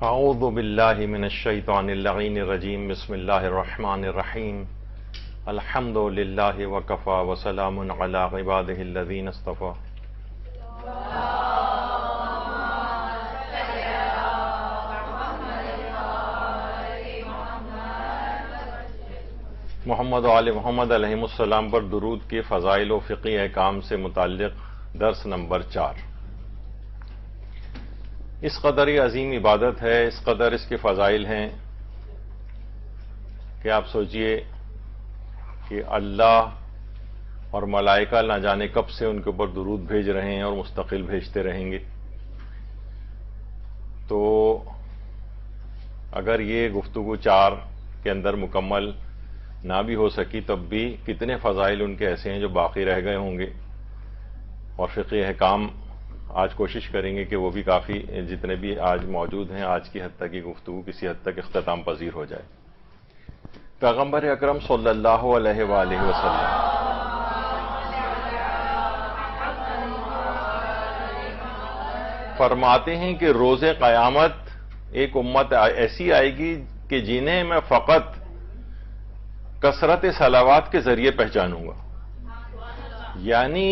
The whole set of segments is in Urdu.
اعوذ باللہ من الشیطان اللعین الرجیم بسم اللہ الرحمن الرحیم الحمد للہ وکفی وسلام علی عبادہ الذین اصطفی محمد و آل محمد علیہ السلام پر درود کے فضائل و فقہی احکام سے متعلق درس نمبر 4۔ اس قدر یہ عظیم عبادت ہے، اس قدر اس کے فضائل ہیں کہ آپ سوچئے کہ اللہ اور ملائکہ نہ جانے کب سے ان کے اوپر درود بھیج رہے ہیں اور مستقل بھیجتے رہیں گے۔ تو اگر یہ گفتگو 4 کے اندر مکمل نہ بھی ہو سکی تب بھی کتنے فضائل ان کے ایسے ہیں جو باقی رہ گئے ہوں گے، اور فقہی احکام آج کوشش کریں گے کہ وہ بھی کافی جتنے بھی آج موجود ہیں آج کی حد تک کی گفتگو کسی حد تک اختتام پذیر ہو جائے۔ پیغمبر اکرم صلی اللہ علیہ وآلہ وسلم فرماتے ہیں کہ روز قیامت ایک امت ایسی آئے گی کہ جنہیں میں فقط کثرت صلوات کے ذریعے پہچانوں گا، یعنی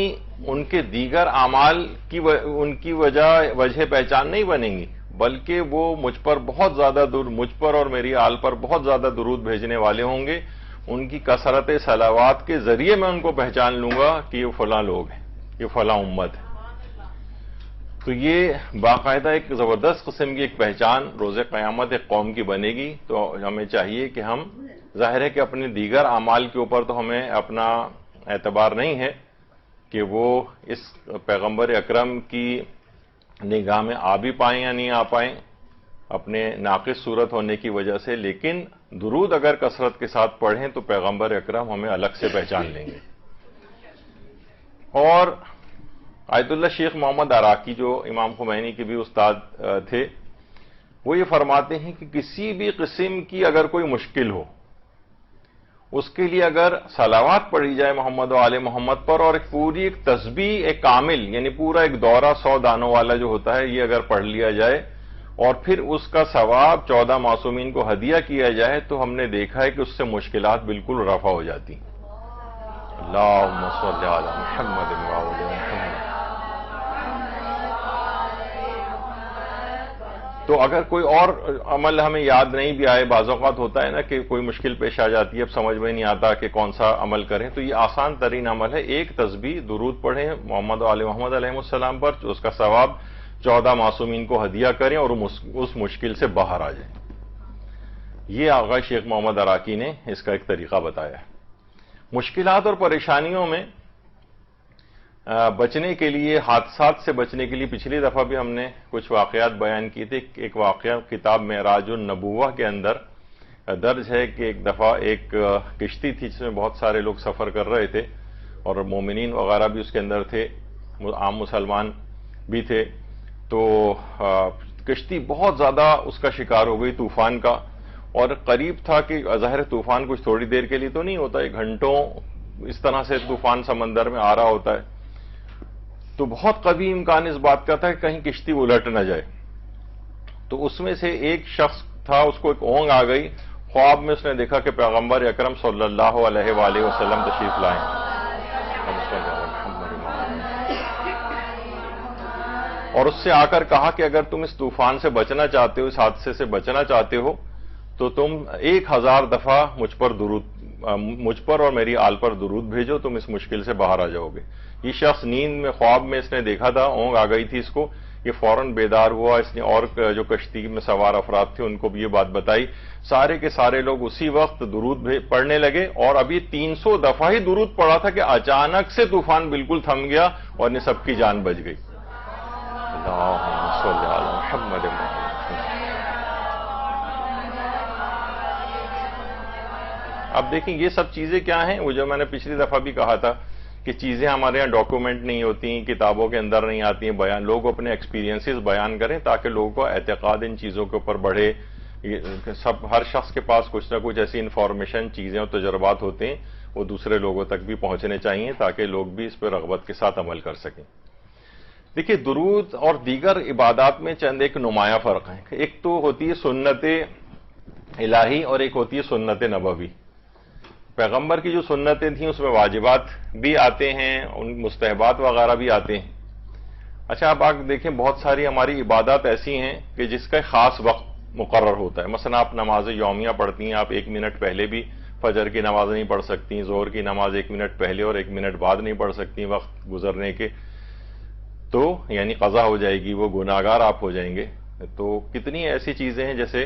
ان کے دیگر اعمال کی ان کی وجہ پہچان نہیں بنیں گی، بلکہ وہ مجھ پر بہت زیادہ مجھ پر اور میری آل پر بہت زیادہ درود بھیجنے والے ہوں گے۔ ان کی کثرت صلوات کے ذریعے میں ان کو پہچان لوں گا کہ یہ فلاں لوگ ہیں، یہ فلاں امت ہے۔ تو یہ باقاعدہ ایک زبردست قسم کی ایک پہچان روز قیامت ایک قوم کی بنے گی۔ تو ہمیں چاہیے کہ ہم ظاہر ہے کہ اپنے دیگر اعمال کے اوپر تو ہمیں اپنا اعتبار نہیں ہے کہ وہ اس پیغمبر اکرم کی نگاہ میں آ بھی پائیں یا نہیں آ پائیں اپنے ناقص صورت ہونے کی وجہ سے، لیکن درود اگر کثرت کے ساتھ پڑھیں تو پیغمبر اکرم ہمیں الگ سے پہچان لیں گے۔ اور آیت اللہ شیخ محمد عراقی جو امام خمینی کے بھی استاد تھے، وہ یہ فرماتے ہیں کہ کسی بھی قسم کی اگر کوئی مشکل ہو، اس کے لیے اگر صلوات پڑھی جائے محمد و آل محمد پر، اور ایک تسبیح ایک کامل یعنی پورا ایک دورہ 100 دانوں والا جو ہوتا ہے یہ اگر پڑھ لیا جائے اور پھر اس کا ثواب 14 معصومین کو ہدیہ کیا جائے تو ہم نے دیکھا ہے کہ اس سے مشکلات بالکل رفع ہو جاتی ہیں۔ اللہم صلی علی محمد و آل محمد۔ تو اگر کوئی اور عمل ہمیں یاد نہیں بھی آئے، بعض اوقات ہوتا ہے نا کہ کوئی مشکل پیش آ جاتی ہے، اب سمجھ میں نہیں آتا کہ کون سا عمل کریں، تو یہ آسان ترین عمل ہے، ایک تسبیح درود پڑھیں محمد و آل محمد علیہ السلام پر، اس کا ثواب 14 معصومین کو ہدیہ کریں اور اس مشکل سے باہر آ جائیں۔ یہ آغا شیخ محمد عراقی نے اس کا ایک طریقہ بتایا ہے۔ مشکلات اور پریشانیوں میں بچنے کے لیے، حادثات سے بچنے کے لیے پچھلی دفعہ بھی ہم نے کچھ واقعات بیان کیے تھے۔ ایک واقعہ کتاب معراج النبوہ کے اندر درج ہے کہ ایک دفعہ ایک کشتی تھی جس میں بہت سارے لوگ سفر کر رہے تھے اور مومنین وغیرہ بھی اس کے اندر تھے، عام مسلمان بھی تھے۔ تو کشتی بہت زیادہ اس کا شکار ہو گئی طوفان کا، اور قریب تھا کہ ظاہر طوفان کچھ تھوڑی دیر کے لیے تو نہیں ہوتا ہے، گھنٹوں اس طرح سے طوفان سمندر میں آ رہا ہوتا ہے، تو بہت قوی امکان اس بات کا تھا کہ کہیں کشتی الٹ نہ جائے۔ تو اس میں سے ایک شخص تھا، اس کو ایک اونگ آ گئی، خواب میں اس نے دیکھا کہ پیغمبر اکرم صلی اللہ علیہ وآلہ وسلم تشریف لائیں، اور اس سے آ کر کہا کہ اگر تم اس طوفان سے بچنا چاہتے ہو، اس حادثے سے بچنا چاہتے ہو تو تم 1000 دفعہ مجھ پر اور میری آل پر درود بھیجو، تم اس مشکل سے باہر آ جاؤ گے۔ یہ شخص نیند میں خواب میں اس نے دیکھا تھا، اونگ آ گئی تھی اس کو، یہ فوراً بیدار ہوا، اس نے اور جو کشتی میں سوار افراد تھے ان کو بھی یہ بات بتائی، سارے کے سارے لوگ اسی وقت درود پڑھنے لگے، اور ابھی 300 دفعہ ہی درود پڑا تھا کہ اچانک سے طوفان بالکل تھم گیا اور انہیں سب کی جان بچ گئی۔ اللہم صلی علی محمد و آل محمد۔ اب دیکھیں یہ سب چیزیں کیا ہیں، وہ جو میں نے پچھلی دفعہ بھی کہا تھا کہ چیزیں ہمارے یہاں ڈاکومنٹ نہیں ہوتی، کتابوں کے اندر نہیں آتی ہیں، بیان لوگ اپنے ایکسپیرینسز بیان کریں تاکہ لوگوں کو اعتقاد ان چیزوں کے اوپر بڑھے۔ ہر شخص کے پاس کچھ نہ کچھ ایسی انفارمیشن، چیزیں اور تجربات ہوتے ہیں، وہ دوسرے لوگوں تک بھی پہنچنے چاہیے تاکہ لوگ بھی اس پہ رغبت کے ساتھ عمل کر سکیں۔ دیکھیے درود اور دیگر عبادات میں چند ایک نمایاں فرق ہیں. ایک تو ہوتی ہے سنت الہی اور ایک ہوتی ہے سنت نبوی. پیغمبر کی جو سنتیں تھیں اس میں واجبات بھی آتے ہیں، ان مستحبات وغیرہ بھی آتے ہیں. اچھا آپ دیکھیں بہت ساری ہماری عبادات ایسی ہیں کہ جس کا خاص وقت مقرر ہوتا ہے. مثلا آپ نماز یومیہ پڑھتی ہیں، آپ 1 منٹ پہلے بھی فجر کی نماز نہیں پڑھ سکتی، ظہر کی نماز 1 منٹ پہلے اور 1 منٹ بعد نہیں پڑھ سکتی وقت گزرنے کے، تو یعنی قضا ہو جائے گی، وہ گناہگار آپ ہو جائیں گے. تو کتنی ایسی چیزیں ہیں، جیسے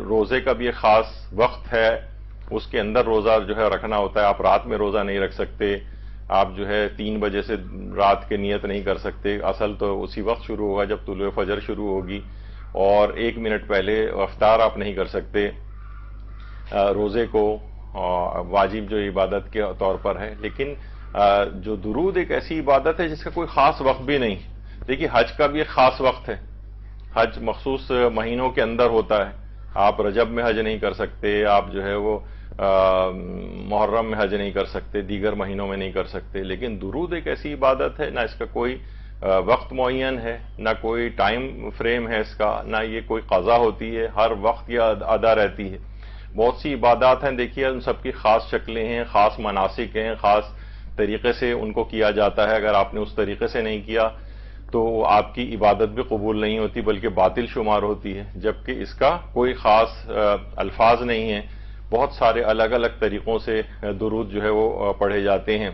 روزے کا بھی ایک خاص وقت ہے، اس کے اندر روزہ جو ہے رکھنا ہوتا ہے. آپ رات میں روزہ نہیں رکھ سکتے، آپ جو ہے 3 بجے سے رات کی نیت نہیں کر سکتے. اصل تو اسی وقت شروع ہوگا جب طلوع فجر شروع ہوگی، اور 1 منٹ پہلے افطار آپ نہیں کر سکتے. روزے کو واجب جو عبادت کے طور پر ہے. لیکن جو درود ایک ایسی عبادت ہے جس کا کوئی خاص وقت بھی نہیں. دیکھیے حج کا بھی ایک خاص وقت ہے، حج مخصوص مہینوں کے اندر ہوتا ہے. آپ رجب میں حج نہیں کر سکتے، آپ جو ہے وہ محرم میں حج نہیں کر سکتے، دیگر مہینوں میں نہیں کر سکتے. لیکن درود ایک ایسی عبادت ہے، نہ اس کا کوئی وقت معین ہے، نہ کوئی ٹائم فریم ہے اس کا، نہ یہ کوئی قضا ہوتی ہے، ہر وقت یہ ادا رہتی ہے. بہت سی عبادات ہیں، دیکھیے ان سب کی خاص شکلیں ہیں، خاص مناسک ہیں، خاص طریقے سے ان کو کیا جاتا ہے. اگر آپ نے اس طریقے سے نہیں کیا تو آپ کی عبادت بھی قبول نہیں ہوتی بلکہ باطل شمار ہوتی ہے. جبکہ اس کا کوئی خاص الفاظ نہیں ہیں، بہت سارے الگ الگ طریقوں سے درود جو ہے وہ پڑھے جاتے ہیں.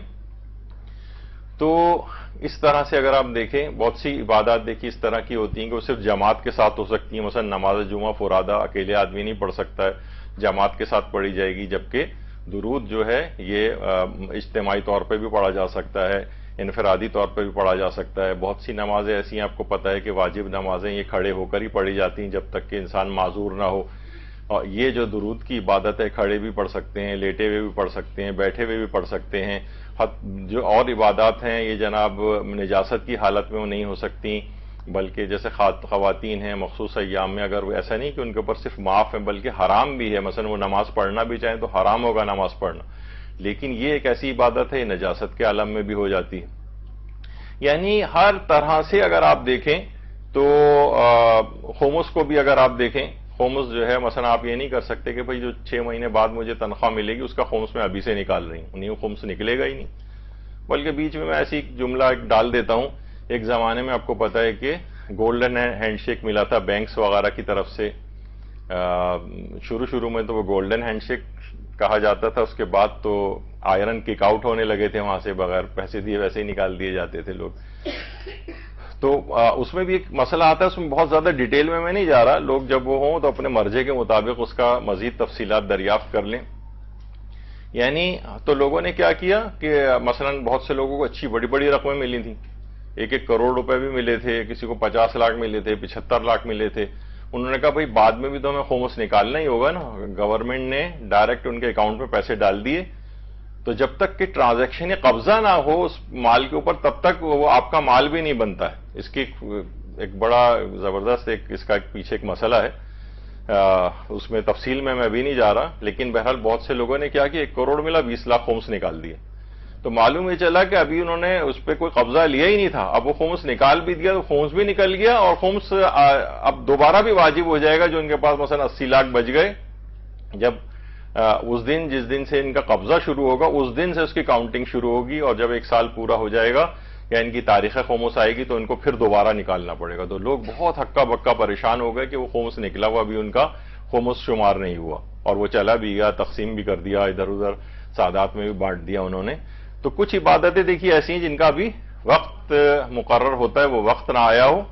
تو اس طرح سے اگر آپ دیکھیں بہت سی عبادات دیکھیے اس طرح کی ہوتی ہیں کہ وہ صرف جماعت کے ساتھ ہو سکتی ہیں. مثلا نماز جمعہ فرادہ اکیلے آدمی نہیں پڑھ سکتا ہے، جماعت کے ساتھ پڑھی جائے گی. جبکہ درود جو ہے یہ اجتماعی طور پہ بھی پڑھا جا سکتا ہے، انفرادی طور پہ بھی پڑھا جا سکتا ہے. بہت سی نمازیں ایسی ہیں، آپ کو پتہ ہے کہ واجب نمازیں یہ کھڑے ہو کر ہی پڑھی جاتی ہیں جب تک کہ انسان معذور نہ ہو. اور یہ جو درود کی عبادت ہے کھڑے بھی پڑھ سکتے ہیں، لیٹے ہوئے بھی پڑھ سکتے ہیں، بیٹھے ہوئے بھی پڑھ سکتے ہیں. جو اور عبادات ہیں یہ جناب نجاست کی حالت میں وہ نہیں ہو سکتی، بلکہ جیسے خواتین ہیں مخصوص ایام میں، اگر وہ ایسا نہیں کہ ان کے اوپر صرف معاف ہے بلکہ حرام بھی ہے. مثلا وہ نماز پڑھنا بھی چاہیں تو حرام ہوگا نماز پڑھنا. لیکن یہ ایک ایسی عبادت ہے، یہ نجاست کے عالم میں بھی ہو جاتی ہے. یعنی ہر طرح سے اگر آپ دیکھیں تو خمس کو بھی اگر آپ دیکھیں، خمس جو ہے مثلا آپ یہ نہیں کر سکتے کہ بھئی جو 6 مہینے بعد مجھے تنخواہ ملے گی اس کا خمس میں ابھی سے نکال رہی ہوں، نہیں خمس نکلے گا ہی نہیں. بلکہ بیچ میں ایسی جملہ ڈال دیتا ہوں، ایک زمانے میں آپ کو پتا ہے کہ گولڈن ہینڈ شیک ملا تھا بینکس وغیرہ کی طرف سے. شروع میں تو وہ گولڈن ہینڈ شیک کہا جاتا تھا، اس کے بعد تو آئرن کک آؤٹ ہونے لگے تھے وہاں سے، بغیر پیسے دیے ویسے ہی نکال دیے جاتے تھے لوگ. تو اس میں بھی ایک مسئلہ آتا ہے، اس میں بہت زیادہ ڈیٹیل میں نہیں جا رہا. لوگ جب وہ ہوں تو اپنے مرضے کے مطابق اس کا مزید تفصیلات دریافت کر لیں. یعنی تو لوگوں نے کیا کیا کہ مثلا بہت سے لوگوں کو اچھی بڑی بڑی رقمیں ملی تھیں، 1 کروڑ روپے بھی ملے تھے، کسی کو 50 لاکھ ملے تھے، 75 لاکھ ملے تھے. انہوں نے کہا بھئی بعد میں بھی تو ہمیں خمس نکالنا ہی ہوگا نا. گورنمنٹ نے ڈائریکٹ ان کے اکاؤنٹ میں پیسے ڈال دیے، تو جب تک کہ ٹرانزیکشن یا قبضہ نہ ہو اس مال کے اوپر تب تک وہ آپ کا مال بھی نہیں بنتا ہے. اس کی ایک بڑا زبردست اس کا پیچھے ایک مسئلہ ہے، اس میں تفصیل میں ابھی نہیں جا رہا. لیکن بہرحال بہت سے لوگوں نے کیا کہ 1 کروڑ ملا، 20 لاکھ خمس نکال دیے. تو معلوم یہ چلا کہ ابھی انہوں نے اس پہ کوئی قبضہ لیا ہی نہیں تھا. اب وہ خمس نکال بھی دیا تو خمس بھی نکل گیا، اور خمس اب دوبارہ بھی واجب ہو جائے گا. جو ان کے پاس مثلا 80 لاکھ بچ گئے، جب اس دن جس دن سے ان کا قبضہ شروع ہوگا اس دن سے اس کی کاؤنٹنگ شروع ہوگی، اور جب 1 سال پورا ہو جائے گا یا ان کی تاریخ خمس آئے گی تو ان کو پھر دوبارہ نکالنا پڑے گا. تو لوگ بہت ہکا بکا پریشان ہو گئے کہ وہ خمس نکلا ہوا ابھی ان کا خمس شمار نہیں ہوا، اور وہ چلا بھی گیا، تقسیم بھی کر دیا، ادھر ادھر سادات میں بھی بانٹ دیا انہوں نے. تو کچھ عبادتیں دیکھیے ایسی ہیں جن کا بھی وقت مقرر ہوتا ہے، وہ وقت نہ آیا ہو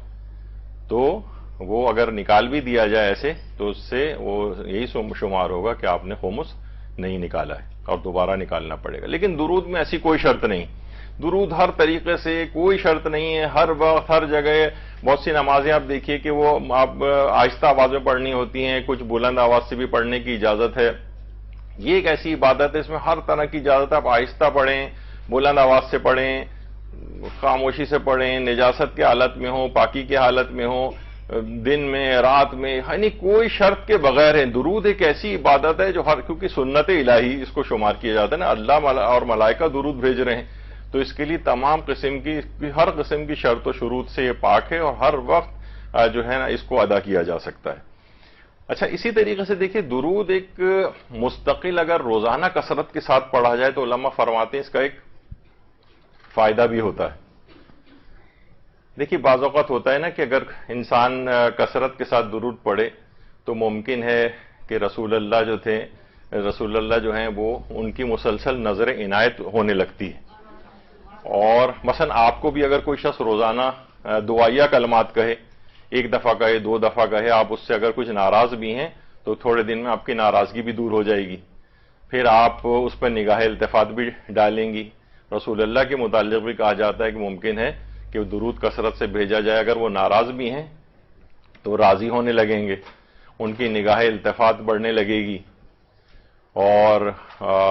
تو وہ اگر نکال بھی دیا جائے ایسے تو اس سے وہ یہی شمار ہوگا کہ آپ نے خمس نہیں نکالا ہے اور دوبارہ نکالنا پڑے گا. لیکن درود میں ایسی کوئی شرط نہیں. درود ہر طریقے سے کوئی شرط نہیں ہے، ہر وقت ہر جگہ. بہت سی نمازیں آپ دیکھیے کہ وہ آپ آہستہ آواز میں پڑھنی ہوتی ہیں، کچھ بلند آواز سے بھی پڑھنے کی اجازت ہے. یہ ایک ایسی عبادت ہے اس میں ہر طرح کی اجازت ہے. آپ آہستہ پڑھیں، بلند آواز سے پڑھیں، خاموشی سے پڑھیں، نجاست کے حالت میں ہوں، پاکی کے حالت میں ہوں، دن میں رات میں، یعنی کوئی شرط کے بغیر ہے. درود ایک ایسی عبادت ہے جو کیونکہ سنت الہی اس کو شمار کیا جاتا ہے نا، اللہ اور ملائکہ درود بھیج رہے ہیں، تو اس کے لیے تمام قسم کی ہر قسم کی شرط و شروط سے یہ پاک ہے اور ہر وقت جو ہے نا اس کو ادا کیا جا سکتا ہے۔ اچھا، اسی طریقے سے دیکھیں درود ایک مستقل اگر روزانہ کثرت کے ساتھ پڑھا جائے تو علماء فرماتے ہیں اس کا ایک فائدہ بھی ہوتا ہے۔ دیکھیے بعض اوقات ہوتا ہے نا کہ اگر انسان کثرت کے ساتھ درود پڑھے تو ممکن ہے کہ رسول اللہ جو ہیں وہ ان کی مسلسل نظر عنایت ہونے لگتی ہے، اور مثلا آپ کو بھی اگر کوئی شخص روزانہ دعائیہ کلمات کہے، ایک دفعہ کہے، 2 دفعہ کہے، آپ اس سے اگر کچھ ناراض بھی ہیں تو تھوڑے دن میں آپ کی ناراضگی بھی دور ہو جائے گی، پھر آپ اس پر نگاہ التفات بھی ڈالیں گی۔ رسول اللہ کے متعلق بھی کہا جاتا ہے کہ ممکن ہے کہ وہ درود کثرت سے بھیجا جائے، اگر وہ ناراض بھی ہیں تو راضی ہونے لگیں گے، ان کی نگاہ التفات بڑھنے لگے گی، اور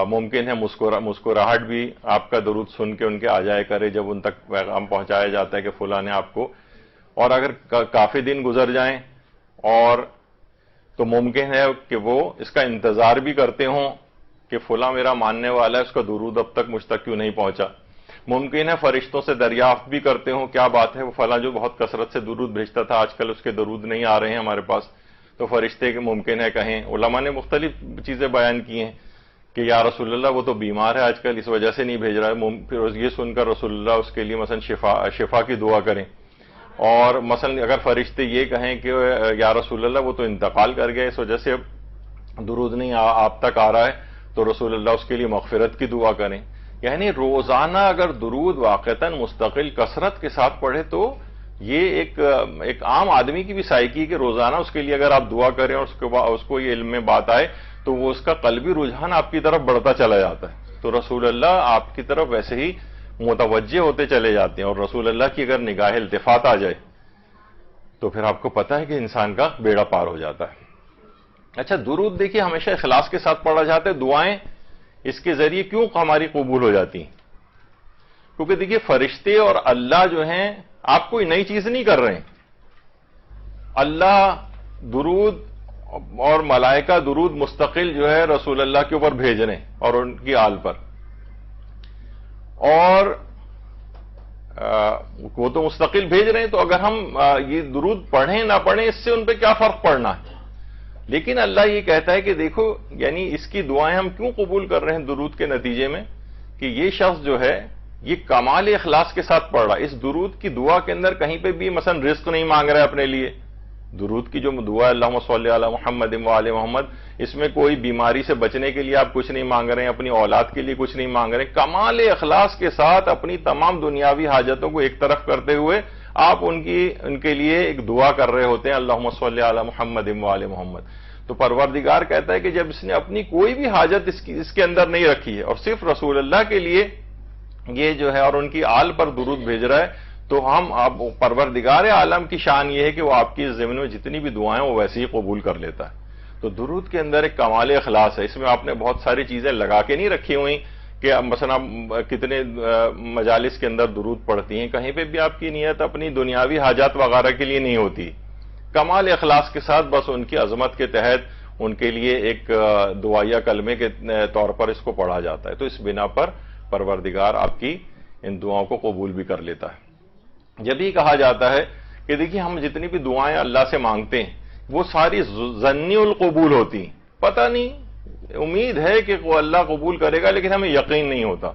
ممکن ہے مسکراہٹ بھی آپ کا درود سن کے ان کے آ جائے کرے جب ان تک پیغام پہنچایا جاتا ہے کہ فلاں نے آپ کو، اور اگر کافی دن گزر جائیں اور تو ممکن ہے کہ وہ اس کا انتظار بھی کرتے ہوں کہ فلاں میرا ماننے والا ہے، اس کا درود اب تک مجھ تک کیوں نہیں پہنچا۔ ممکن ہے فرشتوں سے دریافت بھی کرتے ہوں کیا بات ہے، وہ فلاں جو بہت کثرت سے درود بھیجتا تھا آج کل اس کے درود نہیں آ رہے ہیں ہمارے پاس، تو فرشتے کے ممکن ہے کہیں۔ علماء نے مختلف چیزیں بیان کی ہیں کہ یا رسول اللہ وہ تو بیمار ہے آج کل اس وجہ سے نہیں بھیج رہا ہے، پھر یہ سن کر رسول اللہ اس کے لیے مثلا شفا کی دعا کریں، اور مثلا اگر فرشتے یہ کہیں کہ یا رسول اللہ وہ تو انتقال کر گئے اس وجہ سے اب درود نہیں آپ تک آ رہا ہے، تو رسول اللہ اس کے لیے مغفرت کی دعا کریں۔ یعنی روزانہ اگر درود واقعتاً مستقل کثرت کے ساتھ پڑھے تو یہ ایک عام آدمی کی بھی سائیکی کہ روزانہ اس کے لیے اگر آپ دعا کریں اور اس کو یہ علم میں بات آئے تو وہ اس کا قلبی رجحان آپ کی طرف بڑھتا چلا جاتا ہے، تو رسول اللہ آپ کی طرف ویسے ہی متوجہ ہوتے چلے جاتے ہیں، اور رسول اللہ کی اگر نگاہ التفات آ جائے تو پھر آپ کو پتا ہے کہ انسان کا بیڑا پار ہو جاتا ہے۔ اچھا، درود دیکھیے ہمیشہ اخلاص کے ساتھ پڑھا جاتا ہے، دعائیں اس کے ذریعے کیوں ہماری قبول ہو جاتی ہیں؟ کیونکہ دیکھیے فرشتے اور اللہ جو ہیں آپ کوئی نئی چیز نہیں کر رہے ہیں، اللہ درود اور ملائکہ درود مستقل جو ہے رسول اللہ کے اوپر بھیج رہے ہیں اور ان کی آل پر، اور وہ تو مستقل بھیج رہے ہیں، تو اگر ہم یہ درود پڑھیں نہ پڑھیں اس سے ان پہ کیا فرق پڑنا ہے؟ لیکن اللہ یہ کہتا ہے کہ دیکھو یعنی اس کی دعائیں ہم کیوں قبول کر رہے ہیں درود کے نتیجے میں، کہ یہ شخص جو ہے یہ کمال اخلاص کے ساتھ پڑھ رہا ہے۔ اس درود کی دعا کے اندر کہیں پہ بھی مثلا رزق نہیں مانگ رہا ہے اپنے لیے، درود کی جو دعا ہے اللہم صلی علی محمد و آل محمد، اس میں کوئی بیماری سے بچنے کے لیے آپ کچھ نہیں مانگ رہے ہیں، اپنی اولاد کے لیے کچھ نہیں مانگ رہے ہیں، کمال اخلاص کے ساتھ اپنی تمام دنیاوی حاجتوں کو ایک طرف کرتے ہوئے آپ ان کے لیے ایک دعا کر رہے ہوتے ہیں اللہم صلی علی محمد و آل محمد۔ تو پروردگار کہتا ہے کہ جب اس نے اپنی کوئی بھی حاجت اس کے اندر نہیں رکھی ہے اور صرف رسول اللہ کے لیے یہ جو ہے اور ان کی آل پر درود بھیج رہا ہے، تو ہم اب پروردگار عالم کی شان یہ ہے کہ وہ آپ کی زمین میں جتنی بھی دعائیں وہ ویسے ہی قبول کر لیتا ہے۔ تو درود کے اندر ایک کمال اخلاص ہے، اس میں آپ نے بہت ساری چیزیں لگا کے نہیں رکھی ہوئی کہ مثلا کتنے مجالس کے اندر درود پڑھتی ہیں، کہیں پہ بھی آپ کی نیت اپنی دنیاوی حاجات وغیرہ کے لیے نہیں ہوتی، کمال اخلاص کے ساتھ بس ان کی عظمت کے تحت ان کے لیے ایک دعائیہ کلمے کے طور پر اس کو پڑھا جاتا ہے، تو اس بنا پر پروردگار آپ کی ان دعاؤں کو قبول بھی کر لیتا ہے۔ جب یہ کہا جاتا ہے کہ دیکھیے ہم جتنی بھی دعائیں اللہ سے مانگتے ہیں وہ ساری ظنی القبول ہوتی ہیں، پتہ نہیں امید ہے کہ وہ اللہ قبول کرے گا لیکن ہمیں یقین نہیں ہوتا،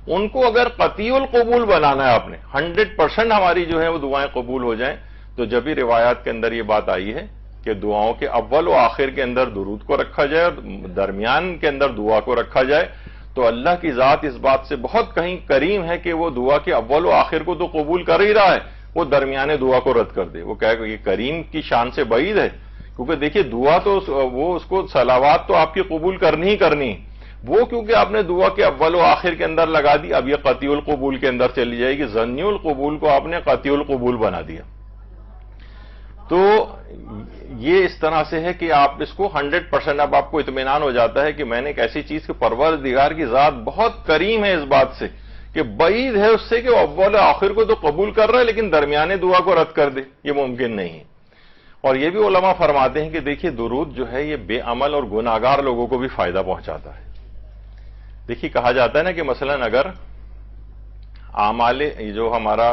ان کو اگر قطعی القبول بنانا ہے آپ نے 100% ہماری جو ہے وہ دعائیں قبول ہو جائیں، تو جب بھی روایات کے اندر یہ بات آئی ہے کہ دعاؤں کے اول و آخر کے اندر درود کو رکھا جائے اور درمیان کے اندر دعا کو رکھا جائے، تو اللہ کی ذات اس بات سے بہت کہیں کریم ہے کہ وہ دعا کے اول و آخر کو تو قبول کر ہی رہا ہے، وہ درمیان دعا کو رد کر دے۔ وہ کہے کہ یہ کریم کی شان سے بعید ہے، کیونکہ دیکھیے دعا تو وہ اس کو صلوات تو آپ کی قبول کرنی ہی کرنی، وہ کیونکہ آپ نے دعا کے اول و آخر کے اندر لگا دی، اب یہ قطعی القبول کے اندر چلی جائے گی، ظنی القبول کو آپ نے قطعی القبول بنا دیا۔ تو یہ اس طرح سے ہے کہ آپ اس کو 100% اب آپ کو اطمینان ہو جاتا ہے کہ میں نے ایک ایسی چیز کہ پروردگار کی ذات بہت کریم ہے اس بات سے کہ بعید ہے اس سے کہ وہ اول و آخر کو تو قبول کر رہا ہے لیکن درمیانے دعا کو رد کر دے، یہ ممکن نہیں ہے۔ اور یہ بھی علماء فرماتے ہیں کہ دیکھیے درود جو ہے یہ بے عمل اور گناہگار لوگوں کو بھی فائدہ پہنچاتا ہے۔ دیکھیے کہا جاتا ہے نا کہ مثلا اگر اعمال جو ہمارا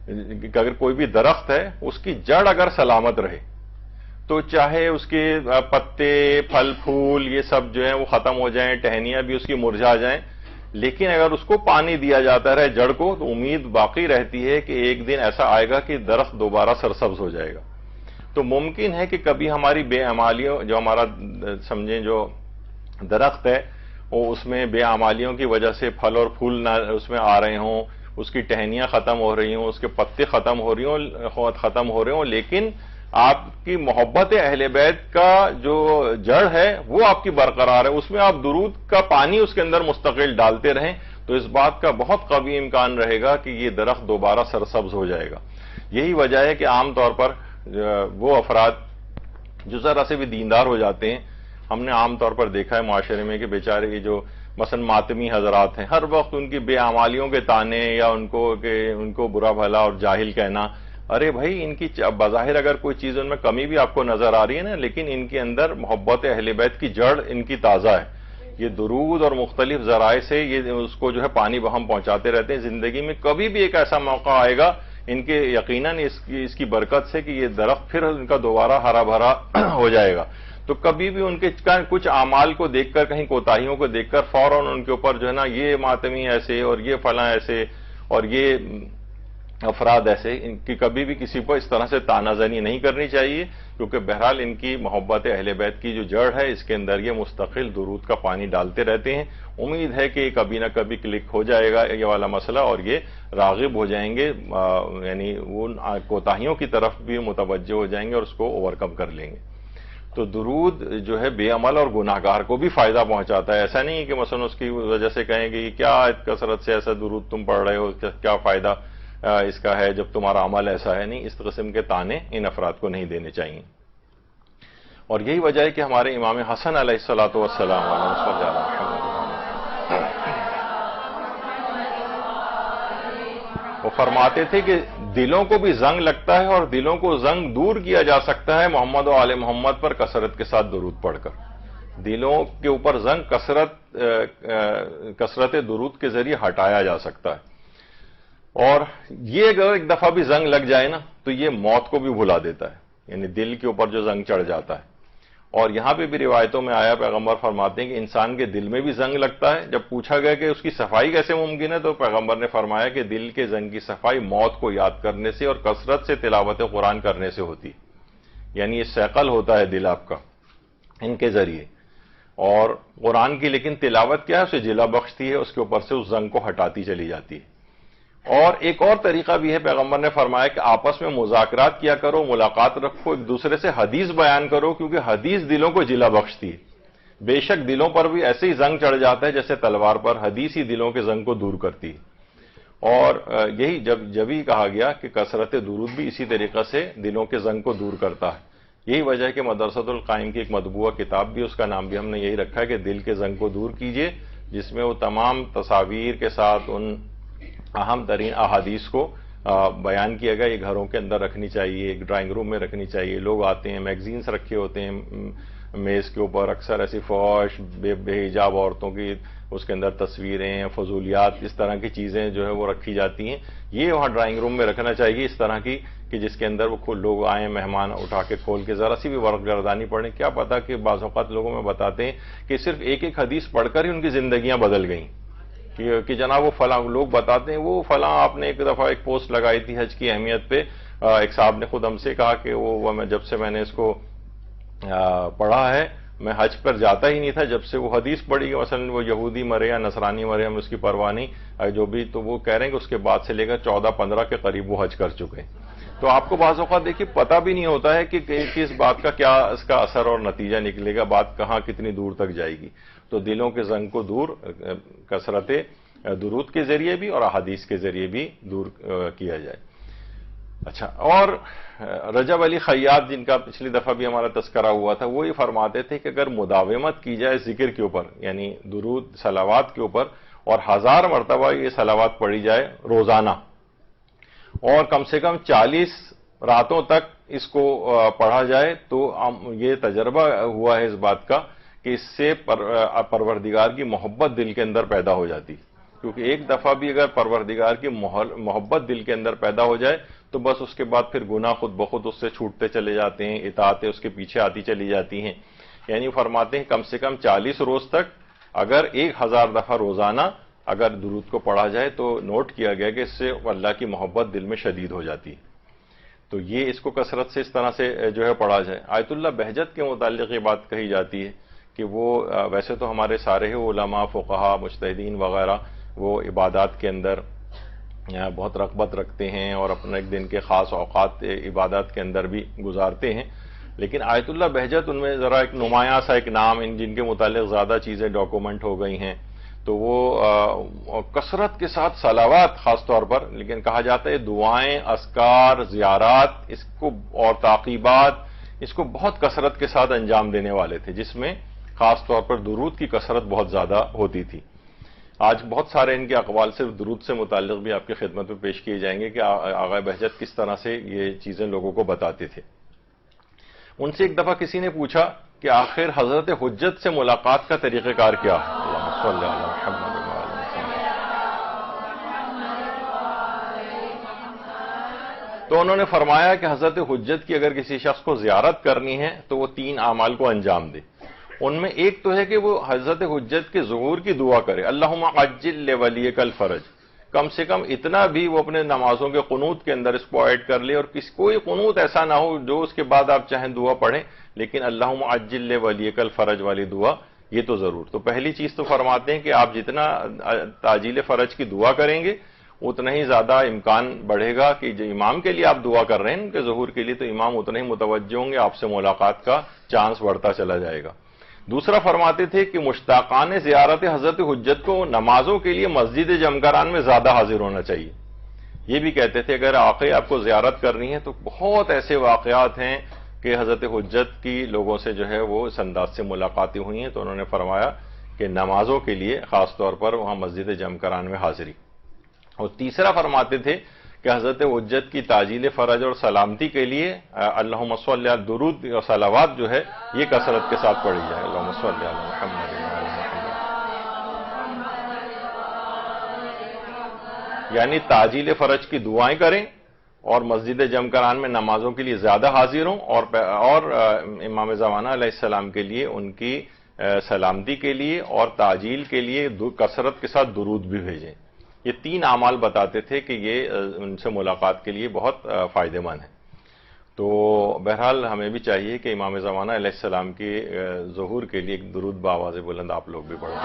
اگر کوئی بھی درخت ہے اس کی جڑ اگر سلامت رہے تو چاہے اس کے پتے پھل پھول یہ سب جو ہیں وہ ختم ہو جائیں، ٹہنیاں بھی اس کی مرجھا جائیں، لیکن اگر اس کو پانی دیا جاتا رہے جڑ کو تو امید باقی رہتی ہے کہ ایک دن ایسا آئے گا کہ درخت دوبارہ سرسبز ہو جائے گا۔ تو ممکن ہے کہ کبھی ہماری بے عمالیوں جو ہمارا سمجھیں جو درخت ہے وہ اس میں بے عمالیوں کی وجہ سے پھل اور پھول نہ اس میں آ رہے ہوں، اس کی ٹہنیاں ختم ہو رہی ہوں، اس کے پتے ختم ہو رہے ہوں، لیکن آپ کی محبت اہل بیت کا جو جڑ ہے وہ آپ کی برقرار ہے، اس میں آپ درود کا پانی اس کے اندر مستقل ڈالتے رہیں تو اس بات کا بہت قوی امکان رہے گا کہ یہ درخت دوبارہ سرسبز ہو جائے گا۔ یہی وجہ ہے کہ عام طور پر وہ افراد جو ذرا سے بھی دیندار ہو جاتے ہیں، ہم نے عام طور پر دیکھا ہے معاشرے میں کہ بیچارے یہ جو مثلا ماتمی حضرات ہیں، ہر وقت ان کی بے عمالیوں کے تانے یا ان کو برا بھلا اور جاہل کہنا، ارے بھائی ان کی بظاہر اگر کوئی چیز ان میں کمی بھی آپ کو نظر آ رہی ہے نا، لیکن ان کے اندر محبت اہل بیت کی جڑ ان کی تازہ ہے۔ یہ درود اور مختلف ذرائع سے یہ اس کو جو ہے پانی بہم پہنچاتے رہتے ہیں۔ زندگی میں کبھی بھی ایک ایسا موقع آئے گا ان کے یقیناً اس کی برکت سے کہ یہ درخت پھر ان کا دوبارہ ہرا بھرا ہو جائے گا۔ تو کبھی بھی ان کے کچھ اعمال کو دیکھ کر، کہیں کوتاہیوں کو دیکھ کر فوراً ان کے اوپر جو ہے نا یہ ماتمی ایسے اور یہ فلاں ایسے اور یہ افراد ایسے، ان کی کبھی بھی کسی پر اس طرح سے تانہ زنی نہیں کرنی چاہیے، کیونکہ بہرحال ان کی محبت اہل بیت کی جو جڑ ہے اس کے اندر یہ مستقل درود کا پانی ڈالتے رہتے ہیں۔ امید ہے کہ کبھی نہ کبھی کلک ہو جائے گا یہ والا مسئلہ اور یہ راغب ہو جائیں گے، یعنی وہ کوتاہیوں کی طرف بھی متوجہ ہو جائیں گے اور اس کو اوور کم کر لیں گے۔ تو درود جو ہے بے عمل اور گناہگار کو بھی فائدہ پہنچاتا ہے۔ ایسا نہیں کہ مثلا اس کی وجہ سے کہیں گے کہ کیا کثرت سے ایسا درود تم پڑھ رہے ہو، کیا فائدہ اس کا ہے جب تمہارا عمل ایسا ہے۔ نہیں، اس قسم کے تانے ان افراد کو نہیں دینے چاہیے۔ اور یہی وجہ ہے کہ ہمارے امام حسن علیہ الصلوۃ والسلام وہ فرماتے تھے کہ دلوں کو بھی زنگ لگتا ہے اور دلوں کو زنگ دور کیا جا سکتا ہے محمد و آل محمد پر کثرت کے ساتھ درود پڑھ کر۔ دلوں کے اوپر زنگ کثرت درود کے ذریعے ہٹایا جا سکتا ہے، اور یہ اگر ایک دفعہ بھی زنگ لگ جائے نا تو یہ موت کو بھی بھلا دیتا ہے، یعنی دل کے اوپر جو زنگ چڑھ جاتا ہے۔ اور یہاں پہ بھی روایتوں میں آیا، پیغمبر فرماتے ہیں کہ انسان کے دل میں بھی زنگ لگتا ہے۔ جب پوچھا گیا کہ اس کی صفائی کیسے ممکن ہے تو پیغمبر نے فرمایا کہ دل کے زنگ کی صفائی موت کو یاد کرنے سے اور کثرت سے تلاوت قرآن کرنے سے ہوتی ہے، یعنی یہ سیقل ہوتا ہے دل آپ کا ان کے ذریعے۔ اور قرآن کی لیکن تلاوت کیا ہے، اسے جلا بخشتی ہے، اس کے اوپر سے اس زنگ کو ہٹاتی چلی جاتی ہے۔ اور ایک اور طریقہ بھی ہے، پیغمبر نے فرمایا کہ آپس میں مذاکرات کیا کرو، ملاقات رکھو، ایک دوسرے سے حدیث بیان کرو، کیونکہ حدیث دلوں کو جلا بخشتی ہے۔ بے شک دلوں پر بھی ایسے ہی زنگ چڑھ جاتا ہے جیسے تلوار پر، حدیث ہی دلوں کے زنگ کو دور کرتی ہے۔ اور یہی جب ہی کہا گیا کہ کثرت درود بھی اسی طریقے سے دلوں کے زنگ کو دور کرتا ہے۔ یہی وجہ ہے کہ مدرسۃ القائم کی ایک مطبوعہ کتاب بھی، اس کا نام بھی ہم نے یہی رکھا ہے کہ دل کے زنگ کو دور کیجئے، جس میں وہ تمام تصاویر کے ساتھ ان اہم ترین احادیث کو بیان کیا گیا۔ یہ گھروں کے اندر رکھنی چاہیے، ایک ڈرائنگ روم میں رکھنی چاہیے۔ لوگ آتے ہیں، میگزینز رکھے ہوتے ہیں میز کے اوپر، اکثر ایسی فحش بے حجاب عورتوں کی اس کے اندر تصویریں، فضولیات، اس طرح کی چیزیں جو ہے وہ رکھی جاتی ہیں۔ یہ وہاں ڈرائنگ روم میں رکھنا چاہیے اس طرح کی کہ جس کے اندر وہ لوگ آئیں، مہمان اٹھا کے کھول کے ذرا سی بھی ورق گردانی پڑھیں۔ کیا پتا کہ بعض اوقات لوگوں میں بتاتے ہیں کہ صرف ایک ایک حدیث پڑھ کر ہی ان کی زندگیاں بدل گئیں، کہ جناب وہ فلاں لوگ بتاتے ہیں، وہ فلاں آپ نے ایک دفعہ ایک پوسٹ لگائی تھی حج کی اہمیت پہ، ایک صاحب نے خود ہم سے کہا کہ وہ جب سے میں نے اس کو پڑھا ہے میں حج پر جاتا ہی نہیں تھا، جب سے وہ حدیث پڑھی کہ مثلا وہ یہودی مرے یا نصرانی مرے، ہم اس کی پرواہ نہیں جو بھی، تو وہ کہہ رہے ہیں کہ اس کے بعد سے لے کر 14-15 کے قریب وہ حج کر چکے ہیں۔ تو آپ کو بعض اوقات دیکھیے پتہ بھی نہیں ہوتا ہے کہ کس بات کا کیا اس کا اثر اور نتیجہ نکلے گا، بات کہاں کتنی دور تک جائے گی۔ تو دلوں کے زنگ کو دور کثرت درود کے ذریعے بھی اور احادیث کے ذریعے بھی دور کیا جائے۔ اچھا، اور رجب علی خیاط جن کا پچھلی دفعہ بھی ہمارا تذکرہ ہوا تھا، وہ یہ فرماتے تھے کہ اگر مداومت کی جائے ذکر کے اوپر، یعنی درود صلوات کے اوپر، اور 1000 مرتبہ یہ صلوات پڑھی جائے روزانہ، اور کم سے کم 40 راتوں تک اس کو پڑھا جائے، تو یہ تجربہ ہوا ہے اس بات کا کہ اس سے پروردگار کی محبت دل کے اندر پیدا ہو جاتی، کیونکہ ایک دفعہ بھی اگر پروردگار کی محبت دل کے اندر پیدا ہو جائے تو بس اس کے بعد پھر گناہ خود بخود اس سے چھوٹتے چلے جاتے ہیں، اطاعتیں اس کے پیچھے آتی چلی جاتی ہیں. یعنی فرماتے ہیں کم سے کم 40 روز تک اگر 1000 دفعہ روزانہ اگر درود کو پڑھا جائے تو نوٹ کیا گیا کہ اس سے اللہ کی محبت دل میں شدید ہو جاتی ہے. تو یہ اس کو کثرت سے اس طرح سے جو ہے پڑھا جائے. آیت اللہ بہجت کے متعلق یہ بات کہی جاتی ہے کہ وہ ویسے تو ہمارے سارے علماء، فقہا، مجتہدین وغیرہ وہ عبادات کے اندر بہت رغبت رکھتے ہیں اور اپنے ایک دن کے خاص اوقات عبادات کے اندر بھی گزارتے ہیں، لیکن آیت اللہ بہجت ان میں ذرا ایک نمایاں سا ایک نام، جن کے متعلق زیادہ چیزیں ڈاکومنٹ ہو گئی ہیں، تو وہ کثرت کے ساتھ صلوات خاص طور پر، لیکن کہا جاتا ہے دعائیں، اذکار، زیارات اس کو اور تعقیبات اس کو بہت کثرت کے ساتھ انجام دینے والے تھے، جس میں خاص طور پر درود کی کثرت بہت زیادہ ہوتی تھی. آج بہت سارے ان کے اقوال صرف درود سے متعلق بھی آپ کی خدمت میں پیش کیے جائیں گے کہ آغا بہجت کس طرح سے یہ چیزیں لوگوں کو بتاتے تھے. ان سے ایک دفعہ کسی نے پوچھا کہ آخر حضرت حجت سے ملاقات کا طریقہ کار کیا ہے؟ اللہم صلی علی محمد. تو انہوں نے فرمایا کہ حضرت حجت کی اگر کسی شخص کو زیارت کرنی ہے تو وہ 3 اعمال کو انجام دے. ان میں ایک تو ہے کہ وہ حضرت حجت کے ظہور کی دعا کرے، اللہم عجل لولیک الفرج. کم سے کم اتنا بھی وہ اپنے نمازوں کے قنوت کے اندر اس کو ایڈ کر لے، اور کوئی قنوت ایسا نہ ہو جو اس کے بعد آپ چاہیں دعا پڑھیں، لیکن اللہم عجل لولیک الفرج والی دعا یہ تو ضرور. تو پہلی چیز تو فرماتے ہیں کہ آپ جتنا تعجیل فرج کی دعا کریں گے اتنا ہی زیادہ امکان بڑھے گا کہ جو امام کے لیے آپ دعا کر رہے ہیں ان کے ظہور کے لیے، تو امام اتنے ہی متوجہ ہوں گے، آپ سے ملاقات کا چانس بڑھتا چلا جائے گا. دوسرا فرماتے تھے کہ مشتاقان زیارت حضرت حجت کو نمازوں کے لیے مسجد جمکران میں زیادہ حاضر ہونا چاہیے. یہ بھی کہتے تھے اگر واقعی آپ کو زیارت کرنی ہے تو بہت ایسے واقعات ہیں کہ حضرت حجت کی لوگوں سے جو ہے وہ اس انداز سے ملاقاتیں ہوئی ہیں، تو انہوں نے فرمایا کہ نمازوں کے لیے خاص طور پر وہاں مسجد جمکران میں حاضری. اور تیسرا فرماتے تھے کہ حضرت حجت کی تعجیل فرج اور سلامتی کے لیے اللہم صلی علی درود اور صلوات جو ہے یہ کثرت کے ساتھ پڑھی جائے. اللہم صلی علی محمد. یعنی تعجیل فرج کی دعائیں کریں اور مسجد جمکران میں نمازوں کے لیے زیادہ حاضر ہوں، اور امام زمانہ علیہ السلام کے لیے ان کی سلامتی کے لیے اور تعجیل کے لیے کثرت کے ساتھ درود بھی بھیجیں. یہ 3 اعمال بتاتے تھے کہ یہ ان سے ملاقات کے لیے بہت فائدہ مند ہے. تو بہرحال ہمیں بھی چاہیے کہ امام زمانہ علیہ السلام کے ظہور کے لیے ایک درود بآواز بلند آپ لوگ بھی پڑھیں.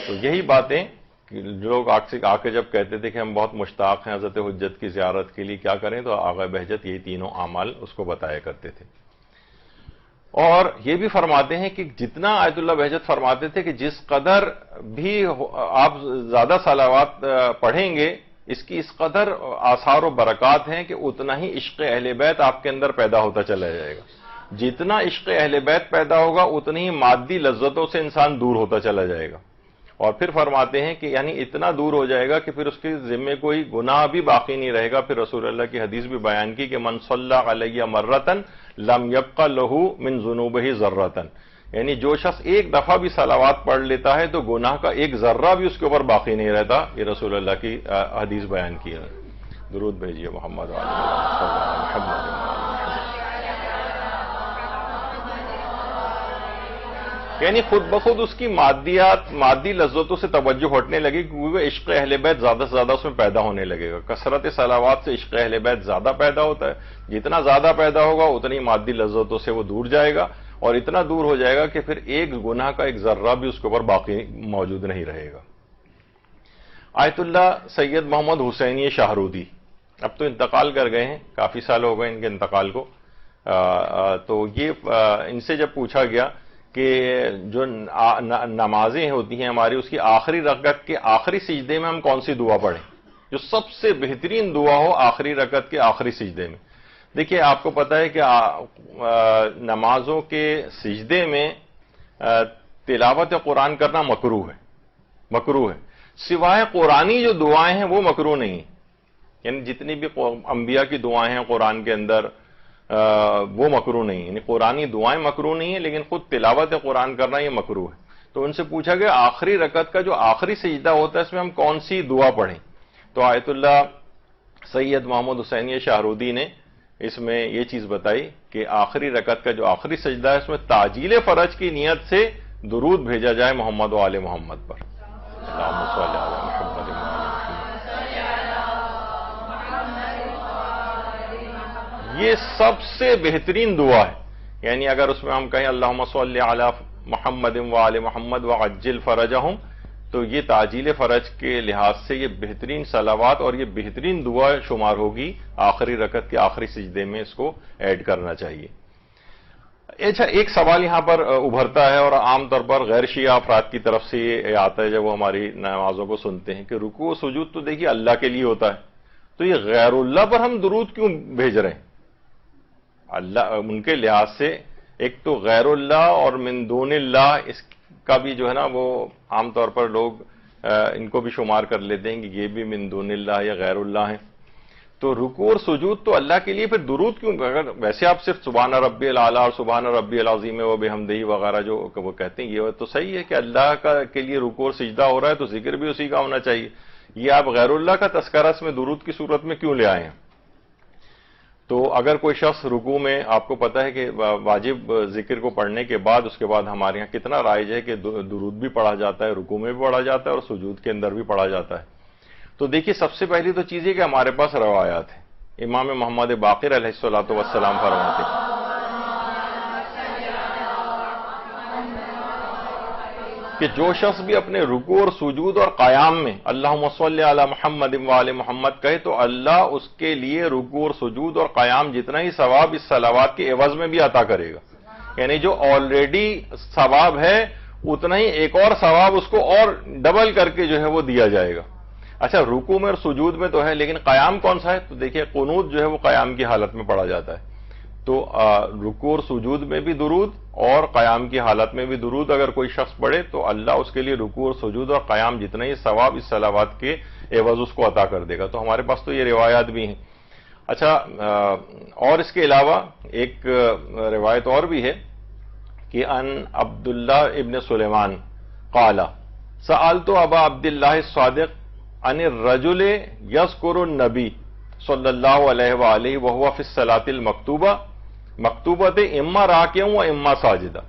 تو یہی باتیں لوگ آ کے جب کہتے تھے کہ ہم بہت مشتاق ہیں حضرت حجت کی زیارت کے لیے، کیا کریں؟ تو آغا بہجت یہی 3 اعمال اس کو بتایا کرتے تھے. اور یہ بھی فرماتے ہیں کہ جتنا آیت اللہ بہجت فرماتے تھے کہ جس قدر بھی آپ زیادہ صلوات پڑھیں گے اس کی اس قدر آثار و برکات ہیں کہ اتنا ہی عشق اہل بیت آپ کے اندر پیدا ہوتا چلا جائے گا. جتنا عشق اہل بیت پیدا ہوگا اتنی ہی مادی لذتوں سے انسان دور ہوتا چلا جائے گا. اور پھر فرماتے ہیں کہ یعنی اتنا دور ہو جائے گا کہ پھر اس کے ذمے کوئی گناہ بھی باقی نہیں رہے گا. پھر رسول اللہ کی حدیث بھی بیان کی کہ من صلی علیہ مرتن لم یبق لہ من ذنوبہ ذرۃ، یعنی جو شخص ایک دفعہ بھی صلوات پڑھ لیتا ہے تو گناہ کا ایک ذرہ بھی اس کے اوپر باقی نہیں رہتا. یہ رسول اللہ کی حدیث بیان کی ہے. درود بھیجیے محمد محمد. یعنی خود بخود اس کی مادی لذتوں سے توجہ ہٹنے لگے کیونکہ عشق اہل بیت زیادہ سے زیادہ اس میں پیدا ہونے لگے گا. کثرت صلوات سے عشق اہل بیت زیادہ پیدا ہوتا ہے، جتنا زیادہ پیدا ہوگا اتنی مادی لذتوں سے وہ دور جائے گا، اور اتنا دور ہو جائے گا کہ پھر ایک گناہ کا ایک ذرہ بھی اس کے اوپر باقی موجود نہیں رہے گا. آیت اللہ سید محمد حسینی شاہرودی اب تو انتقال کر گئے ہیں، کافی سال ہو گئے ان کے انتقال کو. تو یہ ان سے جب پوچھا گیا کہ جو نمازیں ہوتی ہیں ہماری اس کی آخری رکعت کے آخری سجدے میں ہم کون سی دعا پڑھیں جو سب سے بہترین دعا ہو آخری رکعت کے آخری سجدے میں؟ دیکھیے آپ کو پتا ہے کہ نمازوں کے سجدے میں تلاوت قرآن کرنا مکروہ ہے. سوائے قرآنی جو دعائیں ہیں وہ مکروہ نہیں ہیں. یعنی جتنی بھی انبیاء کی دعائیں ہیں قرآن کے اندر وہ مکروہ نہیں ہے، یعنی قرآنی دعائیں مکروہ نہیں ہیں، لیکن خود تلاوت قرآن کرنا یہ مکروہ ہے۔ تو ان سے پوچھا گیا آخری رکعت کا جو آخری سجدہ ہوتا ہے اس میں ہم کون سی دعا پڑھیں؟ تو آیت اللہ سید محمد حسینی شاہرودی نے اس میں یہ چیز بتائی کہ آخری رکعت کا جو آخری سجدہ ہے اس میں تعجیل فرج کی نیت سے درود بھیجا جائے محمد و آل محمد پر۔ اللہم صلی علی محمد و آل محمد۔ یہ سب سے بہترین دعا ہے، یعنی اگر اس میں ہم کہیں اللہم صلی علی محمد و آل محمد وعجل فرجہم، تو یہ تعجیل فرج کے لحاظ سے یہ بہترین صلوات اور یہ بہترین دعا شمار ہوگی۔ آخری رکعت کے آخری سجدے میں اس کو ایڈ کرنا چاہیے۔ اچھا، ایک سوال یہاں پر ابھرتا ہے اور عام طور پر غیر شیعہ افراد کی طرف سے یہ آتا ہے جب وہ ہماری نمازوں کو سنتے ہیں کہ رکوع و سجود تو دیکھیے اللہ کے لیے ہوتا ہے، تو یہ غیر اللہ پر ہم درود کیوں بھیج رہے ہیں؟ اللہ ان کے لحاظ سے ایک تو غیر اللہ اور من دون اللہ، اس کا بھی جو ہے نا وہ عام طور پر لوگ ان کو بھی شمار کر لیتے ہیں کہ یہ بھی من دون اللہ یا غیر اللہ ہیں۔ تو رکوع اور سجود تو اللہ کے لیے، پھر درود کیوں؟ اگر ویسے آپ صرف سبحان ربی الاعلیٰ اور سبحان ربی العظیم و بحمدہ وغیرہ جو وہ کہتے ہیں یہ تو صحیح ہے کہ اللہ کے لیے رکوع اور سجدہ ہو رہا ہے تو ذکر بھی اسی کا ہونا چاہیے، یہ آپ غیر اللہ کا تذکرہ اس میں درود کی صورت میں کیوں لے آئے ہیں؟ تو اگر کوئی شخص رکوع میں، آپ کو پتا ہے کہ واجب ذکر کو پڑھنے کے بعد اس کے بعد ہمارے یہاں کتنا رائج ہے کہ درود بھی پڑھا جاتا ہے، رکوع میں بھی پڑھا جاتا ہے اور سجود کے اندر بھی پڑھا جاتا ہے۔ تو دیکھیے سب سے پہلی تو چیز یہ کہ ہمارے پاس روایات ہیں۔ امام محمد باقر علیہ الصلوۃ والسلام فرماتے ہیں کہ جو شخص بھی اپنے رکوع اور سجود اور قیام میں اللہم صلی علی محمد و آل محمد کہے تو اللہ اس کے لیے رکوع اور سجود اور قیام جتنا ہی ثواب اس صلوات کے عوض میں بھی عطا کرے گا، یعنی جو آلریڈی ثواب ہے اتنا ہی ایک اور ثواب اس کو اور ڈبل کر کے جو ہے وہ دیا جائے گا۔ اچھا، رکوع میں اور سجود میں تو ہے، لیکن قیام کون سا ہے؟ تو دیکھیے قنوت جو ہے وہ قیام کی حالت میں پڑھا جاتا ہے، تو رکوع اور سجود میں بھی درود اور قیام کی حالت میں بھی درود اگر کوئی شخص پڑھے تو اللہ اس کے لیے رکوع اور سجود اور قیام جتنا ہی ثواب اس صلوات کے عوض اس کو عطا کر دے گا۔ تو ہمارے پاس تو یہ روایات بھی ہیں۔ اچھا، اور اس کے علاوہ ایک روایت اور بھی ہے کہ ان عبداللہ ابن سلیمان قال سألت ابا عبداللہ الصادق عن الرجل یذکر النبی صلی اللہ علیہ وآلہ وہو فی الصلاۃ المکتوبہ مکتوبۃ اما راکع و اما ساجدہ،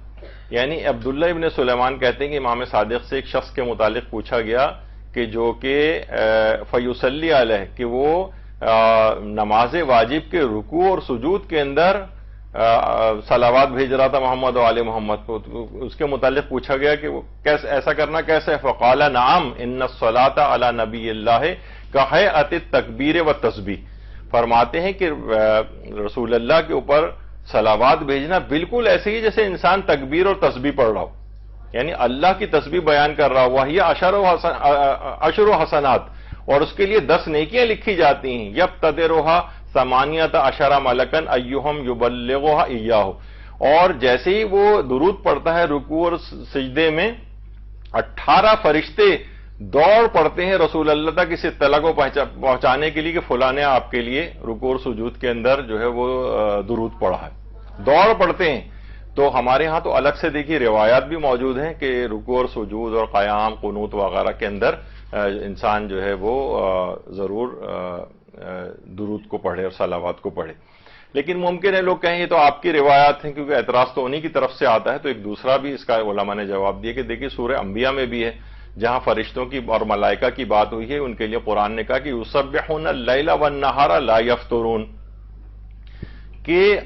یعنی عبداللہ ابن سلیمان کہتے ہیں کہ امام صادق سے ایک شخص کے متعلق پوچھا گیا کہ جو کہ فیصلی علیہ کہ وہ نماز واجب کے رکوع اور سجود کے اندر صلوات بھیج رہا تھا محمد و آل محمد کو، اس کے متعلق پوچھا گیا کہ وہ ایسا کرنا کیسے ہے؟ فقال نعم ان الصلاۃ علی نبی اللہ کہیئۃ التکبیر والتسبیح، فرماتے ہیں کہ رسول اللہ کے اوپر صلوات بھیجنا بالکل ایسے ہی جیسے انسان تکبیر اور تسبیح پڑھ رہا ہو، یعنی اللہ کی تسبیح بیان کر رہا ہو، وہی عشر و حسنات، اور اس کے لیے 10 نیکیاں لکھی جاتی ہیں، یبتدرھا ثمانیۃ عشر ملکن ایہم یبلغھا ایاہ، اور جیسے ہی وہ درود پڑھتا ہے رکوع اور سجدے میں 18 فرشتے دوڑ پڑتے ہیں رسول اللہ تک اس اطلاع کو پہنچانے کے لیے کہ فلاں نے آپ کے لیے رکوع اور سجود کے اندر جو ہے وہ درود پڑھا ہے، دوڑ پڑتے ہیں۔ تو ہمارے ہاں تو الگ سے دیکھیے روایات بھی موجود ہیں کہ رکوع اور سجود اور قیام قنوت وغیرہ کے اندر انسان جو ہے وہ ضرور درود کو پڑھے اور صلوات کو پڑھے، لیکن ممکن ہے لوگ کہیں یہ تو آپ کی روایات ہیں، کیونکہ اعتراض تو انہی کی طرف سے آتا ہے۔ تو ایک دوسرا بھی اس کا علماء نے جواب دیا کہ دیکھیے سورہ انبیاء میں بھی ہے جہاں فرشتوں کی اور ملائکہ کی بات ہوئی ہے، ان کے لیے قرآن نے کہا کہ یسبحون اللیل والنہار لا یفترون، کہ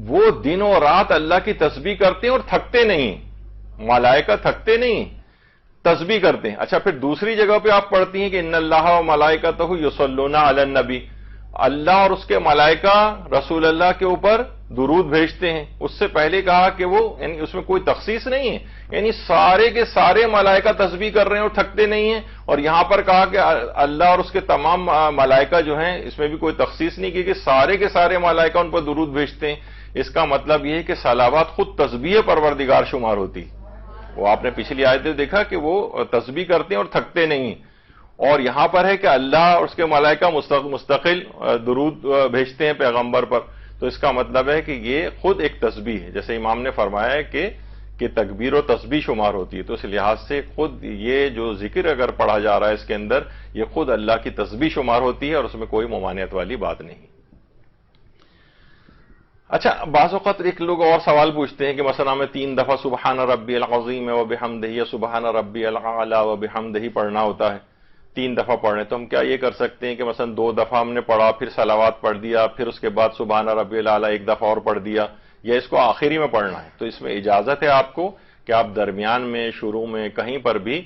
وہ دن و رات اللہ کی تسبیح کرتے ہیں اور تھکتے نہیں، ملائکہ تھکتے نہیں، تسبیح کرتے ہیں۔ اچھا، پھر دوسری جگہ پہ آپ پڑھتی ہیں کہ ان اللہ و ملائکتہ یصلون علی النبی، اللہ اور اس کے ملائکہ رسول اللہ کے اوپر درود بھیجتے ہیں۔ اس سے پہلے کہا کہ وہ یعنی اس میں کوئی تخصیص نہیں ہے، یعنی سارے کے سارے ملائکہ تسبیح کر رہے ہیں اور تھکتے نہیں ہیں، اور یہاں پر کہا کہ اللہ اور اس کے تمام ملائکہ جو ہیں اس میں بھی کوئی تخصیص نہیں کی کہ سارے کے سارے ملائکہ ان پر درود بھیجتے ہیں۔ اس کا مطلب یہ ہے کہ صلوات خود تسبیح پروردگار شمار ہوتی، وہ آپ نے پچھلی آیت میں دیکھا کہ وہ تسبیح کرتے ہیں اور تھکتے نہیں، اور یہاں پر ہے کہ اللہ اور اس کے ملائکہ مستقل درود بھیجتے ہیں پیغمبر پر۔ تو اس کا مطلب ہے کہ یہ خود ایک تسبیح ہے، جیسے امام نے فرمایا ہے کہ تکبیر و تسبیح شمار ہوتی ہے، تو اس لحاظ سے خود یہ جو ذکر اگر پڑھا جا رہا ہے اس کے اندر، یہ خود اللہ کی تسبیح شمار ہوتی ہے اور اس میں کوئی ممانعت والی بات نہیں۔ اچھا، بعض اوقات ایک لوگ اور سوال پوچھتے ہیں کہ مثلا ہمیں 3 دفعہ سبحان ربی العظیم و بحمدہ یا سبحان ربی الاعلی و بحمدہ پڑھنا ہوتا ہے، 3 دفعہ پڑھنے، تو ہم کیا یہ کر سکتے ہیں کہ مثلا 2 دفعہ ہم نے پڑھا، پھر صلوات پڑھ دیا، پھر اس کے بعد سبحان ربی الاعلی 1 دفعہ اور پڑھ دیا، یا اس کو آخری میں پڑھنا ہے؟ تو اس میں اجازت ہے آپ کو کہ آپ درمیان میں، شروع میں، کہیں پر بھی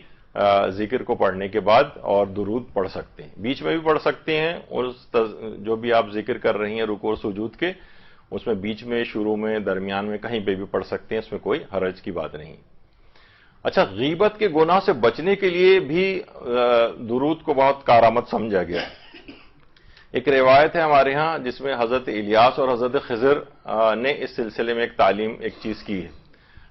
ذکر کو پڑھنے کے بعد اور درود پڑھ سکتے ہیں، بیچ میں بھی پڑھ سکتے ہیں، اور جو بھی آپ ذکر کر رہی ہیں رکوع اور سجود کے، اس میں بیچ میں، شروع میں، درمیان میں، کہیں پہ بھی پڑھ سکتے ہیں، اس میں کوئی حرج کی بات نہیں۔ اچھا، غیبت کے گناہ سے بچنے کے لیے بھی درود کو بہت کارآمد سمجھا گیا ہے۔ ایک روایت ہے ہمارے ہاں جس میں حضرت الیاس اور حضرت خضر نے اس سلسلے میں ایک تعلیم، ایک چیز کی ہے۔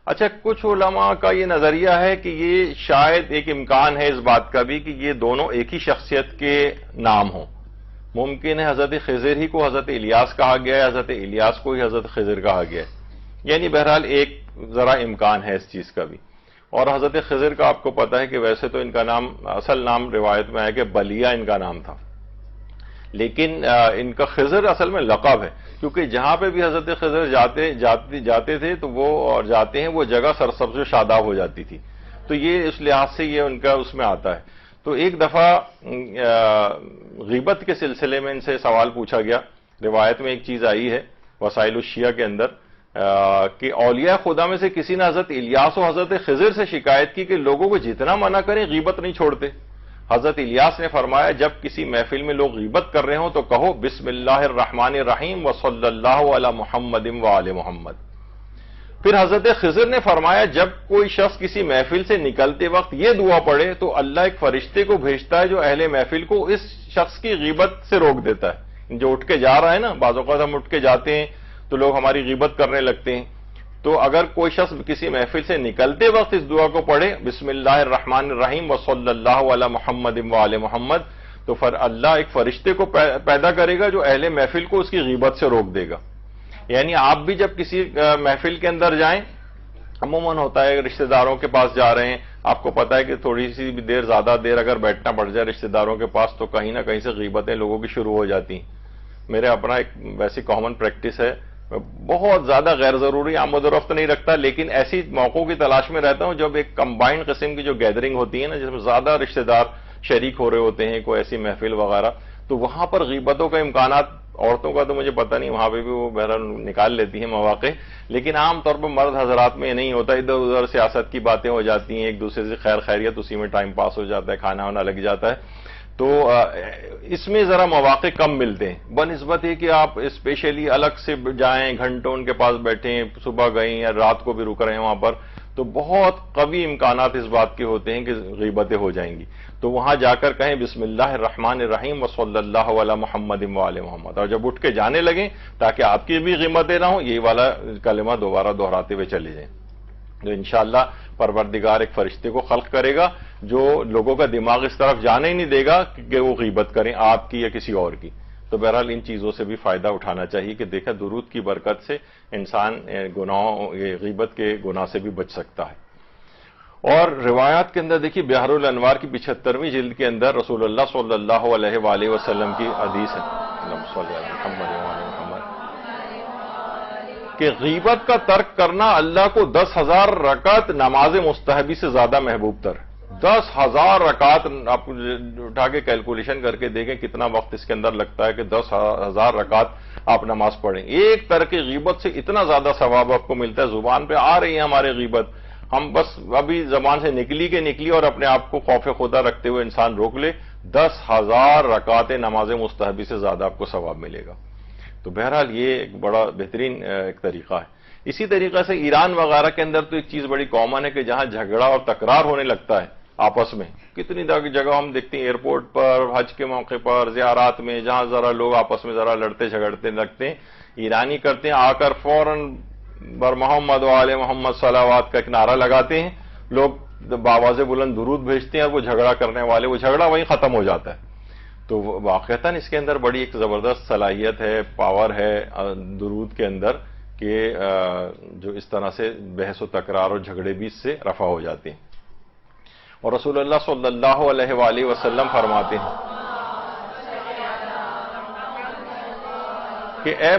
اچھا، کچھ علماء کا یہ نظریہ ہے کہ یہ شاید ایک امکان ہے اس بات کا بھی کہ یہ دونوں ایک ہی شخصیت کے نام ہوں۔ ممکن ہے حضرت خضر ہی کو حضرت الیاس کہا گیا ہے، حضرت الیاس کو ہی حضرت خضر کہا گیا ہے، یعنی بہرحال ایک ذرا امکان ہے اس چیز کا بھی۔ اور حضرت خضر کا آپ کو پتا ہے کہ ویسے تو ان کا نام، اصل نام روایت میں ہے کہ بلیا ان کا نام تھا، لیکن ان کا خضر اصل میں لقب ہے، کیونکہ جہاں پہ بھی حضرت خضر جاتے تھے تو وہ، اور جاتے ہیں، وہ جگہ سرسبز و شاداب ہو جاتی تھی، تو یہ اس لحاظ سے یہ ان کا اس میں آتا ہے۔ تو ایک دفعہ غیبت کے سلسلے میں ان سے سوال پوچھا گیا، روایت میں ایک چیز آئی ہے وسائل الشیعہ کے اندر کہ اولیاء خدا میں سے کسی نے حضرت الیاس و حضرت خضر سے شکایت کی کہ لوگوں کو جتنا منع کریں غیبت نہیں چھوڑتے۔ حضرت الیاس نے فرمایا جب کسی محفل میں لوگ غیبت کر رہے ہوں تو کہو بسم اللہ الرحمن الرحیم وصلی اللہ علی محمد وآل محمد۔ پھر حضرت خضر نے فرمایا جب کوئی شخص کسی محفل سے نکلتے وقت یہ دعا پڑھے تو اللہ ایک فرشتے کو بھیجتا ہے جو اہل محفل کو اس شخص کی غیبت سے روک دیتا ہے۔ جو اٹھ کے جا رہا ہے نا، بعض اوقات ہم اٹھ کے جاتے ہیں تو لوگ ہماری غیبت کرنے لگتے ہیں، تو اگر کوئی شخص کسی محفل سے نکلتے وقت اس دعا کو پڑھے بسم اللہ الرحمن الرحیم وصلی اللہ علی محمد وآل محمد، تو اللہ ایک فرشتے کو پیدا کرے گا جو اہل محفل کو اس کی غیبت سے روک دے گا۔ یعنی آپ بھی جب کسی محفل کے اندر جائیں، عموماً ہوتا ہے رشتہ داروں کے پاس جا رہے ہیں، آپ کو پتا ہے کہ تھوڑی سی بھی دیر، زیادہ دیر اگر بیٹھنا پڑ جائے رشتہ داروں کے پاس تو کہیں نہ کہیں سے غیبتیں لوگوں کی شروع ہو جاتی ہیں۔ میرے اپنا ایک ویسی کامن پریکٹس ہے، میں بہت زیادہ غیر ضروری آمد و رفت نہیں رکھتا، لیکن ایسی موقعوں کی تلاش میں رہتا ہوں جب ایک کمبائنڈ قسم کی جو گیدرنگ ہوتی ہے نا، جس میں زیادہ رشتہ دار شریک ہو رہے ہوتے ہیں، کوئی ایسی محفل وغیرہ، تو وہاں پر غیبتوں کا امکانات، عورتوں کا تو مجھے پتہ نہیں، وہاں پہ بھی وہ بہرحال نکال لیتی ہیں مواقع، لیکن عام طور پر مرد حضرات میں یہ نہیں ہوتا، ادھر ادھر سیاست کی باتیں ہو جاتی ہیں، ایک دوسرے سے خیر خیریت، اسی میں ٹائم پاس ہو جاتا ہے، کھانا وانا لگ جاتا ہے، تو اس میں ذرا مواقع کم ملتے ہیں، بنسبت ہے کہ آپ اسپیشلی الگ سے جائیں، گھنٹوں ان کے پاس بیٹھیں، صبح گئیں یا رات کو بھی رک رہے ہیں وہاں پر، تو بہت قوی امکانات اس بات کے ہوتے ہیں کہ غیبتیں ہو جائیں گی، تو وہاں جا کر کہیں بسم اللہ الرحمن الرحیم وصلی اللہ علی محمد وآل محمد، اور جب اٹھ کے جانے لگیں تاکہ آپ کی بھی غیبتیں نہ ہوں، یہ والا کلمہ دوبارہ دہراتے ہوئے چلے جائیں، تو انشاءاللہ پروردگار ایک فرشتے کو خلق کرے گا جو لوگوں کا دماغ اس طرف جانے ہی نہیں دے گا کہ وہ غیبت کریں آپ کی یا کسی اور کی۔ تو بہرحال ان چیزوں سے بھی فائدہ اٹھانا چاہیے کہ دیکھا درود کی برکت سے انسان گناہوں، یہ غیبت کے گناہ سے بھی بچ سکتا ہے۔ اور روایات کے اندر دیکھیے بحر الانوار کی 75ویں جلد کے اندر رسول اللہ صلی اللہ علیہ وآلہ وسلم کی حدیث ہے کہ غیبت کا ترک کرنا اللہ کو 10,000 رکعت نماز مستحبی سے زیادہ محبوب تر۔ 10,000 رکعت آپ اٹھا کے کیلکولیشن کر کے دیکھیں کتنا وقت اس کے اندر لگتا ہے کہ 10,000 رکعت آپ نماز پڑھیں، ایک ترک غیبت سے اتنا زیادہ ثواب آپ کو ملتا ہے۔ زبان پہ آ رہی ہے ہمارے غیبت، ہم بس ابھی زبان سے نکلی اور اپنے آپ کو خوف خدا رکھتے ہوئے انسان روک لے، 10,000 رکعت نماز مستحبی سے زیادہ آپ کو ثواب ملے گا۔ تو بہرحال یہ ایک بڑا بہترین ایک طریقہ ہے۔ اسی طریقے سے ایران وغیرہ کے اندر تو ایک چیز بڑی کامن ہے کہ جہاں جھگڑا اور تکرار ہونے لگتا ہے آپس میں، کتنی جگہ ہم دیکھتے ہیں ایئرپورٹ پر، حج کے موقع پر، زیارات میں، جہاں ذرا لوگ آپس میں ذرا لڑتے جھگڑتے لگتے ہیں، ایرانی کرتے ہیں آ کر فوراً بر محمد وآل محمد صلوات کا ایک نعرہ لگاتے ہیں، لوگ بآواز بلند درود بھیجتے ہیں اور وہ جھگڑا کرنے والے، وہ جھگڑا وہیں ختم ہو جاتا ہے۔ تو واقعتاً اس کے اندر بڑی ایک زبردست صلاحیت ہے، پاور ہے درود کے اندر، کہ جو اس طرح سے بحث و تکرار اور جھگڑے بھی اس سے رفع ہو جاتے ہیں۔ اور رسول اللہ صلی اللہ علیہ وآلہ وسلم فرماتے ہیں کہ اے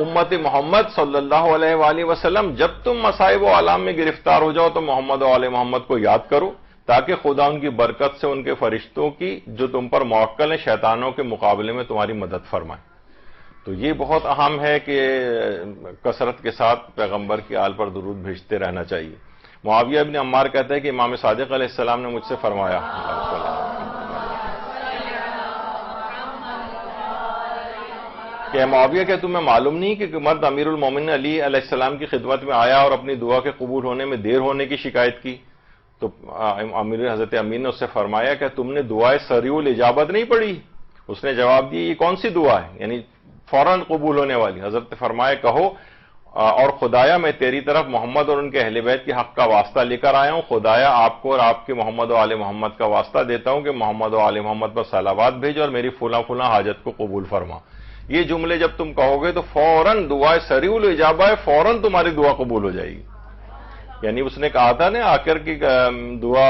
امت محمد صلی اللہ علیہ وآلہ وسلم، جب تم مصائب و آلام میں گرفتار ہو جاؤ تو محمد و آل محمد کو یاد کرو، تاکہ خدا ان کی برکت سے ان کے فرشتوں کی جو تم پر موکل ہیں شیطانوں کے مقابلے میں تمہاری مدد فرمائے۔ تو یہ بہت اہم ہے کہ کثرت کے ساتھ پیغمبر کی آل پر درود بھیجتے رہنا چاہیے۔ معاویہ ابن عمار کہتا ہے کہ امام صادق علیہ السلام نے مجھ سے فرمایا کہ معاویہ کہ تمہیں معلوم نہیں کہ مرد امیر المومنین علی علیہ السلام کی خدمت میں آیا اور اپنی دعا کے قبول ہونے میں دیر ہونے کی شکایت کی؟ تو حضرت امیر نے اس سے فرمایا کہ تم نے دعائے سریع الاجابت نہیں پڑھی؟ اس نے جواب دیا یہ کون سی دعا ہے یعنی فوراً قبول ہونے والی؟ حضرت نے فرمایا کہو اور خدایا میں تیری طرف محمد اور ان کے اہل بیت کے حق کا واسطہ لے کر آیا ہوں، خدایا آپ کو اور آپ کے محمد و آل محمد کا واسطہ دیتا ہوں کہ محمد و آل محمد پر صلوات بھیج اور میری فلاں فلاں حاجت کو قبول فرما۔ یہ جملے جب تم کہو گے تو فوراً دعائے سریع الاجابہ ہے، فوراً تمہاری دعا قبول ہو جائے گی۔ یعنی اس نے کہا تھا نا آخر کی دعا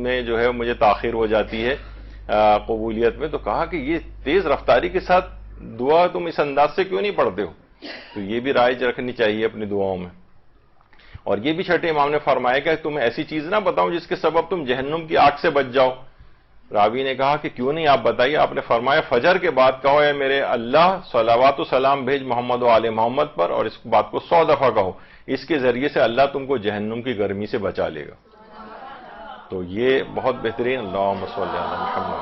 میں جو ہے مجھے تاخیر ہو جاتی ہے قبولیت میں، تو کہا کہ یہ تیز رفتاری کے ساتھ دعا تم اس انداز سے کیوں نہیں پڑھتے ہو؟ تو یہ بھی رائج رکھنی چاہیے اپنی دعاؤں میں۔ اور یہ بھی چھٹے امام نے فرمایا کہ تمہیں ایسی چیز نہ بتاؤں جس کے سبب تم جہنم کی آگ سے بچ جاؤ۔ راوی نے کہا کہ کیوں نہیں آپ بتائیے؟ آپ نے فرمایا فجر کے بعد کہو اے میرے اللہ صلوات و سلام بھیج محمد و آل محمد پر، اور اس بات کو 100 دفعہ کہو، اس کے ذریعے سے اللہ تم کو جہنم کی گرمی سے بچا لے گا۔ تو یہ بہت بہترین اللہم صلی علی محمد،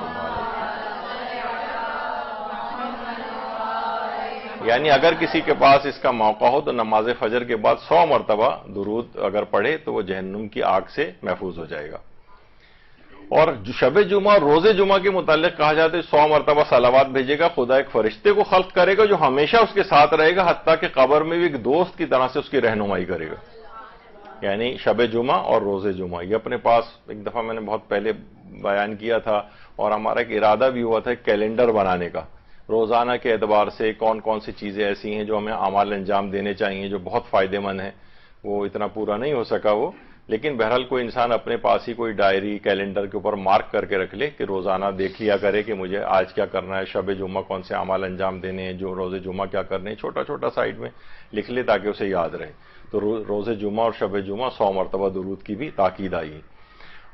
یعنی اگر کسی کے پاس اس کا موقع ہو تو نماز فجر کے بعد 100 مرتبہ درود اگر پڑھے تو وہ جہنم کی آگ سے محفوظ ہو جائے گا۔ اور شب جمعہ اور روز جمعہ کے متعلق کہا جاتا ہے 100 مرتبہ صلوات بھیجے گا، خدا ایک فرشتے کو خلق کرے گا جو ہمیشہ اس کے ساتھ رہے گا، حتیٰ کہ قبر میں بھی ایک دوست کی طرح سے اس کی رہنمائی کرے گا۔ یعنی شب جمعہ اور روز جمعہ یہ اپنے پاس ایک دفعہ میں نے بہت پہلے بیان کیا تھا، اور ہمارا ایک ارادہ بھی ہوا تھا ایک کیلنڈر بنانے کا، روزانہ کے اعتبار سے کون کون سی چیزیں ایسی ہیں جو ہمیں اعمال انجام دینے چاہیے جو بہت فائدے مند ہیں۔ وہ اتنا پورا نہیں ہو سکا وہ، لیکن بہرحال کوئی انسان اپنے پاس ہی کوئی ڈائری کیلنڈر کے اوپر مارک کر کے رکھ لے کہ روزانہ دیکھ لیا کرے کہ مجھے آج کیا کرنا ہے، شب جمعہ کون سے اعمال انجام دینے ہیں، جو روز جمعہ کیا کرنے ہیں، چھوٹا چھوٹا سائڈ میں لکھ لے تاکہ اسے یاد رہے۔ تو روز جمعہ اور شب جمعہ 100 مرتبہ درود کی بھی تاکید آئی ہے۔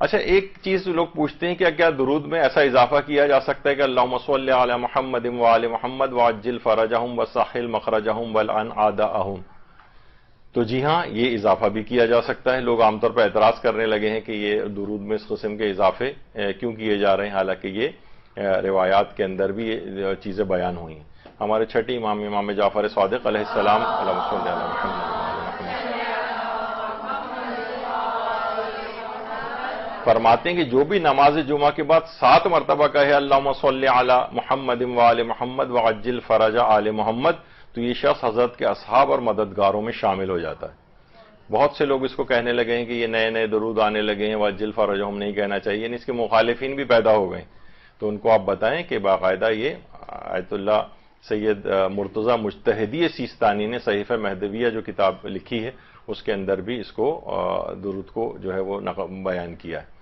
اچھا ایک چیز لوگ پوچھتے ہیں کہ کیا درود میں ایسا اضافہ کیا جا سکتا ہے کہ اللہم صلی علی محمد وآل محمد وعجل فرجہم وسہل مخرجہم والعن اعداءہم؟ تو جی ہاں یہ اضافہ بھی کیا جا سکتا ہے۔ لوگ عام طور پر اعتراض کرنے لگے ہیں کہ یہ درود میں اس قسم کے اضافے کیوں کیے جا رہے ہیں، حالانکہ یہ روایات کے اندر بھی یہ چیزیں بیان ہوئی ہیں۔ ہمارے چھٹے امام جعفر صادق علیہ السلام اللہم صلی علی محمد فرماتے ہیں کہ جو بھی نماز جمعہ کے بعد 7 مرتبہ کہے اللہم صلی علی محمد وآل محمد وعجل فرج آل محمد، تو یہ شخص حضرت کے اصحاب اور مددگاروں میں شامل ہو جاتا ہے۔ بہت سے لوگ اس کو کہنے لگے ہیں کہ یہ نئے نئے درود آنے لگے ہیں، وعجل فرجہم نہیں کہنا چاہیے، یعنی اس کے مخالفین بھی پیدا ہو گئے۔ تو ان کو آپ بتائیں کہ باقاعدہ یہ آیت اللہ سید مرتضی مجتہدی سیستانی نے صحیفہ مہدویہ جو کتاب لکھی ہے اس کے اندر بھی اس کو درود کو جو ہے وہ بیان کیا ہے۔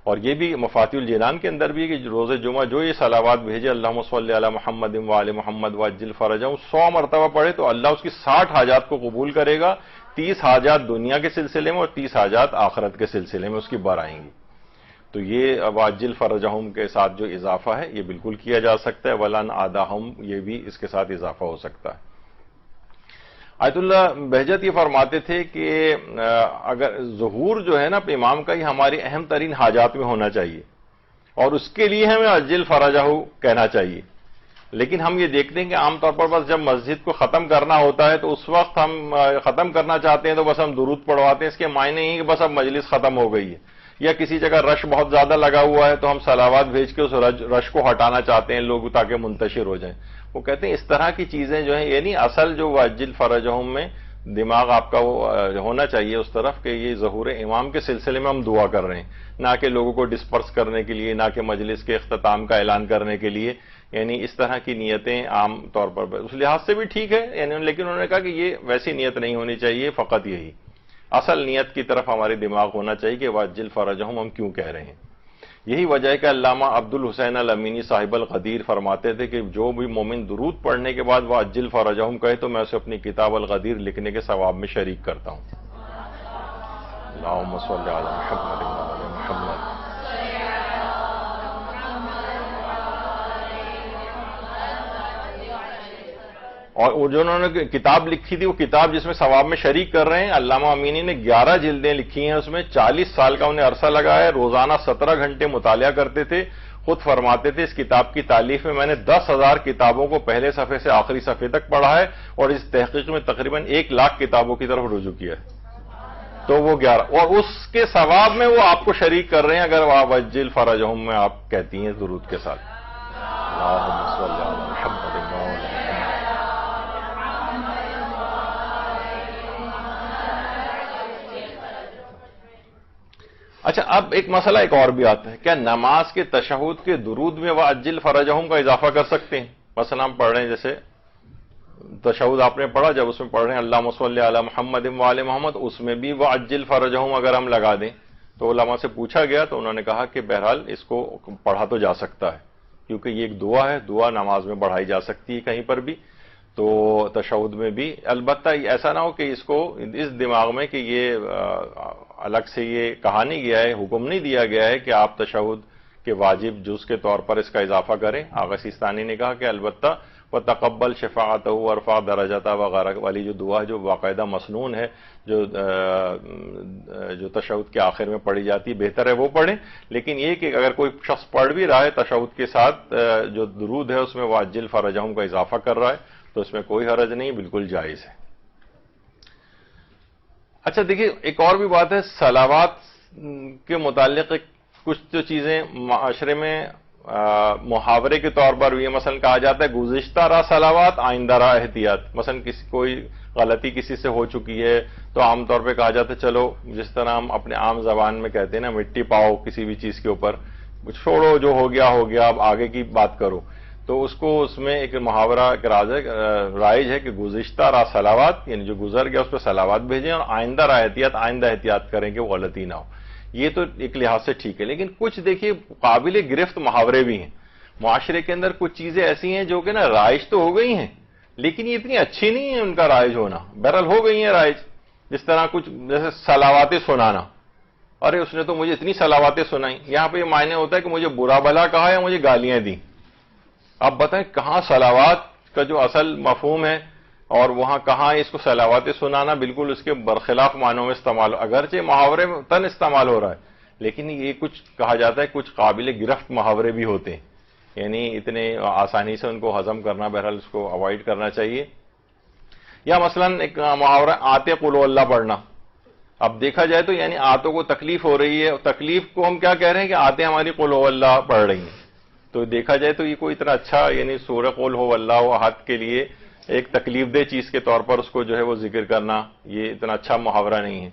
اور یہ بھی مفاتیح الجنان کے اندر بھی کہ روز جمعہ جو یہ صلوات بھیجے اللہم صلی علی محمد وآل محمد وعجل فرجہم 100 مرتبہ پڑھے تو اللہ اس کی 60 حاجات کو قبول کرے گا، 30 حاجات دنیا کے سلسلے میں اور 30 حاجات آخرت کے سلسلے میں اس کی بر آئیں گی۔ تو یہ وعجل فرجہم کے ساتھ جو اضافہ ہے یہ بالکل کیا جا سکتا ہے، ولن آداہم یہ بھی اس کے ساتھ اضافہ ہو سکتا ہے۔ آیت اللہ بہجت یہ فرماتے تھے کہ اگر ظہور جو ہے نا امام کا یہ ہماری اہم ترین حاجات میں ہونا چاہیے، اور اس کے لیے ہمیں عجل فرجہ کہنا چاہیے۔ لیکن ہم یہ دیکھتے ہیں کہ عام طور پر بس جب مسجد کو ختم کرنا ہوتا ہے تو اس وقت ہم ختم کرنا چاہتے ہیں تو بس ہم درود پڑھواتے ہیں، اس کے معنی نہیں کہ بس اب مجلس ختم ہو گئی ہے، یا کسی جگہ رش بہت زیادہ لگا ہوا ہے تو ہم صلوات بھیج کے اس رش کو ہٹانا چاہتے ہیں لوگ تاکہ منتشر ہو جائیں۔ وہ کہتے ہیں اس طرح کی چیزیں جو ہیں، یعنی اصل جو وعجل فرجہم میں دماغ آپ کا وہ ہونا چاہیے اس طرف کہ یہ ظہور امام کے سلسلے میں ہم دعا کر رہے ہیں، نہ کہ لوگوں کو ڈسپرس کرنے کے لیے، نہ کہ مجلس کے اختتام کا اعلان کرنے کے لیے، یعنی اس طرح کی نیتیں عام طور پر اس لحاظ سے بھی ٹھیک ہے، یعنی لیکن انہوں نے کہا کہ یہ ویسی نیت نہیں ہونی چاہیے، فقط یہی اصل نیت کی طرف ہماری دماغ ہونا چاہیے کہ وعجل فرجہم ہم کیوں کہہ رہے ہیں۔ یہی وجہ ہے کہ علامہ عبد الحسین الامینی صاحب الغدیر فرماتے تھے کہ جو بھی مومن درود پڑھنے کے بعد وعجل فرجہم کہے تو میں اسے اپنی کتاب الغدیر لکھنے کے ثواب میں شریک کرتا ہوں۔ اللہم صلی علی محمد وعلی محمد۔ اور وہ جو انہوں نے کتاب لکھی تھی، وہ کتاب جس میں ثواب میں شریک کر رہے ہیں، علامہ امینی نے 11 جلدیں لکھی ہیں، اس میں 40 سال کا انہیں عرصہ لگا ہے، روزانہ 17 گھنٹے مطالعہ کرتے تھے۔ خود فرماتے تھے اس کتاب کی تالیف میں نے 10,000 کتابوں کو پہلے صفحے سے آخری صفحے تک پڑھا ہے، اور اس تحقیق میں تقریباً 1 لاکھ کتابوں کی طرف رجوع کیا ہے۔ تو وہ 11 اور اس کے ثواب میں وہ آپ کو شریک کر رہے ہیں اگر وعجل فرجہم میں آپ کہتی ہیں درود کے ساتھ۔ اللہم صلی علی محمد وعلی محمد۔ اچھا، اب ایک مسئلہ ایک اور بھی آتا ہے، کیا نماز کے تشہد کے درود میں وعجل فرجہم کا اضافہ کر سکتے ہیں؟ مثلا ہم پڑھ رہے ہیں، جیسے تشہد آپ نے پڑھا، جب اس میں پڑھ رہے ہیں اللہم صلی علی محمد وعلی محمد، اس میں بھی وعجل فرجہم اگر ہم لگا دیں تو علماء سے پوچھا گیا تو انہوں نے کہا کہ بہرحال اس کو پڑھا تو جا سکتا ہے، کیونکہ یہ ایک دعا ہے، دعا نماز میں بڑھائی جا سکتی ہے کہیں پر بھی، تو تشہد میں بھی۔ البتہ ایسا نہ ہو کہ اس کو اس دماغ میں کہ یہ الگ سے یہ کہا نہیں گیا ہے، حکم نہیں دیا گیا ہے کہ آپ تشہد کے واجب جز کے طور پر اس کا اضافہ کریں۔ آغا سیستانی نے کہا کہ البتہ وَتَقَبَّلْ شَفَاعَتَهُ وَارْفَعْ دَرَجَتَهُ وغیرہ والی جو دعا ہے جو باقاعدہ مسنون ہے، جو تشہد کے آخر میں پڑھی جاتی ہے، بہتر ہے وہ پڑھیں، لیکن یہ کہ اگر کوئی شخص پڑھ بھی رہا ہے تشہد کے ساتھ جو درود ہے اس میں وعجل فرجہم کا اضافہ کر رہا ہے تو اس میں کوئی حرج نہیں، بالکل جائز ہے۔ اچھا دیکھیے، ایک اور بھی بات ہے صلوات کے متعلق، کچھ جو چیزیں معاشرے میں محاورے کے طور پر بھی مثلا کہا جاتا ہے گزشتہ راہ صلوات آئندہ راہ احتیاط۔ مثلا کوئی غلطی کسی سے ہو چکی ہے تو عام طور پہ کہا جاتا ہے چلو جس طرح ہم اپنے عام زبان میں کہتے ہیں نا، مٹی پاؤ کسی بھی چیز کے اوپر، چھوڑو جو ہو گیا ہو گیا، اب آگے کی بات کرو۔ تو اس کو اس میں ایک محاورہ رائج ہے کہ گزشتہ راہ صلوات، یعنی جو گزر گیا اس پہ صلوات بھیجیں، اور آئندہ راہ احتیاط، آئندہ احتیاط کریں کہ وہ غلطی نہ ہو۔ یہ تو ایک لحاظ سے ٹھیک ہے، لیکن کچھ دیکھیے قابل گرفت محاورے بھی ہیں معاشرے کے اندر۔ کچھ چیزیں ایسی ہیں جو کہ نا رائج تو ہو گئی ہیں لیکن یہ اتنی اچھی نہیں ہے ان کا رائج ہونا، بہرحال ہو گئی ہیں رائج۔ جس طرح کچھ جیسے صلواتیں سنانا، ارے اس نے تو مجھے اتنی صلواتیں سنائیں، یہاں پہ یہ معنی ہوتا ہے کہ مجھے برا بھلا کہا یا مجھے گالیاں دیں۔ اب بتائیں کہاں صلوات کا جو اصل مفہوم ہے اور وہاں کہاں اس کو صلواتیں سنانا بالکل اس کے برخلاف معنوں میں استعمال، اگرچہ محاورے میں تن استعمال ہو رہا ہے لیکن یہ کچھ کہا جاتا ہے کچھ قابل گرفت محاورے بھی ہوتے ہیں، یعنی اتنے آسانی سے ان کو ہضم کرنا بہرحال اس کو اوائڈ کرنا چاہیے۔ یا مثلا ایک محاورہ آتے قل اللہ پڑھنا، اب دیکھا جائے تو یعنی آتوں کو تکلیف ہو رہی ہے، تکلیف کو ہم کیا کہہ رہے ہیں کہ آتے ہماری قل اللہ پڑھ رہی ہیں، تو دیکھا جائے تو یہ کوئی اتنا اچھا، یعنی سورہ قل اللہ احد کے لیے ایک تکلیف دہ چیز کے طور پر اس کو جو ہے وہ ذکر کرنا، یہ اتنا اچھا محاورہ نہیں ہے۔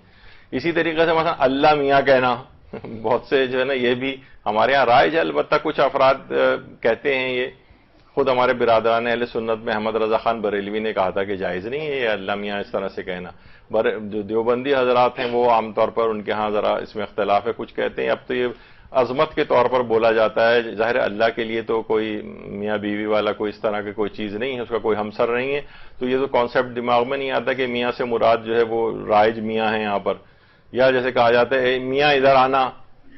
اسی طریقے سے مثلا اللہ میاں کہنا، بہت سے جو ہے نا یہ بھی ہمارے ہاں رائج ہے، البتہ کچھ افراد کہتے ہیں، یہ خود ہمارے برادران اہل سنت میں احمد رضا خان بریلوی نے کہا تھا کہ جائز نہیں ہے یہ اللہ میاں اس طرح سے کہنا۔ جو دیوبندی حضرات ہیں وہ عام طور پر ان کے ہاں ذرا اس میں اختلاف ہے، کچھ کہتے ہیں اب تو یہ عظمت کے طور پر بولا جاتا ہے، ظاہر اللہ کے لیے تو کوئی میاں بیوی والا کوئی اس طرح کی کوئی چیز نہیں ہے، اس کا کوئی ہمسر نہیں ہے، تو یہ تو کانسیپٹ دماغ میں نہیں آتا کہ میاں سے مراد جو ہے وہ رائج میاں ہیں یہاں پر۔ یا جیسے کہا جاتا ہے میاں ادھر آنا،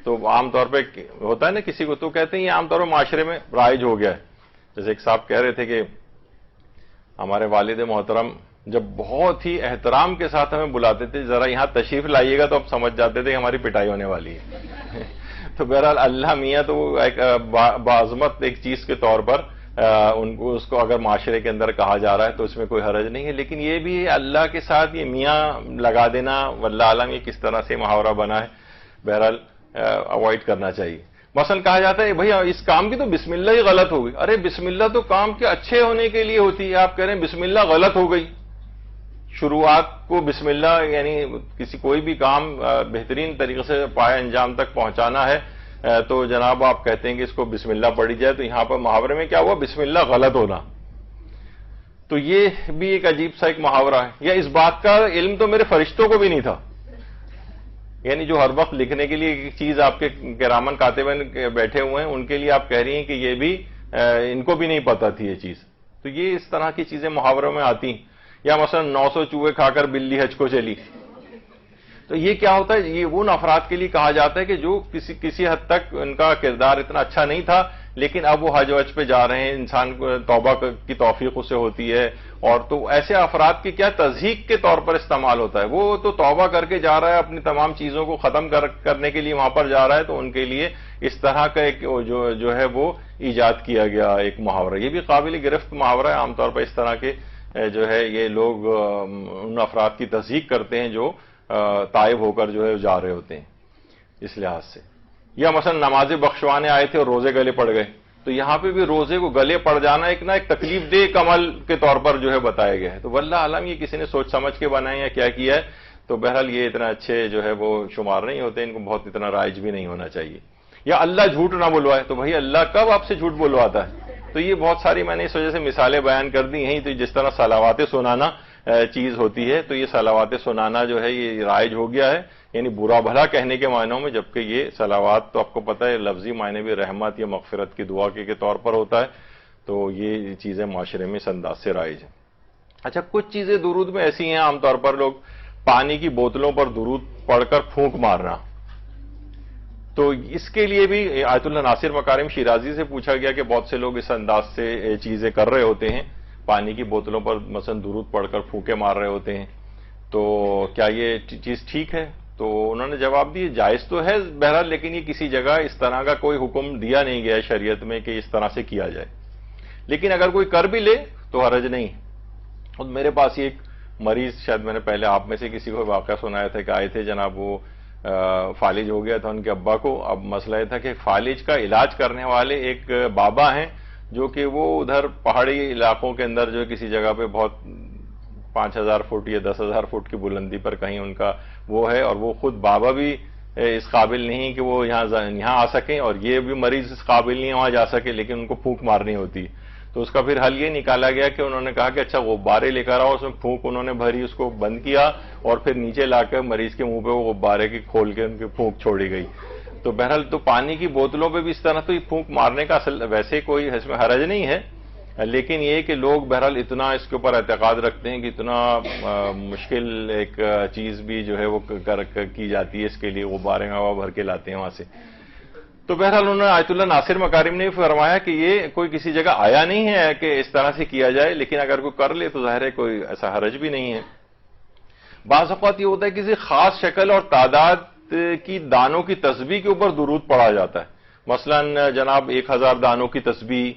تو عام طور پہ ہوتا ہے نا کسی کو، تو کہتے ہیں یہ عام طور پر معاشرے میں رائج ہو گیا ہے۔ جیسے ایک صاحب کہہ رہے تھے کہ ہمارے والد محترم جب بہت ہی احترام کے ساتھ ہمیں بلاتے تھے ذرا یہاں تشریف لائیے گا، تو اب سمجھ جاتے تھے کہ ہماری پٹائی ہونے والی ہے۔ تو بہرحال اللہ میاں تو وہ ایک باعظمت ایک چیز کے طور پر ان کو اس کو اگر معاشرے کے اندر کہا جا رہا ہے تو اس میں کوئی حرج نہیں ہے، لیکن یہ بھی اللہ کے ساتھ یہ میاں لگا دینا واللہ عالم یہ کس طرح سے محاورہ بنا ہے، بہرحال اوائڈ کرنا چاہیے۔ مثلا کہا جاتا ہے بھئی اس کام کی تو بسم اللہ ہی غلط ہو گئی، ارے بسم اللہ تو کام کے اچھے ہونے کے لیے ہوتی ہے، آپ کہہ رہے ہیں بسم اللہ غلط ہو گئی۔ شروعات کو بسم اللہ، یعنی کسی کوئی بھی کام بہترین طریقے سے پائے انجام تک پہنچانا ہے تو جناب آپ کہتے ہیں کہ اس کو بسم اللہ پڑھی جائے، تو یہاں پر محاورے میں کیا ہوا؟ بسم اللہ غلط ہونا. تو یہ بھی ایک عجیب سا ایک محاورہ ہے. یا اس بات کا علم تو میرے فرشتوں کو بھی نہیں تھا، یعنی جو ہر وقت لکھنے کے لیے ایک چیز آپ کے کرامن کاتبین بیٹھے ہوئے ہیں، ان کے لیے آپ کہہ رہی ہیں کہ یہ بھی ان کو بھی نہیں پتا تھی یہ چیز. تو یہ اس طرح کی چیزیں محاوروں میں آتی ہیں. یا مثلا 900 چوہے کھا کر بلی حج کو چلی. تو یہ کیا ہوتا ہے؟ یہ ان افراد کے لیے کہا جاتا ہے کہ جو کسی حد تک ان کا کردار اتنا اچھا نہیں تھا، لیکن اب وہ حج وج پہ جا رہے ہیں، انسان کو توبہ کی توفیق اس سے ہوتی ہے. اور تو ایسے افراد کی کیا تضحیق کے طور پر استعمال ہوتا ہے. وہ تو توبہ کر کے جا رہا ہے، اپنی تمام چیزوں کو ختم کرنے کے لیے وہاں پر جا رہا ہے، تو ان کے لیے اس طرح کا ایک جو ہے وہ ایجاد کیا گیا ایک محاورہ. یہ بھی قابل گرفت محاورہ ہے. عام طور پر اس طرح کے جو ہے یہ لوگ ان افراد کی تصدیق کرتے ہیں جو تائب ہو کر جو ہے جا رہے ہوتے ہیں اس لحاظ سے. یا مثلا نمازیں بخشوانے آئے تھے اور روزے گلے پڑ گئے. تو یہاں پہ بھی روزے کو گلے پڑ جانا ایک تکلیف دہ عمل کے طور پر جو ہے بتایا گیا ہے. تو واللہ عالم یہ کسی نے سوچ سمجھ کے بنائے یا کیا کیا ہے. تو بہرحال یہ اتنا اچھے جو ہے وہ شمار نہیں ہوتے، ان کو بہت اتنا رائج بھی نہیں ہونا چاہیے. یا اللہ جھوٹ نہ بلوائے. تو بھائی اللہ کب آپ سے جھوٹ بلواتا ہے؟ تو یہ بہت ساری میں نے اس وجہ سے مثالیں بیان کر دی ہیں. تو جس طرح صلوات سنانا چیز ہوتی ہے، تو یہ صلوات سنانا جو ہے یہ رائج ہو گیا ہے، یعنی برا بھلا کہنے کے معنوں میں. جبکہ یہ صلوات تو آپ کو پتہ ہے لفظی معنی بھی رحمت یا مغفرت کی دعا کے طور پر ہوتا ہے. تو یہ چیزیں معاشرے میں اس انداز سے رائج ہیں. اچھا، کچھ چیزیں درود میں ایسی ہیں، عام طور پر لوگ پانی کی بوتلوں پر درود پڑھ کر پھونک مارنا. تو اس کے لیے بھی آیت اللہ ناصر مکارم شیرازی سے پوچھا گیا کہ بہت سے لوگ اس انداز سے چیزیں کر رہے ہوتے ہیں، پانی کی بوتلوں پر مثلا درود پڑھ کر پھونکے مار رہے ہوتے ہیں، تو کیا یہ چیز ٹھیک ہے؟ تو انہوں نے جواب دی جائز تو ہے بہرحال، لیکن یہ کسی جگہ اس طرح کا کوئی حکم دیا نہیں گیا ہے شریعت میں کہ اس طرح سے کیا جائے. لیکن اگر کوئی کر بھی لے تو حرج نہیں. اور میرے پاس ایک مریض، شاید میں نے پہلے آپ میں سے کسی کو واقعہ سنایا تھا کہ آئے تھے جناب، وہ فالج ہو گیا تھا ان کے ابا کو. اب مسئلہ یہ تھا کہ فالج کا علاج کرنے والے ایک بابا ہیں جو کہ وہ ادھر پہاڑی علاقوں کے اندر جو کسی جگہ پہ بہت 5000 فٹ یا 10,000 فٹ کی بلندی پر کہیں ان کا وہ ہے، اور وہ خود بابا بھی اس قابل نہیں کہ وہ یہاں آ سکیں، اور یہ بھی مریض اس قابل نہیں وہاں جا سکے، لیکن ان کو پھونک مارنی ہوتی. تو اس کا پھر حل یہ نکالا گیا کہ انہوں نے کہا کہ اچھا غبارے لے کر آؤ، اس میں پھونک انہوں نے بھری، اس کو بند کیا، اور پھر نیچے لا کر مریض کے منہ پہ وہ غبارے کی کھول کے ان کی پھونک چھوڑی گئی. تو بہرحال تو پانی کی بوتلوں پہ بھی اس طرح تو یہ پھونک مارنے کا اصل ویسے کوئی اس میں حرج نہیں ہے، لیکن یہ کہ لوگ بہرحال اتنا اس کے اوپر اعتقاد رکھتے ہیں کہ اتنا مشکل ایک چیز بھی جو ہے وہ کی جاتی ہے اس کے لیے، غبارے ہوا بھر کے لاتے ہیں وہاں سے. تو بہرحال انہوں نے آیت اللہ ناصر مکارم نے فرمایا کہ یہ کوئی کسی جگہ آیا نہیں ہے کہ اس طرح سے کیا جائے، لیکن اگر کوئی کر لے تو ظاہر ہے کوئی ایسا حرج بھی نہیں ہے. بعض اوقات یہ ہوتا ہے کسی خاص شکل اور تعداد کی دانوں کی تسبیح کے اوپر درود پڑھا جاتا ہے. مثلا جناب 1000 دانوں کی تسبیح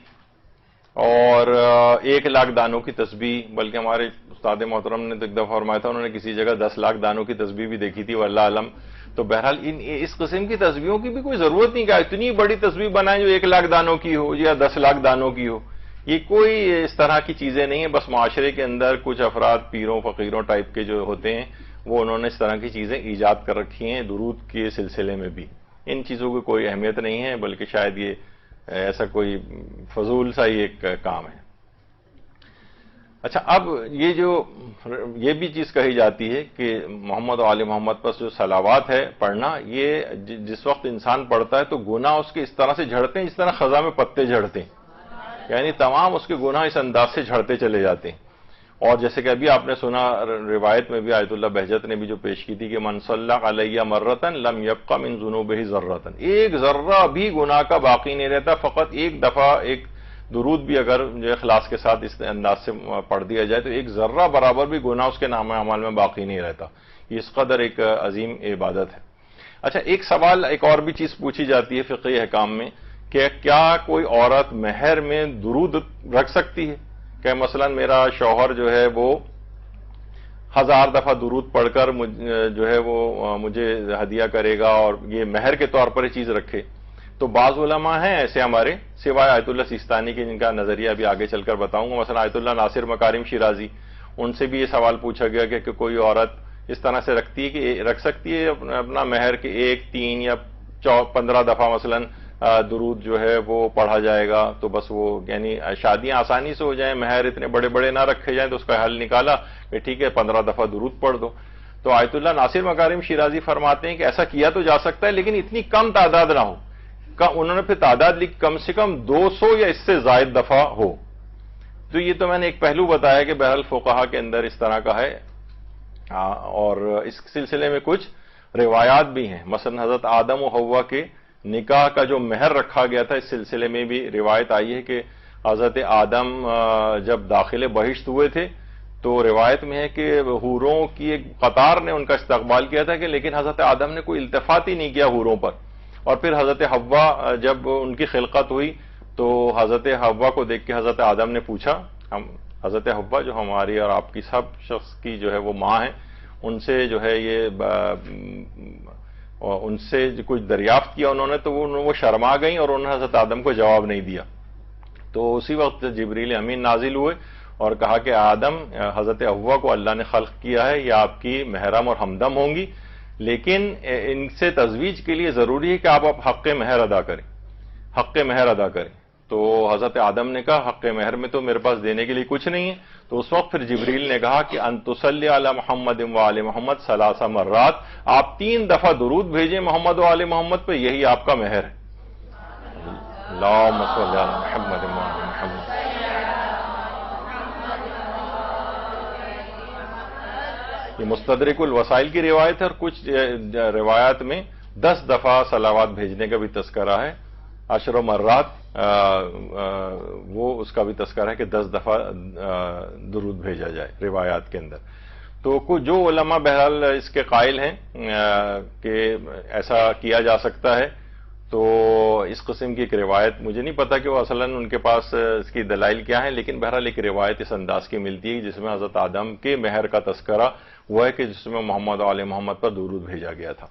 اور 1,00,000 دانوں کی تسبیح، بلکہ ہمارے استاد محترم نے تو ایک دفعہ فرمایا تھا، انہوں نے کسی جگہ 10 لاکھ دانوں کی تسبیح بھی دیکھی تھی واللہ علم. تو بہرحال اس قسم کی تسبیحوں کی بھی کوئی ضرورت نہیں کہ اتنی بڑی تسبیح بنائیں جو 1,00,000 دانوں کی ہو یا 10 لاکھ دانوں کی ہو. یہ کوئی اس طرح کی چیزیں نہیں ہیں. بس معاشرے کے اندر کچھ افراد پیروں فقیروں ٹائپ کے جو ہوتے ہیں وہ انہوں نے اس طرح کی چیزیں ایجاد کر رکھی ہیں درود کے سلسلے میں بھی. ان چیزوں کی کوئی اہمیت نہیں ہے، بلکہ شاید یہ ایسا کوئی فضول سا ہی ایک کام ہے. اچھا، اب یہ بھی چیز کہی جاتی ہے کہ محمد و آل محمد پر جو صلوات ہے پڑھنا، یہ جس وقت انسان پڑھتا ہے تو گناہ اس کے اس طرح سے جھڑتے ہیں جس طرح خزاں میں پتے جھڑتے ہیں، یعنی تمام اس کے گناہ اس انداز سے جھڑتے چلے جاتے ہیں. اور جیسے کہ ابھی آپ نے سنا روایت میں بھی آیت اللہ بہجت نے بھی جو پیش کی تھی کہ من صلی علیہ مرتن لم یبق من ذنوبہ ذرۃ، ایک ذرہ بھی گناہ کا باقی نہیں رہتا. فقط ایک دفعہ ایک درود بھی اگر جو اخلاص کے ساتھ اس انداز سے پڑھ دیا جائے تو ایک ذرہ برابر بھی گناہ اس کے نام اعمال میں باقی نہیں رہتا. یہ اس قدر ایک عظیم عبادت ہے. اچھا، ایک سوال ایک اور بھی چیز پوچھی جاتی ہے فقہی احکام میں کہ کیا کوئی عورت مہر میں درود رکھ سکتی ہے؟ کہ مثلا میرا شوہر جو ہے وہ 1000 دفعہ درود پڑھ کر جو ہے وہ مجھے ہدیہ کرے گا اور یہ مہر کے طور پر یہ چیز رکھے. تو بعض علماء ہیں ایسے ہمارے، سوائے آیت اللہ سیستانی کے جن کا نظریہ ابھی آگے چل کر بتاؤں گا، مثلا آیت اللہ ناصر مکارم شیرازی، ان سے بھی یہ سوال پوچھا گیا کہ کوئی عورت اس طرح سے رکھتی ہے کہ رکھ سکتی ہے اپنا مہر کے 1، 3 یا 15 دفعہ مثلا درود جو ہے وہ پڑھا جائے گا تو بس وہ یعنی شادیاں آسانی سے ہو جائیں، مہر اتنے بڑے بڑے نہ رکھے جائیں، تو اس کا حل نکالا کہ ٹھیک ہے 15 دفعہ درود پڑھ دو. تو آیت اللہ ناصر مکارم شیرازی فرماتے ہیں کہ ایسا کیا تو جا سکتا ہے لیکن اتنی کم تعداد نہ ہو. انہوں نے پھر تعداد لکھی کم سے کم 200 یا اس سے زائد دفعہ ہو. تو یہ تو میں نے ایک پہلو بتایا کہ بہرحال فقہا کے اندر اس طرح کا ہے. اور اس سلسلے میں کچھ روایات بھی ہیں، مثلا حضرت آدم و حوا کے نکاح کا جو مہر رکھا گیا تھا، اس سلسلے میں بھی روایت آئی ہے کہ حضرت آدم جب داخل بہشت ہوئے تھے تو روایت میں ہے کہ حوروں کی ایک قطار نے ان کا استقبال کیا تھا، کہ لیکن حضرت آدم نے کوئی التفات ہی نہیں کیا حوروں پر. اور پھر حضرت حوا جب ان کی خلقت ہوئی تو حضرت حوا کو دیکھ کے حضرت آدم نے پوچھا، حضرت حوا جو ہماری اور آپ کی سب شخص کی جو ہے وہ ماں ہیں، ان سے جو ہے یہ ان سے کچھ دریافت کیا انہوں نے، تو وہ شرما گئیں اور انہوں نے حضرت آدم کو جواب نہیں دیا. تو اسی وقت جبریل امین نازل ہوئے اور کہا کہ آدم، حضرت حوا کو اللہ نے خلق کیا ہے، یہ آپ کی محرم اور ہمدم ہوں گی، لیکن ان سے تزویج کے لیے ضروری ہے کہ آپ حق مہر ادا کریں، حق مہر ادا کریں. تو حضرت آدم نے کہا حق مہر میں تو میرے پاس دینے کے لیے کچھ نہیں ہے. تو اس وقت پھر جبریل نے کہا کہ ان تصلی علی محمد و آل محمد 3 مرات، آپ 3 دفعہ درود بھیجیں محمد و آل محمد پہ، یہی آپ کا مہر ہے. اللہم صلی علی محمد و آل محمد. یہ مستدرک الوسائل کی روایت ہے، اور کچھ روایات میں 10 دفعہ صلوات بھیجنے کا بھی تذکرہ ہے. 10 مرات وہ اس کا بھی تذکرہ ہے کہ 10 دفعہ درود بھیجا جائے روایات کے اندر. تو کچھ جو علماء بہرحال اس کے قائل ہیں کہ ایسا کیا جا سکتا ہے، تو اس قسم کی ایک روایت مجھے نہیں پتا کہ وہ اصلاً ان کے پاس اس کی دلائل کیا ہیں، لیکن بہرحال ایک روایت اس انداز کی ملتی ہے جس میں حضرت آدم کے مہر کا تذکرہ وہ ہے کہ جس میں محمد و آل محمد پر درود بھیجا گیا تھا.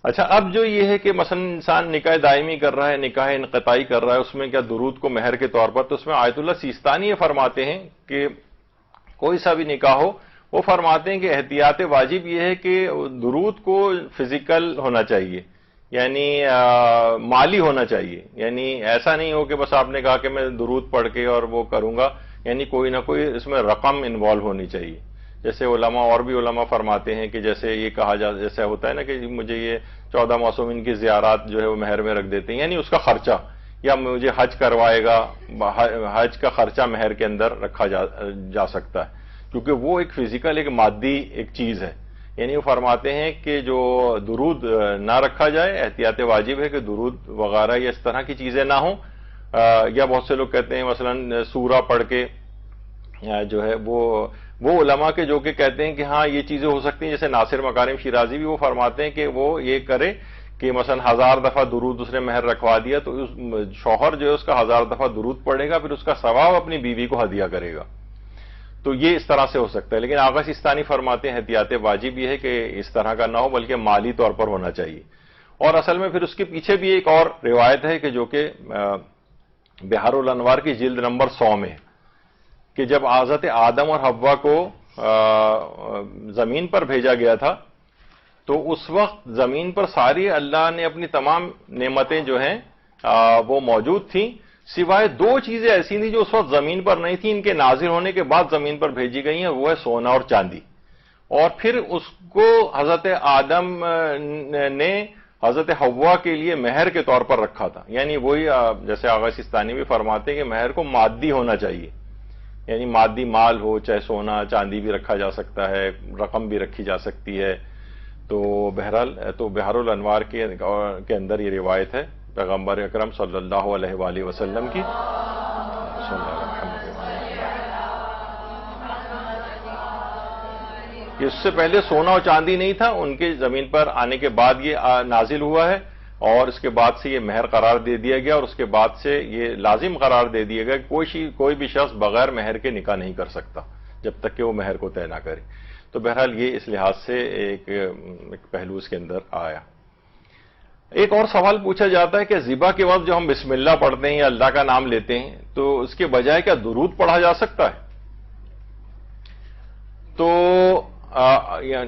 اچھا، اب جو یہ ہے کہ مثلا انسان نکاح دائمی کر رہا ہے، نکاح انقطاعی کر رہا ہے، اس میں کیا درود کو مہر کے طور پر، تو اس میں آیت اللہ سیستانی یہ فرماتے ہیں کہ کوئی سا بھی نکاح ہو، وہ فرماتے ہیں کہ احتیاط واجب یہ ہے کہ درود کو فزیکل ہونا چاہیے، یعنی مالی ہونا چاہیے. یعنی ایسا نہیں ہو کہ بس آپ نے کہا کہ میں درود پڑھ کے اور وہ کروں گا، یعنی کوئی نہ کوئی اس میں رقم انوالو ہونی چاہیے. جیسے علماء اور بھی علماء فرماتے ہیں کہ جیسے یہ کہا جیسے ہوتا ہے نا کہ مجھے یہ 14 معصومین کی زیارات جو ہے وہ مہر میں رکھ دیتے ہیں، یعنی اس کا خرچہ، یا مجھے حج کروائے گا، حج کا خرچہ مہر کے اندر رکھا جا سکتا ہے، کیونکہ وہ ایک فزیکل ایک مادی ایک چیز ہے. یعنی وہ فرماتے ہیں کہ جو درود نہ رکھا جائے، احتیاط واجب ہے کہ درود وغیرہ یا اس طرح کی چیزیں نہ ہوں. یا بہت سے لوگ کہتے ہیں مثلا سورہ پڑھ کے جو ہے وہ علماء کے جو کہ کہتے ہیں کہ ہاں یہ چیزیں ہو سکتی ہیں، جیسے ناصر مکارم شیرازی بھی وہ فرماتے ہیں کہ وہ یہ کرے کہ مثلا 1000 دفعہ درود اس نے مہر رکھوا دیا تو شوہر جو ہے اس کا 1000 دفعہ درود پڑھے گا، پھر اس کا ثواب اپنی بیوی کو ہدیہ کرے گا. تو یہ اس طرح سے ہو سکتا ہے. لیکن آغا سیستانی فرماتے ہیں احتیاط واجب یہ ہے کہ اس طرح کا نہ ہو، بلکہ مالی طور پر ہونا چاہیے. اور اصل میں پھر اس کے پیچھے بھی ایک اور روایت ہے کہ جو کہ بحار الانوار کی جلد نمبر 100 میں، کہ جب حضرت آدم اور حوا کو زمین پر بھیجا گیا تھا تو اس وقت زمین پر ساری اللہ نے اپنی تمام نعمتیں جو ہیں وہ موجود تھیں، سوائے 2 چیزیں ایسی تھیں جو اس وقت زمین پر نہیں تھیں، ان کے نازل ہونے کے بعد زمین پر بھیجی گئی ہیں، وہ ہے سونا اور چاندی. اور پھر اس کو حضرت آدم نے حضرت حوا کے لیے مہر کے طور پر رکھا تھا. یعنی وہی جیسے آغا سیستانی بھی فرماتے ہیں کہ مہر کو مادی ہونا چاہیے، یعنی مادی مال ہو، چاہے سونا چاندی بھی رکھا جا سکتا ہے، رقم بھی رکھی جا سکتی ہے. تو بہرحال تو بحار الانوار کے اندر یہ روایت ہے پیغمبر اکرم صلی اللہ علیہ وآلہ وسلم کی. اس سے پہلے سونا اور چاندی نہیں تھا، ان کے زمین پر آنے کے بعد یہ نازل ہوا ہے، اور اس کے بعد سے یہ مہر قرار دے دیا گیا، اور اس کے بعد سے یہ لازم قرار دے دیا گیا کہ کوئی بھی شخص بغیر مہر کے نکاح نہیں کر سکتا جب تک کہ وہ مہر کو طے نہ کرے. تو بہرحال یہ اس لحاظ سے ایک پہلو اس کے اندر آیا. ایک اور سوال پوچھا جاتا ہے کہ ذبح کے وقت جو ہم بسم اللہ پڑھتے ہیں یا اللہ کا نام لیتے ہیں تو اس کے بجائے کیا درود پڑھا جا سکتا ہے؟ تو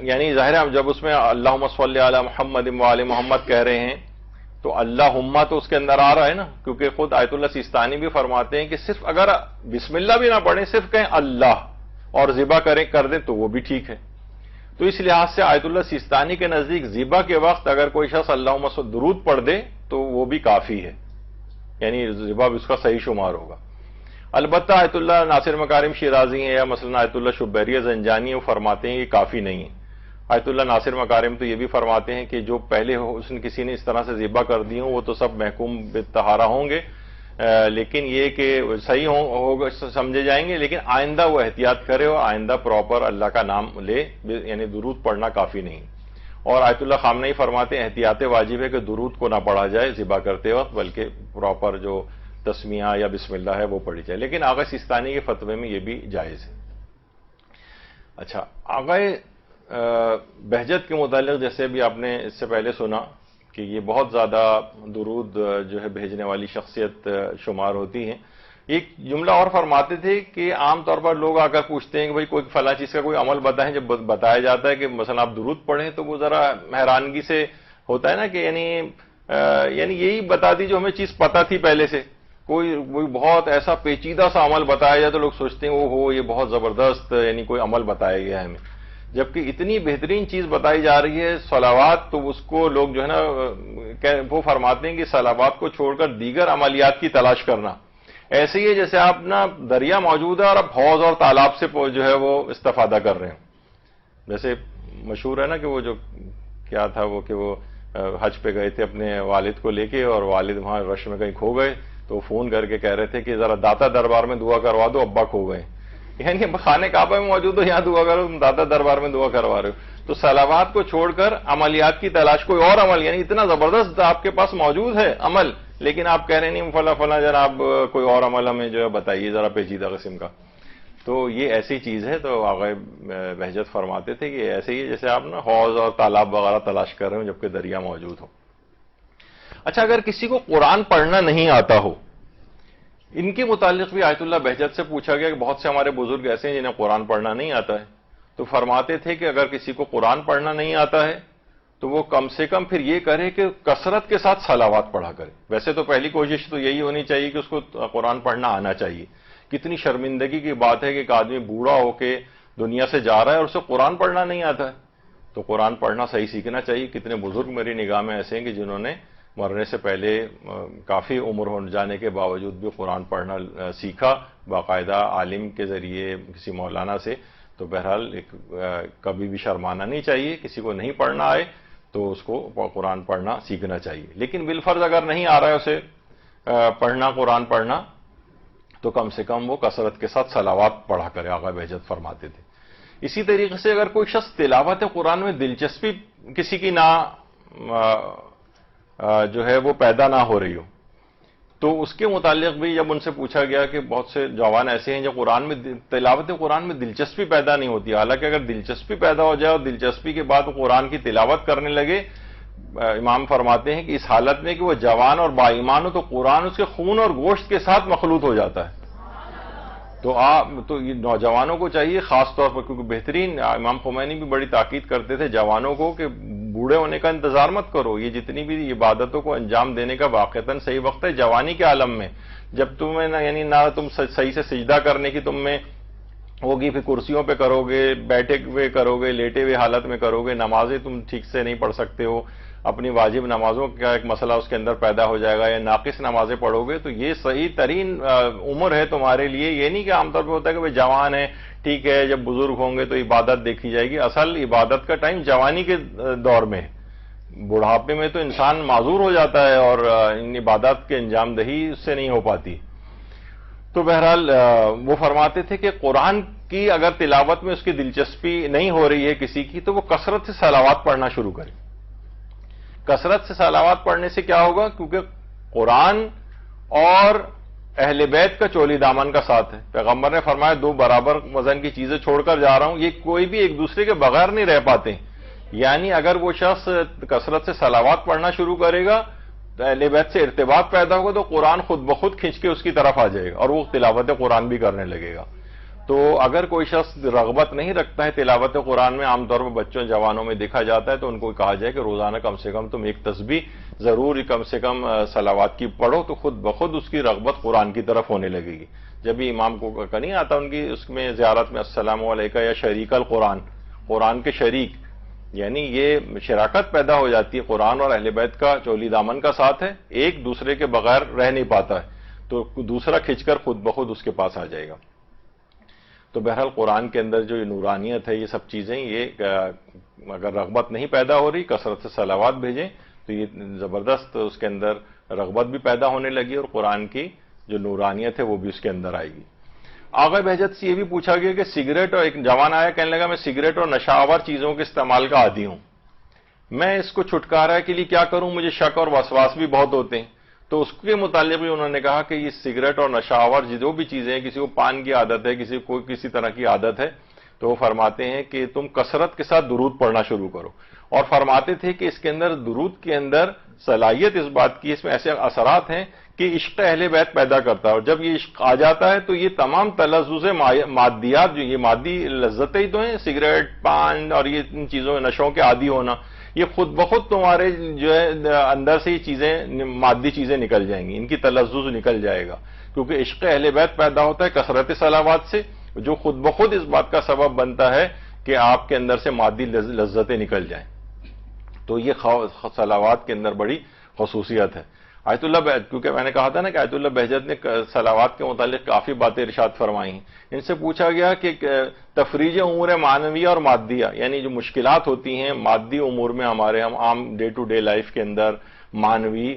یعنی ظاہر ہے جب اس میں اللہم صلی علی محمد و آل محمد کہہ رہے ہیں تو اللہم تو اس کے اندر آ رہا ہے نا، کیونکہ خود آیت اللہ سیستانی بھی فرماتے ہیں کہ صرف اگر بسم اللہ بھی نہ پڑھیں، صرف کہیں اللہ اور ذبح کر دیں تو وہ بھی ٹھیک ہے. تو اس لحاظ سے آیت اللہ سیستانی کے نزدیک ذبح کے وقت اگر کوئی شخص اللہم سے درود پڑھ دے تو وہ بھی کافی ہے، یعنی ذبح بھی اس کا صحیح شمار ہوگا. البتہ آیت اللہ ناصر مکارم شیرازی ہیں یا مثلا آیت اللہ شبیری زنجانی وہ فرماتے ہیں یہ کافی نہیں ہے. آیت اللہ ناصر مکارم تو یہ بھی فرماتے ہیں کہ جو پہلے کسی نے اس طرح سے ذبح کر دی ہوں وہ تو سب محکوم بالطہارہ ہوں گے، لیکن یہ کہ صحیح ہوگا سمجھے جائیں گے، لیکن آئندہ وہ احتیاط کرے اور آئندہ پراپر اللہ کا نام لے، یعنی درود پڑھنا کافی نہیں. اور آیت اللہ خامنئی فرماتے ہیں احتیاط واجب ہے کہ درود کو نہ پڑھا جائے ذبح کرتے وقت، بلکہ پراپر جو تسمیہ یا بسم اللہ ہے وہ پڑھی جائے. لیکن آغا سیستانی کے فتوے میں یہ بھی جائز ہے. اچھا، آغا بہجت کے متعلق جیسے بھی آپ نے اس سے پہلے سنا کہ یہ بہت زیادہ درود جو ہے بھیجنے والی شخصیت شمار ہوتی ہیں. ایک جملہ اور فرماتے تھے کہ عام طور پر لوگ آ کر پوچھتے ہیں کہ بھائی کوئی فلاں چیز کا کوئی عمل بتائیں. جب بتایا جاتا ہے کہ مثلا آپ درود پڑھیں تو وہ ذرا حیرانگی سے ہوتا ہے نا کہ یعنی یہی بتا دی جو ہمیں چیز پتہ تھی پہلے سے. کوئی بہت ایسا پیچیدہ سا عمل بتایا جائے تو لوگ سوچتے ہیں وہ ہو یہ بہت زبردست یعنی کوئی عمل بتایا گیا ہے ہمیں، جبکہ اتنی بہترین چیز بتائی جا رہی ہے صلوات. تو اس کو لوگ جو ہے نا وہ فرماتے ہیں کہ صلوات کو چھوڑ کر دیگر عملیات کی تلاش کرنا ایسے ہی ہے جیسے آپ نا دریا موجود ہے اور اب حوض اور تالاب سے جو ہے وہ استفادہ کر رہے ہیں. جیسے مشہور ہے نا کہ وہ جو کیا تھا وہ کہ وہ حج پہ گئے تھے اپنے والد کو لے کے اور والد وہاں رش میں کہیں کھو گئے تو فون کر کے کہہ رہے تھے کہ ذرا داتا دربار میں دعا کروا دو ابا کھو گئے. یعنی خانہ کعبہ میں موجود ہو یہاں دعا کرو، تم داتا دربار میں دعا کروا رہے ہو. تو صلوات کو چھوڑ کر عملیات کی تلاش، کوئی اور عمل یعنی اتنا زبردست آپ کے پاس موجود ہے عمل، لیکن آپ کہہ رہے نہیں فلاں جناب کوئی اور عمل ہمیں جو ہے بتائیے ذرا پیچیدہ قسم کا. تو یہ ایسی چیز ہے. تو آغا بہجت فرماتے تھے کہ ایسے ہی جیسے آپ نا حوض اور تالاب وغیرہ تلاش کر رہے ہو جبکہ دریا موجود ہو. اچھا، اگر کسی کو قرآن پڑھنا نہیں آتا ہو، ان کے متعلق بھی آیت اللہ بہجت سے پوچھا گیا کہ بہت سے ہمارے بزرگ ایسے ہیں جنہیں قرآن پڑھنا نہیں آتا ہے. تو فرماتے تھے کہ اگر کسی کو قرآن پڑھنا نہیں آتا ہے تو وہ کم سے کم پھر یہ کرے کہ کثرت کے ساتھ صلوات پڑھا کرے. ویسے تو پہلی کوشش تو یہی ہونی چاہیے کہ اس کو قرآن پڑھنا آنا چاہیے. کتنی شرمندگی کی بات ہے کہ ایک آدمی بوڑھا ہو کے دنیا سے جا رہا ہے اور اسے قرآن پڑھنا نہیں آتا ہے. تو قرآن پڑھنا صحیح سیکھنا چاہیے. کتنے بزرگ میری نگاہ میں ایسے ہیں کہ جنہوں نے مرنے سے پہلے کافی عمر ہو جانے کے باوجود بھی قرآن پڑھنا سیکھا باقاعدہ عالم کے ذریعے کسی مولانا سے. تو بہرحال کبھی بھی شرمانا نہیں چاہیے. کسی کو نہیں پڑھنا آئے تو اس کو قرآن پڑھنا سیکھنا چاہیے. لیکن بالفرض اگر نہیں آ رہا ہے اسے پڑھنا قرآن پڑھنا تو کم سے کم وہ کثرت کے ساتھ صلوات پڑھا کرے. آغا بہجت فرماتے تھے. اسی طریقے سے اگر کوئی شخص تلاوت قرآن میں دلچسپی کسی کی نہ جو ہے وہ پیدا نہ ہو رہی ہو تو اس کے متعلق بھی جب ان سے پوچھا گیا کہ بہت سے جوان ایسے ہیں جو تلاوت قرآن میں دلچسپی پیدا نہیں ہوتی. حالانکہ اگر دلچسپی پیدا ہو جائے اور دلچسپی کے بعد قرآن کی تلاوت کرنے لگے، امام فرماتے ہیں کہ اس حالت میں کہ وہ جوان اور با ایمان ہو تو قرآن اس کے خون اور گوشت کے ساتھ مخلوط ہو جاتا ہے. تو یہ نوجوانوں کو چاہیے خاص طور پر، کیونکہ بہترین امام خمینی بھی بڑی تاکید کرتے تھے جوانوں کو کہ بوڑھے ہونے کا انتظار مت کرو. یہ جتنی بھی عبادتوں کو انجام دینے کا واقعتاً صحیح وقت ہے جوانی کے عالم میں، جب تمہیں یعنی نہ تم صحیح سے سجدہ کرنے کی تم میں ہوگی، پھر کرسیوں پہ کرو گے، بیٹھے ہوئے کرو گے، لیٹے ہوئے حالت میں کرو گے، نمازیں تم ٹھیک سے نہیں پڑھ سکتے ہو، اپنی واجب نمازوں کا ایک مسئلہ اس کے اندر پیدا ہو جائے گا، یا ناقص نمازیں پڑھو گے. تو یہ صحیح ترین عمر ہے تمہارے لیے. یہ نہیں کہ عام طور پہ ہوتا ہے کہ جوان ہے ٹھیک ہے جب بزرگ ہوں گے تو عبادت دیکھی جائے گی. اصل عبادت کا ٹائم جوانی کے دور میں ہے. بڑھاپے میں تو انسان معذور ہو جاتا ہے اور ان عبادات کے انجام دہی اس سے نہیں ہو پاتی. تو بہرحال وہ فرماتے تھے کہ قرآن کی اگر تلاوت میں اس کی دلچسپی نہیں ہو رہی ہے کسی کی تو وہ کثرت سے صلوات پڑھنا شروع کرے. کثرت سے صلوات پڑھنے سے کیا ہوگا؟ کیونکہ قرآن اور اہل بیت کا چولی دامن کا ساتھ ہے. پیغمبر نے فرمایا 2 برابر وزن کی چیزیں چھوڑ کر جا رہا ہوں، یہ کوئی بھی ایک دوسرے کے بغیر نہیں رہ پاتے. یعنی اگر وہ شخص کثرت سے صلوات پڑھنا شروع کرے گا تو اہل بیت سے ارتباط پیدا ہوگا تو قرآن خود بخود کھنچ کے اس کی طرف آ جائے گا اور وہ تلاوت قرآن بھی کرنے لگے گا. تو اگر کوئی شخص رغبت نہیں رکھتا ہے تلاوت قرآن میں، عام طور پر بچوں جوانوں میں دیکھا جاتا ہے، تو ان کو کہا جائے کہ روزانہ کم سے کم تم ایک تسبیح ضرور کم سے کم صلوات کی پڑھو، تو خود بخود اس کی رغبت قرآن کی طرف ہونے لگے گی. جب بھی امام کو نہیں آتا ان کی اس میں زیارت میں السلام علیکہ یا شریک القرآن، قرآن کے شریک، یعنی یہ شراکت پیدا ہو جاتی ہے. قرآن اور اہل بیت کا چولی دامن کا ساتھ ہے، ایک دوسرے کے بغیر رہ نہیں پاتا ہے، تو دوسرا کھنچ کر خود بخود اس کے پاس آ جائے گا. تو بہرحال قرآن کے اندر جو یہ نورانیت ہے، یہ سب چیزیں، یہ اگر رغبت نہیں پیدا ہو رہی، کثرت سے صلوات بھیجیں تو یہ زبردست اس کے اندر رغبت بھی پیدا ہونے لگی اور قرآن کی جو نورانیت ہے وہ بھی اس کے اندر آئے گی. آغا بہجت سے یہ بھی پوچھا گیا کہ سگریٹ، اور ایک جوان آیا کہنے لگا میں سگریٹ اور نشہ آور چیزوں کے استعمال کا عادی ہوں، میں اس کو چھٹکارا کے لیے کیا کروں، مجھے شک اور وسواس بھی بہت ہوتے ہیں. تو اس کے متعلق بھی انہوں نے کہا کہ یہ سگریٹ اور نشہ آور جو بھی چیزیں ہیں، کسی کو پان کی عادت ہے، کسی کو کسی طرح کی عادت ہے، تو وہ فرماتے ہیں کہ تم کثرت کے ساتھ درود پڑھنا شروع کرو. اور فرماتے تھے کہ اس کے اندر درود کے اندر صلاحیت اس بات کی، اس میں ایسے اثرات ہیں کہ عشق اہل بیت پیدا کرتا ہے، اور جب یہ عشق آ جاتا ہے تو یہ تمام تلذذ مادیات، جو یہ مادی لذتیں ہی تو ہیں، سگریٹ، پان اور یہ ان چیزوں نشوں کے عادی ہونا، یہ خود بخود تمہارے جو ہے اندر سے یہ چیزیں، مادی چیزیں نکل جائیں گی، ان کی تلذذ نکل جائے گا، کیونکہ عشق اہل بیت پیدا ہوتا ہے کثرت صلوات سے، جو خود بخود اس بات کا سبب بنتا ہے کہ آپ کے اندر سے مادی لذتیں نکل جائیں. تو یہ صلوات کے اندر بڑی خصوصیت ہے. آیت اللہ، کیونکہ میں نے کہا تھا نا کہ آیت اللہ بہجت نے صلوات کے متعلق کافی باتیں ارشاد فرمائی ہیں. ان سے پوچھا گیا کہ تفریج امور معنویہ اور مادیہ، یعنی جو مشکلات ہوتی ہیں مادی امور میں، ہمارے ہم عام ڈے ٹو ڈے لائف کے اندر، معنوی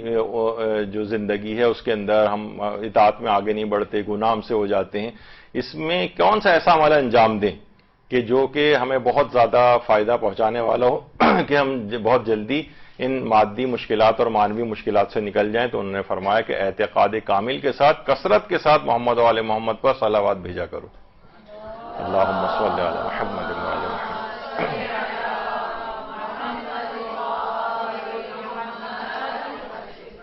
جو زندگی ہے اس کے اندر ہم اطاعت میں آگے نہیں بڑھتے، گناہ ہم سے ہو جاتے ہیں، اس میں کون سا ایسا عمل انجام دیں کہ جو کہ ہمیں بہت زیادہ فائدہ پہنچانے والا ہو، کہ ہم بہت جلدی ان مادی مشکلات اور معنوی مشکلات سے نکل جائیں. تو انہوں نے فرمایا کہ اعتقاد کامل کے ساتھ، کثرت کے ساتھ محمد و آل محمد پر صلوات بھیجا کرو. اللہم صلی علی محمد و آل محمد.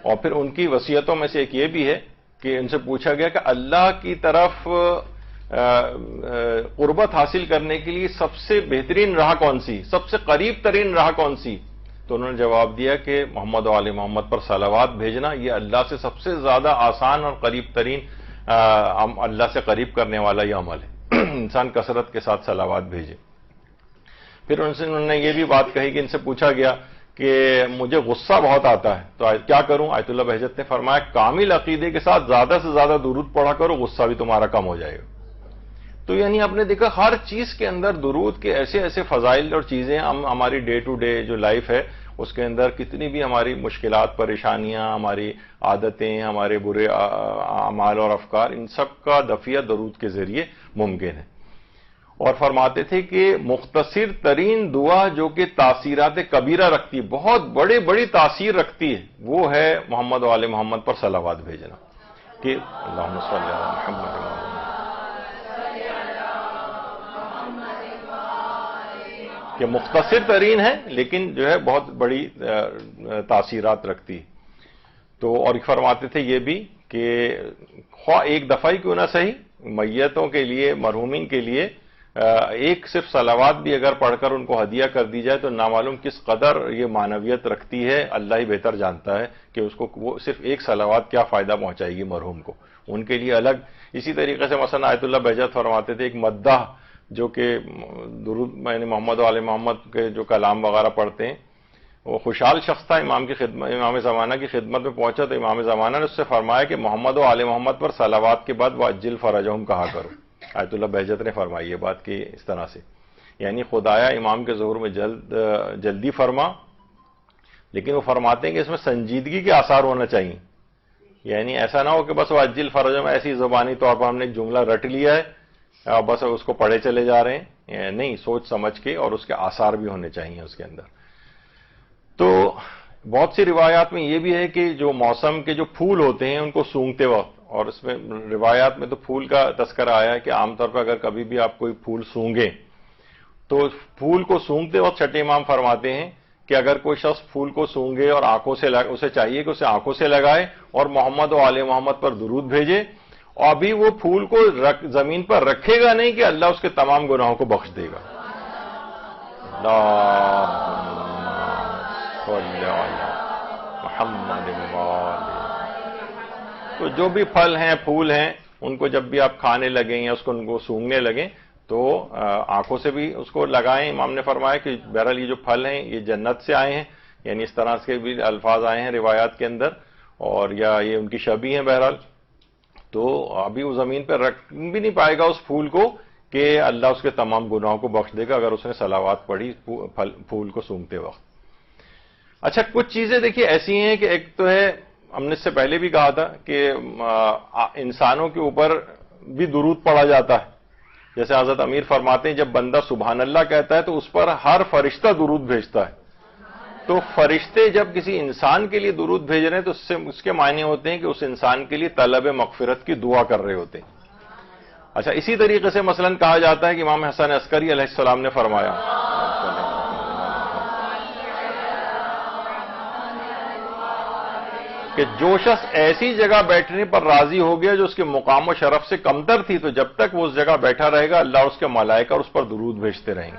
اور پھر ان کی وصیتوں میں سے ایک یہ بھی ہے کہ ان سے پوچھا گیا کہ اللہ کی طرف قربت حاصل کرنے کے لیے سب سے بہترین راہ کون سی، سب سے قریب ترین راہ کون سی؟ تو انہوں نے جواب دیا کہ محمد و آل محمد پر صلوات بھیجنا یہ اللہ سے سب سے زیادہ آسان اور قریب ترین، اللہ سے قریب کرنے والا یہ عمل ہے. انسان کثرت کے ساتھ صلوات بھیجے. پھر انہوں نے یہ بھی بات کہی کہ ان سے پوچھا گیا کہ مجھے غصہ بہت آتا ہے تو کیا کروں؟ آیت اللہ بہجت نے فرمایا کامل عقیدے کے ساتھ زیادہ سے زیادہ درود پڑھا کرو، غصہ بھی تمہارا کم ہو جائے گا. تو یعنی آپ نے دیکھا ہر چیز کے اندر درود کے ایسے ایسے فضائل اور چیزیں، ہماری ڈے ٹو ڈے جو لائف ہے اس کے اندر کتنی بھی ہماری مشکلات، پریشانیاں، ہماری عادتیں، ہمارے برے اعمال اور افکار، ان سب کا دفعہ درود کے ذریعے ممکن ہے. اور فرماتے تھے کہ مختصر ترین دعا جو کہ تاثیرات کبیرہ رکھتی ہے، بہت بڑی تاثیر رکھتی ہے، وہ ہے محمد و آل محمد پر صلوات بھیجنا. کہ اللہم صلی علی محمد و کہ مختصر ترین ہے لیکن جو ہے بہت بڑی تاثیرات رکھتی. تو اور فرماتے تھے یہ بھی کہ خواہ ایک دفعہ ہی کیوں نہ صحیح، میتوں کے لیے، مرحومین کے لیے ایک صرف صلوات بھی اگر پڑھ کر ان کو ہدیہ کر دی جائے تو نامعلوم کس قدر یہ معنویت رکھتی ہے، اللہ ہی بہتر جانتا ہے کہ اس کو وہ صرف ایک صلوات کیا فائدہ پہنچائے گی مرحوم کو، ان کے لیے الگ. اسی طریقے سے مثلا آیت اللہ بہجت فرماتے تھے ایک مداح جو کہ درود میں نے محمد و آل محمد کے جو کلام وغیرہ پڑھتے ہیں، وہ خوشحال شخص تھا، امام کی خدمت، امام زمانہ کی خدمت میں پہنچا تو امام زمانہ نے اس سے فرمایا کہ محمد و آل محمد پر صلوات کے بعد وَعَجِّلْ فَرَجَهُمْ کہا کرو. آیت اللہ بہجت نے فرمائی یہ بات کہ اس طرح سے، یعنی خدایا امام کے ظہور میں جلدی فرما، لیکن وہ فرماتے ہیں کہ اس میں سنجیدگی کے آثار ہونا چاہیے. یعنی ایسا نہ ہو کہ بس وَعَجِّلْ فَرَجَهُمْ ایسی زبانی طور پر ہم نے ایک جملہ رٹ لیا ہے اور بس اس کو پڑھے چلے جا رہے ہیں، نہیں، سوچ سمجھ کے اور اس کے آثار بھی ہونے چاہیے اس کے اندر. تو بہت سی روایات میں یہ بھی ہے کہ جو موسم کے جو پھول ہوتے ہیں ان کو سونگتے وقت، اور اس میں روایات میں تو پھول کا تذکرہ آیا ہے کہ عام طور پر اگر کبھی بھی آپ کوئی پھول سونگیں تو پھول کو سونگتے وقت چھٹے امام فرماتے ہیں کہ اگر کوئی شخص پھول کو سونگے اور آنکھوں سے اسے چاہیے کہ اسے آنکھوں سے لگائے اور محمد و آل محمد پر درود بھیجے اور ابھی وہ پھول کو زمین پر رکھے گا نہیں کہ اللہ اس کے تمام گناہوں کو بخش دے گا. محمد. تو جو بھی پھل ہیں پھول ہیں ان کو جب بھی آپ کھانے لگیں یا ان کو سونگھنے لگیں تو آنکھوں سے بھی اس کو لگائیں. امام نے فرمایا کہ بہرحال یہ جو پھل ہیں یہ جنت سے آئے ہیں، یعنی اس طرح کے بھی الفاظ آئے ہیں روایات کے اندر، اور یا یہ ان کی شبیہ ہیں بہرحال. تو ابھی وہ زمین پہ رکھ بھی نہیں پائے گا اس پھول کو کہ اللہ اس کے تمام گناہوں کو بخش دے گا اگر اس نے صلوات پڑھی پھول کو سونگتے وقت. اچھا، کچھ چیزیں دیکھیے ایسی ہیں کہ ایک تو ہے، ہم نے اس سے پہلے بھی کہا تھا کہ انسانوں کے اوپر بھی درود پڑھا جاتا ہے. جیسے حضرت امیر فرماتے ہیں جب بندہ سبحان اللہ کہتا ہے تو اس پر ہر فرشتہ درود بھیجتا ہے. تو فرشتے جب کسی انسان کے لیے درود بھیج رہے ہیں تو اس کے معنی ہوتے ہیں کہ اس انسان کے لیے طلب مغفرت کی دعا کر رہے ہوتے ہیں. اچھا، اسی طریقے سے مثلا کہا جاتا ہے کہ امام حسن عسکری علیہ السلام نے فرمایا کہ جو شخص ایسی جگہ بیٹھنے پر راضی ہو گیا جو اس کے مقام و شرف سے کمتر تھی، تو جب تک وہ اس جگہ بیٹھا رہے گا اللہ اور اس کے ملائکہ اس پر درود بھیجتے رہیں گے.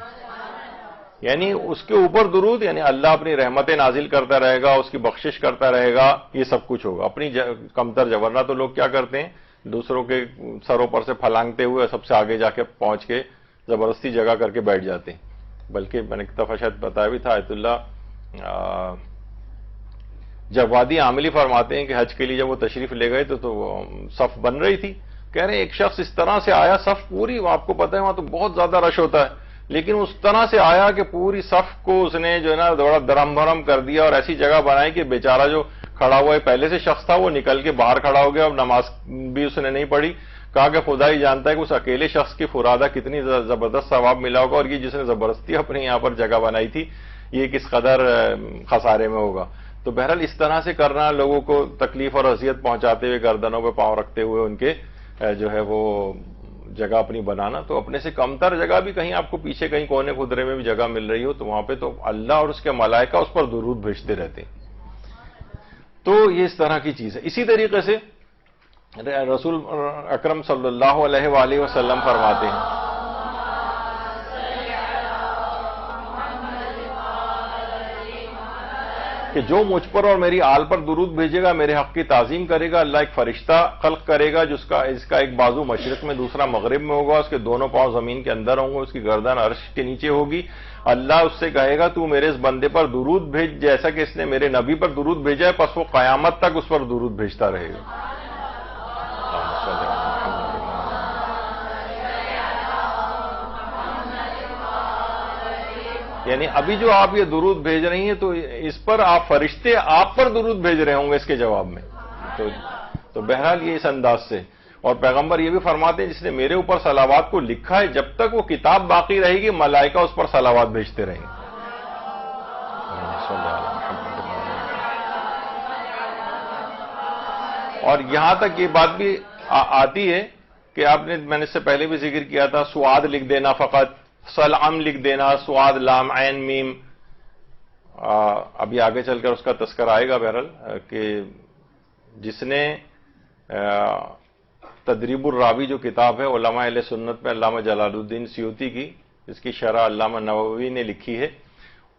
یعنی اس کے اوپر درود، یعنی اللہ اپنی رحمتیں نازل کرتا رہے گا، اس کی بخشش کرتا رہے گا، یہ سب کچھ ہوگا. اپنی کمتر ورنہ تو لوگ کیا کرتے ہیں، دوسروں کے سروں پر سے پھلانگتے ہوئے سب سے آگے جا کے پہنچ کے زبردستی جگہ کر کے بیٹھ جاتے ہیں. بلکہ میں نے ایک دفعہ شاید بتایا بھی تھا، آیت اللہ جوادی عاملی فرماتے ہیں کہ حج کے لیے جب وہ تشریف لے گئے تو صف بن رہی تھی. کہہ رہے ہیں ایک شخص اس طرح سے آیا، صف پوری، آپ کو پتہ ہے وہاں تو بہت زیادہ رش ہوتا ہے، لیکن اس طرح سے آیا کہ پوری صف کو اس نے جو ہے نا تھوڑا درم بھرم کر دیا اور ایسی جگہ بنائی کہ بیچارہ جو کھڑا ہوا ہے پہلے سے شخص تھا وہ نکل کے باہر کھڑا ہو گیا، اور نماز بھی اس نے نہیں پڑھی. کہا کہ خدا ہی جانتا ہے کہ اس اکیلے شخص کی فرادہ کتنی زبردست ثواب ملا ہوگا، اور یہ جس نے زبردستی اپنے یہاں پر جگہ بنائی تھی یہ کس قدر خسارے میں ہوگا. تو بہرحال اس طرح سے کرنا، لوگوں کو تکلیف اور اذیت پہنچاتے ہوئے گردنوں پہ پاؤں رکھتے ہوئے ان کے جو ہے وہ جگہ اپنی بنانا، تو اپنے سے کمتر جگہ بھی کہیں آپ کو پیچھے کہیں کونے خدرے میں بھی جگہ مل رہی ہو تو وہاں پہ تو اللہ اور اس کے ملائکہ اس پر درود بھیجتے رہتے ہیں. تو یہ اس طرح کی چیز ہے. اسی طریقے سے رسول اکرم صلی اللہ علیہ وآلہ وسلم فرماتے ہیں کہ جو مجھ پر اور میری آل پر درود بھیجے گا، میرے حق کی تعظیم کرے گا، اللہ ایک فرشتہ خلق کرے گا جس کا ایک بازو مشرق میں دوسرا مغرب میں ہوگا، اس کے دونوں پاؤں زمین کے اندر ہوں گے، اس کی گردن عرش کے نیچے ہوگی. اللہ اس سے کہے گا تو میرے اس بندے پر درود بھیج جیسا کہ اس نے میرے نبی پر درود بھیجا ہے، پس وہ قیامت تک اس پر درود بھیجتا رہے گا. یعنی ابھی جو آپ یہ درود بھیج رہی ہیں تو اس پر آپ فرشتے آپ پر درود بھیج رہے ہوں گے اس کے جواب میں. تو بہرحال یہ اس انداز سے. اور پیغمبر یہ بھی فرماتے ہیں جس نے میرے اوپر صلوات کو لکھا ہے جب تک وہ کتاب باقی رہے گی ملائکہ اس پر صلوات بھیجتے رہیں گے. اور یہاں تک یہ بات بھی آتی ہے کہ میں نے اس سے پہلے بھی ذکر کیا تھا، سعاد لکھ دینا، فقط سلام لکھ دینا، سعاد لام عین میم. ابھی آگے چل کر اس کا تذکرہ آئے گا بہرحال کہ جس نے تدریب الراوی جو کتاب ہے علماء اہل سنت میں علامہ جلال الدین سیوطی کی، جس کی شرح علامہ نووی نے لکھی ہے،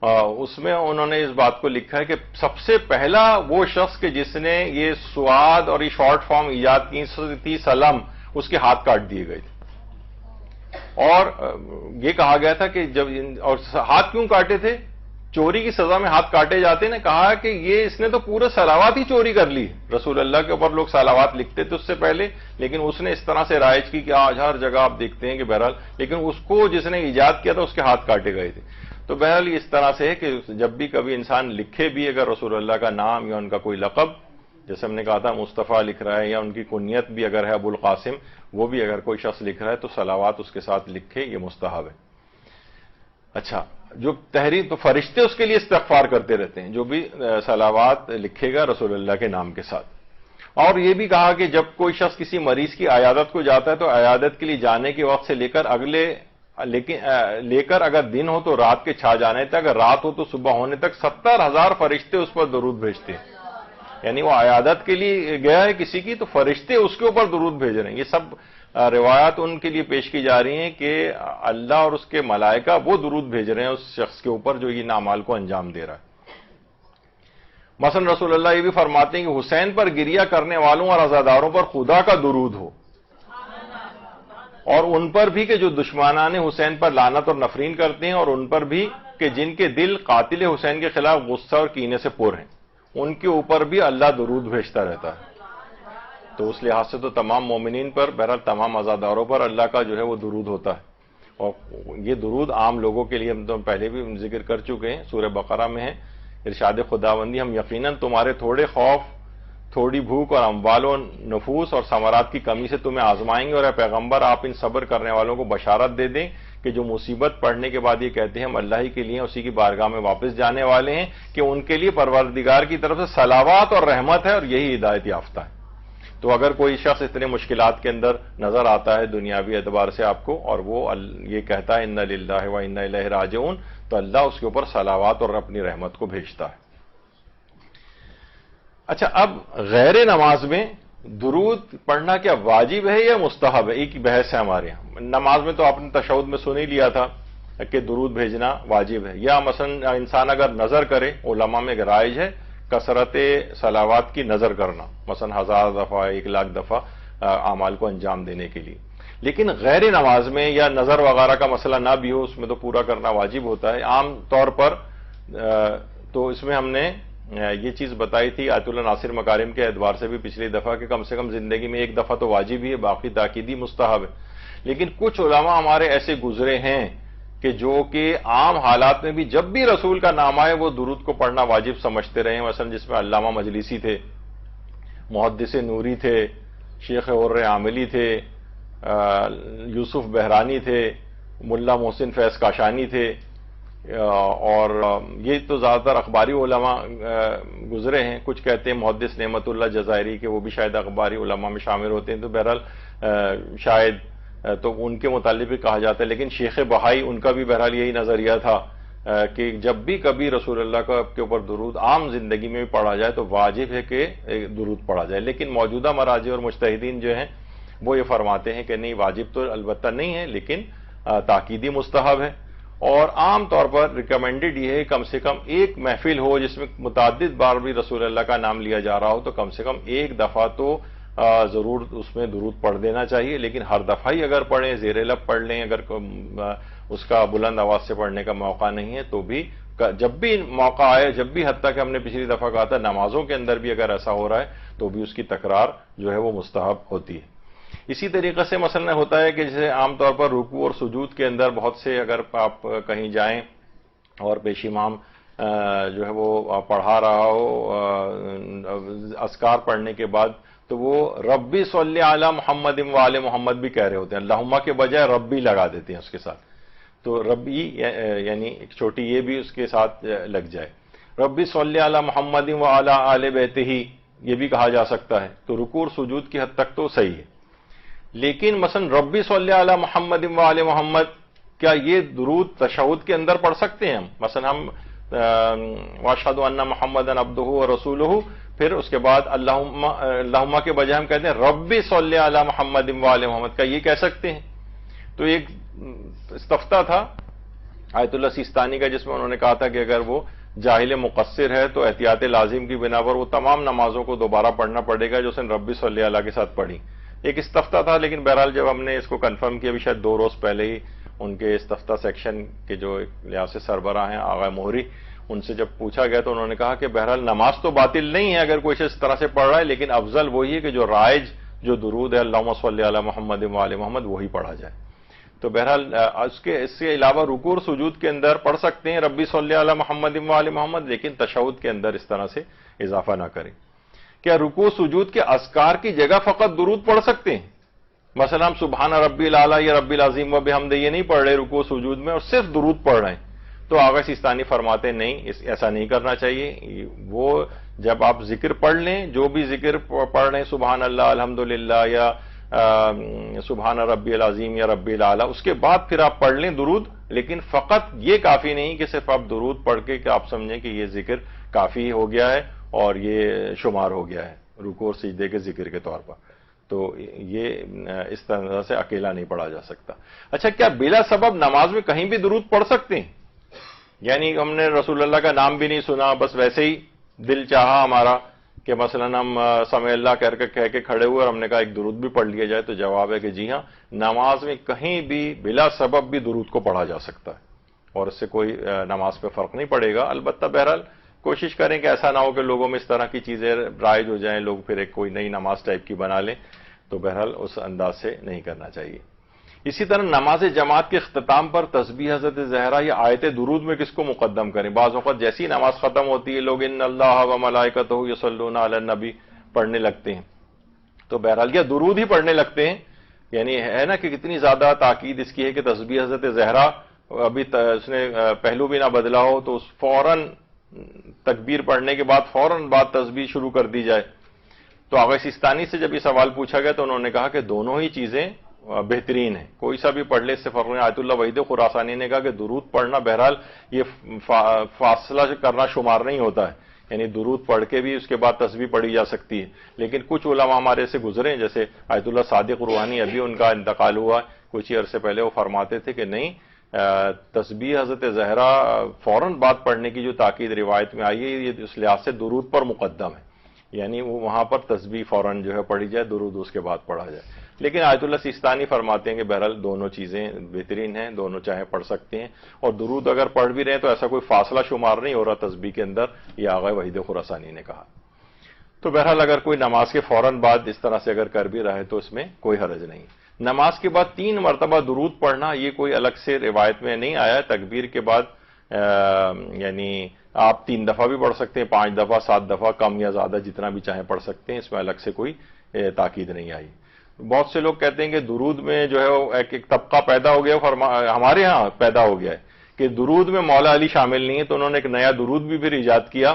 اس میں انہوں نے اس بات کو لکھا ہے کہ سب سے پہلا وہ شخص کہ جس نے یہ سعاد اور یہ شارٹ فارم ایجاد کی تھی سلام، اس کے ہاتھ کاٹ دیے گئے تھے. اور یہ کہا گیا تھا کہ جب اور ہاتھ کیوں کاٹے تھے، چوری کی سزا میں ہاتھ کاٹے جاتے نے کہا کہ یہ اس نے تو پورے صلوات ہی چوری کر لی. رسول اللہ کے اوپر لوگ صلوات لکھتے تھے اس سے پہلے، لیکن اس نے اس طرح سے رائج کی کہ آج ہر جگہ آپ دیکھتے ہیں کہ بہرحال، لیکن اس کو جس نے ایجاد کیا تھا اس کے ہاتھ کاٹے گئے تھے. تو بہرحال اس طرح سے ہے کہ جب بھی کبھی انسان لکھے بھی اگر رسول اللہ کا نام یا ان کا کوئی لقب، جیسے ہم نے کہا تھا مصطفیٰ لکھ رہا ہے، یا ان کی کنیت بھی اگر ہے ابو القاسم، وہ بھی اگر کوئی شخص لکھ رہا ہے تو صلوات اس کے ساتھ لکھے، یہ مستحب ہے. اچھا، جو تحریر تو فرشتے اس کے لیے استغفار کرتے رہتے ہیں جو بھی صلوات لکھے گا رسول اللہ کے نام کے ساتھ. اور یہ بھی کہا کہ جب کوئی شخص کسی مریض کی عیادت کو جاتا ہے تو عیادت کے لیے جانے کے وقت سے لے کر اگر دن ہو تو رات کے چھا جانے تک، اگر رات ہو تو صبح ہونے تک 70,000 فرشتے اس پر درود بھیجتے ہیں. یعنی وہ عیادت کے لیے گیا ہے کسی کی، تو فرشتے اس کے اوپر درود بھیج رہے ہیں. یہ سب روایات ان کے لیے پیش کی جا رہی ہیں کہ اللہ اور اس کے ملائکہ وہ درود بھیج رہے ہیں اس شخص کے اوپر جو یہ اعمال کو انجام دے رہا ہے. مثلا رسول اللہ یہ بھی فرماتے ہیں کہ حسین پر گریہ کرنے والوں اور عزاداروں پر خدا کا درود ہو، اور ان پر بھی کہ جو دشمنان حسین پر لعنت اور نفرین کرتے ہیں، اور ان پر بھی کہ جن کے دل قاتل حسین کے خلاف غصہ اور کینے سے پر ہیں، ان کے اوپر بھی اللہ درود بھیجتا رہتا ہے. تو اس لحاظ سے تو تمام مومنین پر، بہرحال تمام عزاداروں پر اللہ کا جو ہے وہ درود ہوتا ہے. اور یہ درود عام لوگوں کے لیے ہم تو پہلے بھی ذکر کر چکے ہیں، سورہ بقرہ میں ہے ارشاد خداوندی، ہم یقیناً تمہارے تھوڑے خوف، تھوڑی بھوک اور اموال و نفوس اور ثمرات کی کمی سے تمہیں آزمائیں گے، اور اے پیغمبر آپ ان صبر کرنے والوں کو بشارت دے دیں کہ جو مصیبت پڑنے کے بعد یہ کہتے ہیں ہم اللہ ہی کے لیے اسی کی بارگاہ میں واپس جانے والے ہیں، کہ ان کے لیے پروردگار کی طرف سے صلوات اور رحمت ہے، اور یہی ہدایت یافتہ ہے. تو اگر کوئی شخص اتنے مشکلات کے اندر نظر آتا ہے دنیاوی اعتبار سے آپ کو، اور وہ یہ کہتا ہے انا للہ و انا الیہ راجعون، تو اللہ اس کے اوپر صلوات اور اپنی رحمت کو بھیجتا ہے. اچھا، اب غیر نماز میں درود پڑھنا کیا واجب ہے یا مستحب ہے؟ ایک بحث ہے ہمارے یہاں. نماز میں تو آپ نے تشہد میں سن ہی لیا تھا کہ درود بھیجنا واجب ہے، یا مثلا انسان اگر نظر کرے، علماء میں رائج ہے کثرت صلوات کی نظر کرنا، مثلا 1000 دفعہ 1,00,000 دفعہ اعمال کو انجام دینے کے لیے. لیکن غیر نماز میں یا نظر وغیرہ کا مسئلہ نہ بھی ہو، اس میں تو پورا کرنا واجب ہوتا ہے. عام طور پر تو اس میں ہم نے یہ چیز بتائی تھی آیت اللہ ناصر مکارم کے اعتبار سے بھی پچھلی دفعہ، کہ کم سے کم زندگی میں ایک دفعہ تو واجب ہی ہے، باقی تاکیدی مستحب ہے. لیکن کچھ علماء ہمارے ایسے گزرے ہیں کہ جو کہ عام حالات میں بھی جب بھی رسول کا نام آئے وہ درود کو پڑھنا واجب سمجھتے رہے ہیں. مثلا جس میں علامہ مجلسی تھے، محدث نوری تھے، شیخ غر عاملی تھے، یوسف بحرانی تھے، ملا محسن فیض کاشانی تھے، اور یہ تو زیادہ تر اخباری علماء گزرے ہیں. کچھ کہتے ہیں محدث نعمت اللہ جزائری کہ وہ بھی شاید اخباری علماء میں شامل ہوتے ہیں، تو بہرحال شاید تو ان کے متعلق بھی کہا جاتا ہے. لیکن شیخ بہائی ان کا بھی بہرحال یہی نظریہ تھا کہ جب بھی کبھی رسول اللہ کے اوپر درود عام زندگی میں بھی پڑھا جائے تو واجب ہے کہ درود پڑھا جائے. لیکن موجودہ مراجع اور مجتہدین جو ہیں وہ یہ فرماتے ہیں کہ نہیں، واجب تو البتہ نہیں ہے، لیکن تاکیدی مستحب ہے. اور عام طور پر ریکمینڈڈ یہ ہے کم سے کم ایک محفل ہو جس میں متعدد بار بھی رسول اللہ کا نام لیا جا رہا ہو، تو کم سے کم ایک دفعہ تو ضرور اس میں درود پڑھ دینا چاہیے. لیکن ہر دفعہ ہی اگر پڑھیں، زیر لب پڑھ لیں، اگر اس کا بلند آواز سے پڑھنے کا موقع نہیں ہے تو بھی جب بھی موقع آئے، جب بھی، حتیٰ کہ ہم نے پچھلی دفعہ کہا تھا نمازوں کے اندر بھی اگر ایسا ہو رہا ہے تو بھی اس کی تکرار جو ہے وہ مستحب ہوتی ہے. اسی طریقے سے مثلا ہوتا ہے کہ جیسے عام طور پر رکوع اور سجود کے اندر بہت سے، اگر آپ کہیں جائیں اور پیش امام جو ہے وہ پڑھا رہا ہو اذکار پڑھنے کے بعد، تو وہ ربی صلی علی محمد و آل محمد بھی کہہ رہے ہوتے ہیں، اللہم کے بجائے ربی لگا دیتے ہیں اس کے ساتھ. تو ربی یعنی ایک چھوٹی یہ بھی اس کے ساتھ لگ جائے. ربی صلی علی محمد و علی آل بیتہ یہ بھی کہا جا سکتا ہے. تو رکوع اور سجود کی حد تک تو صحیح ہے. لیکن مثلا ربی صلی علی محمد و آل محمد، کیا یہ درود تشہد کے اندر پڑھ سکتے ہیں ہم؟ مثلا ہم واشہد ان محمدا عبدہ ورسولہ، پھر اس کے بعد اللہم کے بجائے ہم کہتے ہیں ربی صلی علی محمد و آل محمد، کا یہ کہہ سکتے ہیں؟ تو ایک استفتاء تھا آیت اللہ سیستانی کا جس میں انہوں نے کہا تھا کہ اگر وہ جاہل مقصر ہے تو احتیاط لازم کی بنا پر وہ تمام نمازوں کو دوبارہ پڑھنا پڑے گا جو اس نے ربی صلی علیہ کے ساتھ پڑھی. ایک استفتاء تھا، لیکن بہرحال جب ہم نے اس کو کنفرم کیا بھی شاید 2 روز پہلے ہی ان کے استفتاء سیکشن کے جو ایک لحاظ سے سربراہ ہیں آغا مہری، ان سے جب پوچھا گیا تو انہوں نے کہا کہ بہرحال نماز تو باطل نہیں ہے اگر کوئی اس طرح سے پڑھ رہا ہے، لیکن افضل وہی ہے کہ جو رائج جو درود ہے اللہم صلی علی محمد و آل محمد وہی پڑھا جائے. تو بہرحال اس کے علاوہ رکوع اور سجود کے اندر پڑھ سکتے ہیں ربی صلی علی محمد و آل محمد، لیکن تشہد کے اندر اس طرح سے اضافہ نہ کریں. کیا رکوع سجود کے اذکار کی جگہ فقط درود پڑھ سکتے ہیں؟ مثلا ہم سبحان ربی الاعلی یا ربی العظیم و بحمدہ یہ نہیں پڑھ رہے رکوع سجود میں اور صرف درود پڑھ رہے ہیں. تو آغا سیستانی فرماتے نہیں، ایسا نہیں کرنا چاہیے. وہ جب آپ ذکر پڑھ لیں، جو بھی ذکر پڑھ رہے ہیں سبحان اللہ الحمدللہ یا سبحان ربی العظیم یا ربی الاعلی، اس کے بعد پھر آپ پڑھ لیں درود. لیکن فقط یہ کافی نہیں کہ صرف آپ درود پڑھ کے کہ آپ سمجھیں کہ یہ ذکر کافی ہو گیا ہے، اور یہ شمار ہو گیا ہے رکوع اور سجدے کے ذکر کے طور پر. تو یہ اس طرح سے اکیلا نہیں پڑھا جا سکتا. اچھا، کیا بلا سبب نماز میں کہیں بھی درود پڑھ سکتے ہیں؟ یعنی ہم نے رسول اللہ کا نام بھی نہیں سنا، بس ویسے ہی دل چاہا ہمارا کہ مثلا ہم سمع اللہ کہہ کے کھڑے ہوئے اور ہم نے کہا ایک درود بھی پڑھ لیا جائے، تو جواب ہے کہ جی ہاں، نماز میں کہیں بھی بلا سبب بھی درود کو پڑھا جا سکتا ہے اور اس سے کوئی نماز پہ فرق نہیں پڑے گا. البتہ بہرحال کوشش کریں کہ ایسا نہ ہو کہ لوگوں میں اس طرح کی چیزیں رائج ہو جائیں، لوگ پھر ایک کوئی نئی نماز ٹائپ کی بنا لیں، تو بہرحال اس انداز سے نہیں کرنا چاہیے. اسی طرح نماز جماعت کے اختتام پر تسبیح حضرت زہرا یا آیت درود میں کس کو مقدم کریں؟ بعض اوقات جیسی نماز ختم ہوتی ہے لوگ ان اللہ و ملائکتہ یصلون علی النبی پڑھنے لگتے ہیں، تو بہرحال کیا درود ہی پڑھنے لگتے ہیں؟ یعنی ہے نا کہ کتنی زیادہ تاکید اس کی ہے کہ تسبیح حضرت زہرا ابھی اس نے پہلو بھی نہ بدلا ہو تو فوراً تکبیر پڑھنے کے بعد فوراً بعد تسبیح شروع کر دی جائے. تو آغا سیستانی سے جب یہ سوال پوچھا گیا تو انہوں نے کہا کہ دونوں ہی چیزیں بہترین ہیں، کوئی سا بھی پڑھ لے اس سے فرق نہیں. آیت اللہ وحید خراسانی نے کہا کہ درود پڑھنا بہرحال یہ فاصلہ کرنا شمار نہیں ہوتا ہے، یعنی درود پڑھ کے بھی اس کے بعد تسبیح پڑھی جا سکتی ہے. لیکن کچھ علماء ہمارے سے گزرے جیسے آیت اللہ صادق روحانی، ابھی ان کا انتقال ہوا کچھ ہی عرصے پہلے، وہ فرماتے تھے کہ نہیں، تسبیح حضرت زہرا فوراً بعد پڑھنے کی جو تاکید روایت میں آئی ہے یہ اس لحاظ سے درود پر مقدم ہے، یعنی وہ وہاں پر تسبیح فوراً جو ہے پڑھی جائے، درود اس کے بعد پڑھا جائے. لیکن آیت اللہ سیستانی فرماتے ہیں کہ بہرحال دونوں چیزیں بہترین ہیں، دونوں چاہے پڑھ سکتے ہیں، اور درود اگر پڑھ بھی رہے ہیں تو ایسا کوئی فاصلہ شمار نہیں ہو رہا تسبیح کے اندر، یہ آغا وحید خراسانی نے کہا. تو بہرحال اگر کوئی نماز کے فوراً بعد اس طرح سے اگر کر بھی رہے تو اس میں کوئی حرج نہیں. نماز کے بعد 3 مرتبہ درود پڑھنا یہ کوئی الگ سے روایت میں نہیں آیا. تکبیر کے بعد یعنی آپ 3 دفعہ بھی پڑھ سکتے ہیں، 5 دفعہ، 7 دفعہ، کم یا زیادہ جتنا بھی چاہیں پڑھ سکتے ہیں، اس میں الگ سے کوئی تاکید نہیں آئی. بہت سے لوگ کہتے ہیں کہ درود میں جو ہے وہ ایک طبقہ پیدا ہو گیا، ہمارے ہاں پیدا ہو گیا ہے کہ درود میں مولا علی شامل نہیں ہے، تو انہوں نے ایک نیا درود بھی پھر ایجاد کیا،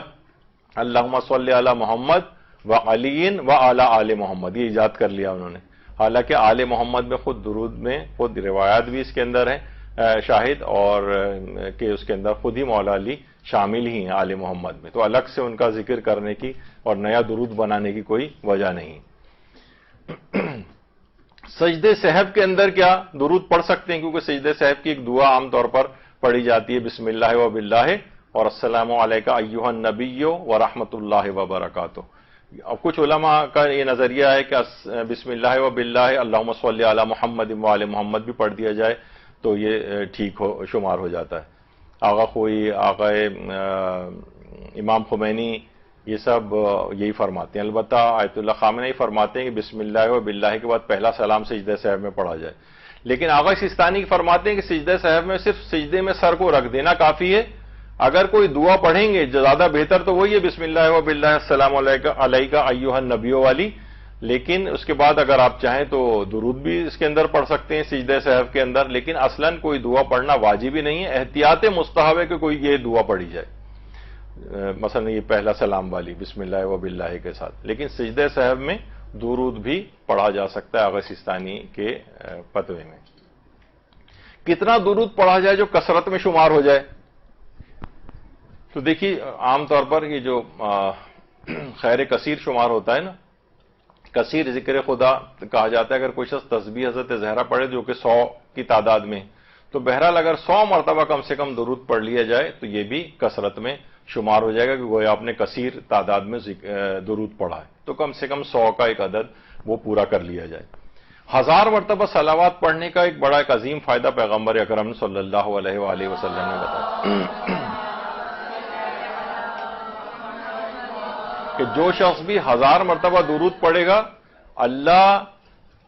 اللہم صلی علی محمد و علی و اعلی آل محمد، یہ ایجاد کر لیا انہوں نے. حالانکہ آل محمد میں خود درود میں خود روایات بھی اس کے اندر ہیں شاہد، اور کہ اس کے اندر خود ہی مولا علی شامل ہی ہیں آل محمد میں، تو الگ سے ان کا ذکر کرنے کی اور نیا درود بنانے کی کوئی وجہ نہیں. سجدے سہو کے اندر کیا درود پڑھ سکتے ہیں؟ کیونکہ سجدے سہو کی ایک دعا عام طور پر پڑھی جاتی ہے، بسم اللہ و باللہ اور السلام علیکہ ایھا النبی و رحمۃ اللہ وبرکاتہ. اب کچھ علماء کا یہ نظریہ ہے کہ بسم اللہ و باللہ اللہم صلی علی محمد و آل محمد بھی پڑھ دیا جائے تو یہ ٹھیک شمار ہو جاتا ہے. آغا خوئی، آغا امام خمینی، یہ سب یہی فرماتے ہیں. البتہ آیت اللہ خامنہ ہی فرماتے ہیں کہ بسم اللہ و باللہ کے بعد پہلا سلام سجدہ سہو میں پڑھا جائے. لیکن آغا سیستانی فرماتے ہیں کہ سجدہ سہو میں صرف سجدے میں سر کو رکھ دینا کافی ہے. اگر کوئی دعا پڑھیں گے زیادہ بہتر تو وہی ہے بسم اللہ و باللہ السلام علیکہ ایھا النبی والی، لیکن اس کے بعد اگر آپ چاہیں تو درود بھی اس کے اندر پڑھ سکتے ہیں سجدہ سہو کے اندر. لیکن اصلاً کوئی دعا پڑھنا واجب ہی نہیں ہے، احتیاط مستحب ہے کہ کوئی یہ دعا پڑھی جائے، مثلا یہ پہلا سلام والی بسم اللہ و باللہ کے ساتھ. لیکن سجدہ سہو میں درود بھی پڑھا جا سکتا ہے آغا سیستانی کے فتوے میں. کتنا درود پڑھا جائے جو کثرت میں شمار ہو جائے؟ تو دیکھیے عام طور پر یہ جو خیر کثیر شمار ہوتا ہے نا، کثیر ذکر خدا کہا جاتا ہے. اگر کوئی شخص تسبیح حضرت زہرا پڑھے جو کہ 100 کی تعداد میں، تو بہرحال اگر 100 مرتبہ کم سے کم درود پڑھ لیا جائے تو یہ بھی کثرت میں شمار ہو جائے گا کہ گویا آپ نے کثیر تعداد میں درود پڑھا ہے. تو کم سے کم 100 کا ایک عدد وہ پورا کر لیا جائے. 1000 مرتبہ صلوات پڑھنے کا ایک بڑا ایک عظیم فائدہ پیغمبر اکرم صلی اللہ علیہ وآلہ وسلم نے بتایا کہ جو شخص بھی 1000 مرتبہ درود پڑھے گا اللہ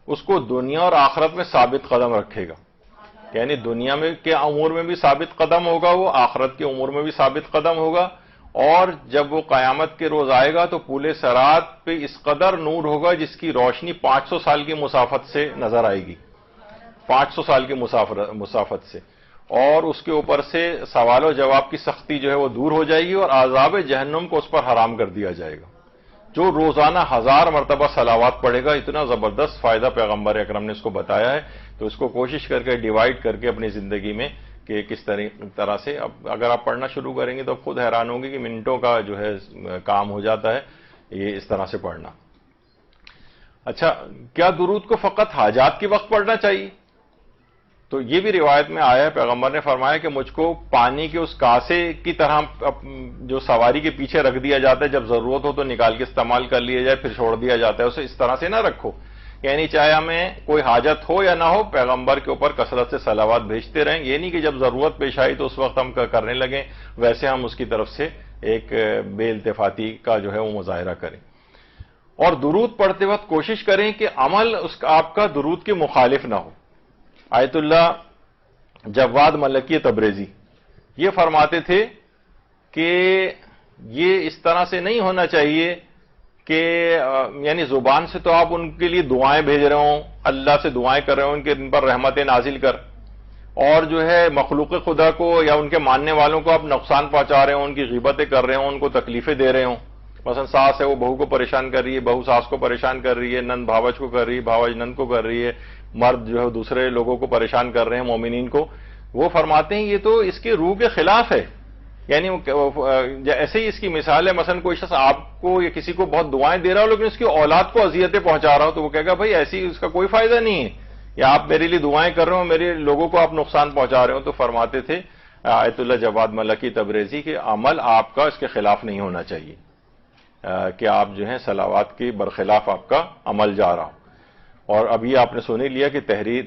اس کو دنیا اور آخرت میں ثابت قدم رکھے گا. یعنی دنیا میں کے امور میں بھی ثابت قدم ہوگا، وہ آخرت کے امور میں بھی ثابت قدم ہوگا، اور جب وہ قیامت کے روز آئے گا تو پولے صراط پہ اس قدر نور ہوگا جس کی روشنی 500 سال کی مسافت سے نظر آئے گی، 500 سال کی مسافت سے. اور اس کے اوپر سے سوال و جواب کی سختی جو ہے وہ دور ہو جائے گی، اور عذاب جہنم کو اس پر حرام کر دیا جائے گا. جو روزانہ 1000 مرتبہ صلوات پڑھے گا، اتنا زبردست فائدہ پیغمبر اکرم نے اس کو بتایا ہے، تو اس کو کوشش کر کے ڈیوائڈ کر کے اپنی زندگی میں کہ کس طرح سے اب اگر آپ پڑھنا شروع کریں گے تو اب خود حیران ہوں گے کہ منٹوں کا جو ہے کام ہو جاتا ہے یہ اس طرح سے پڑھنا۔ اچھا، کیا درود کو فقط حاجات کے وقت پڑھنا چاہیے؟ تو یہ بھی روایت میں آیا ہے، پیغمبر نے فرمایا کہ مجھ کو پانی کے اس کاسے کی طرح جو سواری کے پیچھے رکھ دیا جاتا ہے، جب ضرورت ہو تو نکال کے استعمال کر لیا جائے پھر چھوڑ دیا جاتا ہے، اسے اس طرح سے نہ رکھو، یعنی چاہے ہمیں کوئی حاجت ہو یا نہ ہو پیغمبر کے اوپر کثرت سے صلوات بھیجتے رہیں، یہ نہیں کہ جب ضرورت پیش آئی تو اس وقت ہم کرنے لگیں، ویسے ہم اس کی طرف سے ایک بے التفاتی کا جو ہے وہ مظاہرہ کریں۔ اور درود پڑھتے وقت کوشش کریں کہ عمل آپ کا درود کے مخالف نہ ہو۔ آیت اللہ جواد ملکی تبریزی یہ فرماتے تھے کہ یہ اس طرح سے نہیں ہونا چاہیے کہ یعنی زبان سے تو آپ ان کے لیے دعائیں بھیج رہے ہوں، اللہ سے دعائیں کر رہے ہوں ان کے ان پر رحمتیں نازل کر، اور جو ہے مخلوق خدا کو یا ان کے ماننے والوں کو آپ نقصان پہنچا رہے ہوں، ان کی غیبتیں کر رہے ہوں، ان کو تکلیفیں دے رہے ہوں۔ مثلا ساس ہے وہ بہو کو پریشان کر رہی ہے، بہو ساس کو پریشان کر رہی ہے، نند بھاوج کو کر رہی ہے، بھاوج نند کو کر رہی ہے، مرد جو ہے دوسرے لوگوں کو پریشان کر رہے ہیں مومنین کو، وہ فرماتے ہیں یہ تو اس کی روح کے خلاف ہے، یعنی ایسے ہی اس کی مثال ہے، مثلا کوئی شخص آپ کو یا کسی کو بہت دعائیں دے رہا ہو لیکن اس کی اولاد کو اذیتیں پہنچا رہا ہو تو وہ کہے گا بھائی ایسی اس کا کوئی فائدہ نہیں ہے، یا آپ میرے لیے دعائیں کر رہے ہو میرے لوگوں کو آپ نقصان پہنچا رہے ہو۔ تو فرماتے تھے آیت اللہ جواد ملکی تبریزی کہ عمل آپ کا اس کے خلاف نہیں ہونا چاہیے کہ آپ جو ہیں صلوات کے برخلاف آپ کا عمل جا رہا ہو۔ اور ابھی آپ نے سن ہی لیا کہ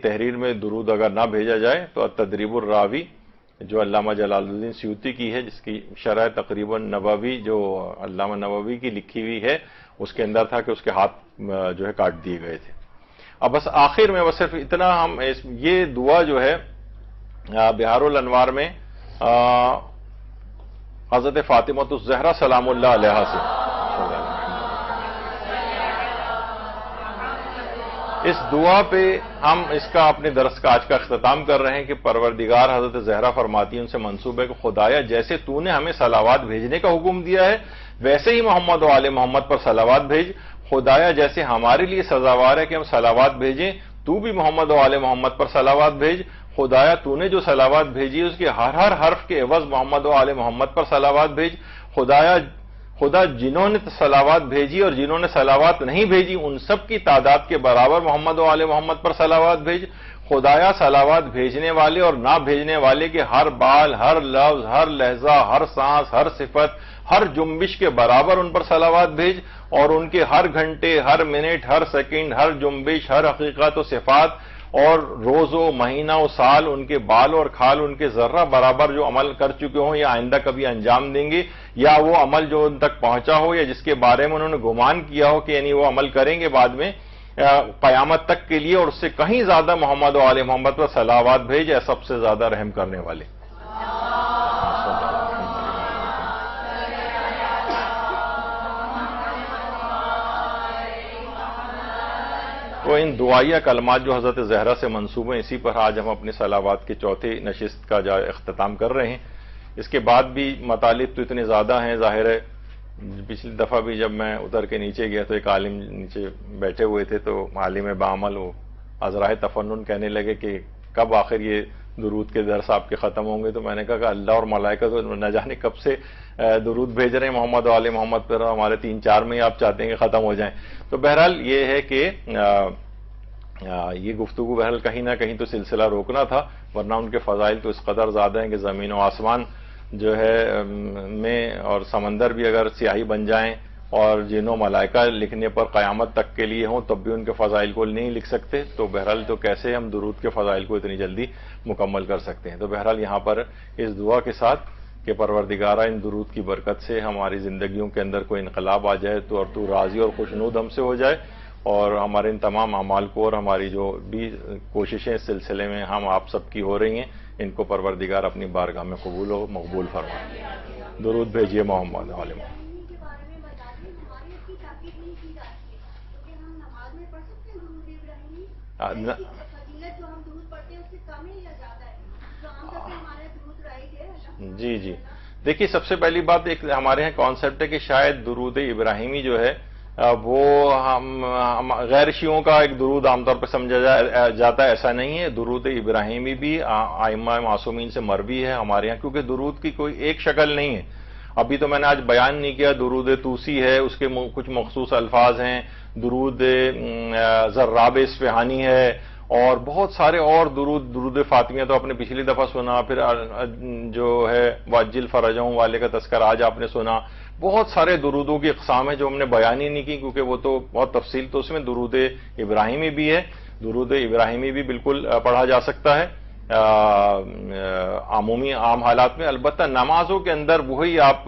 تحریر میں درود اگر نہ بھیجا جائے تو تدریب الراوی جو علامہ جلال الدین سیوطی کی ہے، جس کی شرح تقریباً نووی جو علامہ نووی کی لکھی ہوئی ہے، اس کے اندر تھا کہ اس کے ہاتھ جو ہے کاٹ دیے گئے تھے۔ اب بس آخر میں بس صرف اتنا ہم یہ دعا جو ہے بہار الانوار میں حضرت فاطمہ الزہرا سلام اللہ علیہا سے اس دعا پہ ہم اس کا اپنے درس کا آج کا اختتام کر رہے ہیں کہ پروردگار حضرت زہرا فرماتی ہیں ان سے منسوب ہے کہ خدایا جیسے تو نے ہمیں صلوات بھیجنے کا حکم دیا ہے ویسے ہی محمد و آل محمد پر صلوات بھیج، خدایا جیسے ہمارے لیے سزاوار ہے کہ ہم صلوات بھیجیں تو بھی محمد و آل محمد پر صلوات بھیج، خدایا تو نے جو صلوات بھیجی اس کے ہر ہر حرف کے عوض محمد و آل محمد پر صلوات بھیج، خدا جنہوں نے صلوات بھیجی اور جنہوں نے صلوات نہیں بھیجی ان سب کی تعداد کے برابر محمد و آل محمد پر صلوات بھیج، خدایا صلوات بھیجنے والے اور نہ بھیجنے والے کے ہر بال، ہر لفظ، ہر لہجہ، ہر سانس، ہر صفت، ہر جنبش کے برابر ان پر صلوات بھیج، اور ان کے ہر گھنٹے، ہر منٹ، ہر سیکنڈ، ہر جنبش، ہر حقیقت و صفات اور روز و مہینہ و سال ان کے بال اور کھال ان کے ذرہ برابر جو عمل کر چکے ہوں یا آئندہ کبھی انجام دیں گے، یا وہ عمل جو ان تک پہنچا ہو یا جس کے بارے میں انہوں نے گمان کیا ہو کہ یعنی وہ عمل کریں گے بعد میں قیامت تک کے لیے، اور اس سے کہیں زیادہ محمد و آل محمد پر صلوات بھیج اے سب سے زیادہ رحم کرنے والے۔ تو ان دعائیہ کلمات جو حضرت زہرا سے منسوب ہیں اسی پر آج ہم اپنے صلوات کے چوتھے نشست کا اختتام کر رہے ہیں۔ اس کے بعد بھی مطالب تو اتنے زیادہ ہیں، ظاہر ہے پچھلی دفعہ بھی جب میں اتر کے نیچے گیا تو ایک عالم نیچے بیٹھے ہوئے تھے تو عالم بعمل وہ عذرائے تفنن کہنے لگے کہ کب آخر یہ درود کے درس آپ کے ختم ہوں گے؟ تو میں نے کہا کہ اللہ اور ملائکہ تو نہ جانے کب سے درود بھیج رہے ہیں محمد و آل محمد پر، ہمارے 3-4 میں ہی آپ چاہتے ہیں کہ ختم ہو جائیں۔ تو بہرحال یہ ہے کہ یہ گفتگو بہرحال کہیں نہ کہیں تو سلسلہ روکنا تھا، ورنہ ان کے فضائل تو اس قدر زیادہ ہیں کہ زمین و آسمان جو ہے میں اور سمندر بھی اگر سیاہی بن جائیں اور جنوں ملائکہ لکھنے پر قیامت تک کے لیے ہوں تب بھی ان کے فضائل کو نہیں لکھ سکتے، تو بہرحال تو کیسے ہم درود کے فضائل کو اتنی جلدی مکمل کر سکتے ہیں۔ تو بہرحال یہاں پر اس دعا کے ساتھ کہ پروردگارہ ان درود کی برکت سے ہماری زندگیوں کے اندر کوئی انقلاب آ جائے تو اور تو راضی اور خوشنود ہم سے ہو جائے، اور ہمارے ان تمام اعمال کو اور ہماری جو بھی کوششیں اس سلسلے میں ہم آپ سب کی ہو رہی ہیں ان کو پروردگار اپنی بارگاہ میں قبول و مقبول فرمائے۔ درود بھیجیے محمد علیہ وسلم۔ جی دیکھیے، سب سے پہلی بات ایک ہمارے یہاں کانسیپٹ ہے کہ شاید درود ابراہیمی جو ہے وہ ہم غیر شیعوں کا ایک درود عام طور پہ سمجھا جاتا ہے، ایسا نہیں ہے. درود ابراہیمی بھی ائمہ معصومین سے مروی ہے ہمارے ہاں، کیونکہ درود کی کوئی ایک شکل نہیں ہے. ابھی تو میں نے آج بیان نہیں کیا، درود توسی ہے، اس کے کچھ مخصوص الفاظ ہیں. درود زراب اصفہانی ہے، اور بہت سارے اور درود فاطمیہ تو آپ نے پچھلی دفعہ سنا، پھر جو ہے واجل فرجہم والے کا تذکرہ آج آپ نے سنا. بہت سارے درودوں کی اقسام ہیں جو ہم نے بیان ہی نہیں کی، کیونکہ وہ تو بہت تفصیل تو اس میں. درود ابراہیمی بھی ہے، درود ابراہیمی بھی بالکل پڑھا جا سکتا ہے عام حالات میں. البتہ نمازوں کے اندر وہی آپ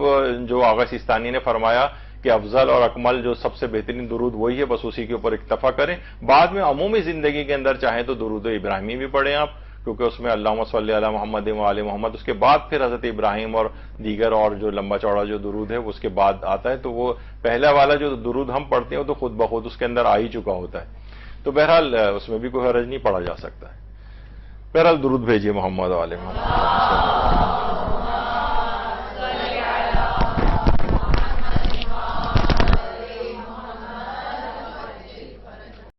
جو آغا سیستانی نے فرمایا کہ افضل اور اکمل جو سب سے بہترین درود وہی ہے، بس اسی کے اوپر اکتفا کریں. بعد میں عمومی زندگی کے اندر چاہیں تو درود ابراہیمی بھی پڑھیں آپ، کیونکہ اس میں اللہم صلی علی محمد و آل محمد، اس کے بعد پھر حضرت ابراہیم اور دیگر اور جو لمبا چوڑا جو درود ہے اس کے بعد آتا ہے. تو وہ پہلا والا جو درود ہم پڑھتے ہیں وہ تو خود بخود اس کے اندر آ ہی چکا ہوتا ہے. تو بہرحال اس میں بھی کوئی حرج نہیں، پڑھا جا سکتا ہے. بہرحال درود بھیجیے محمد و آل محمد.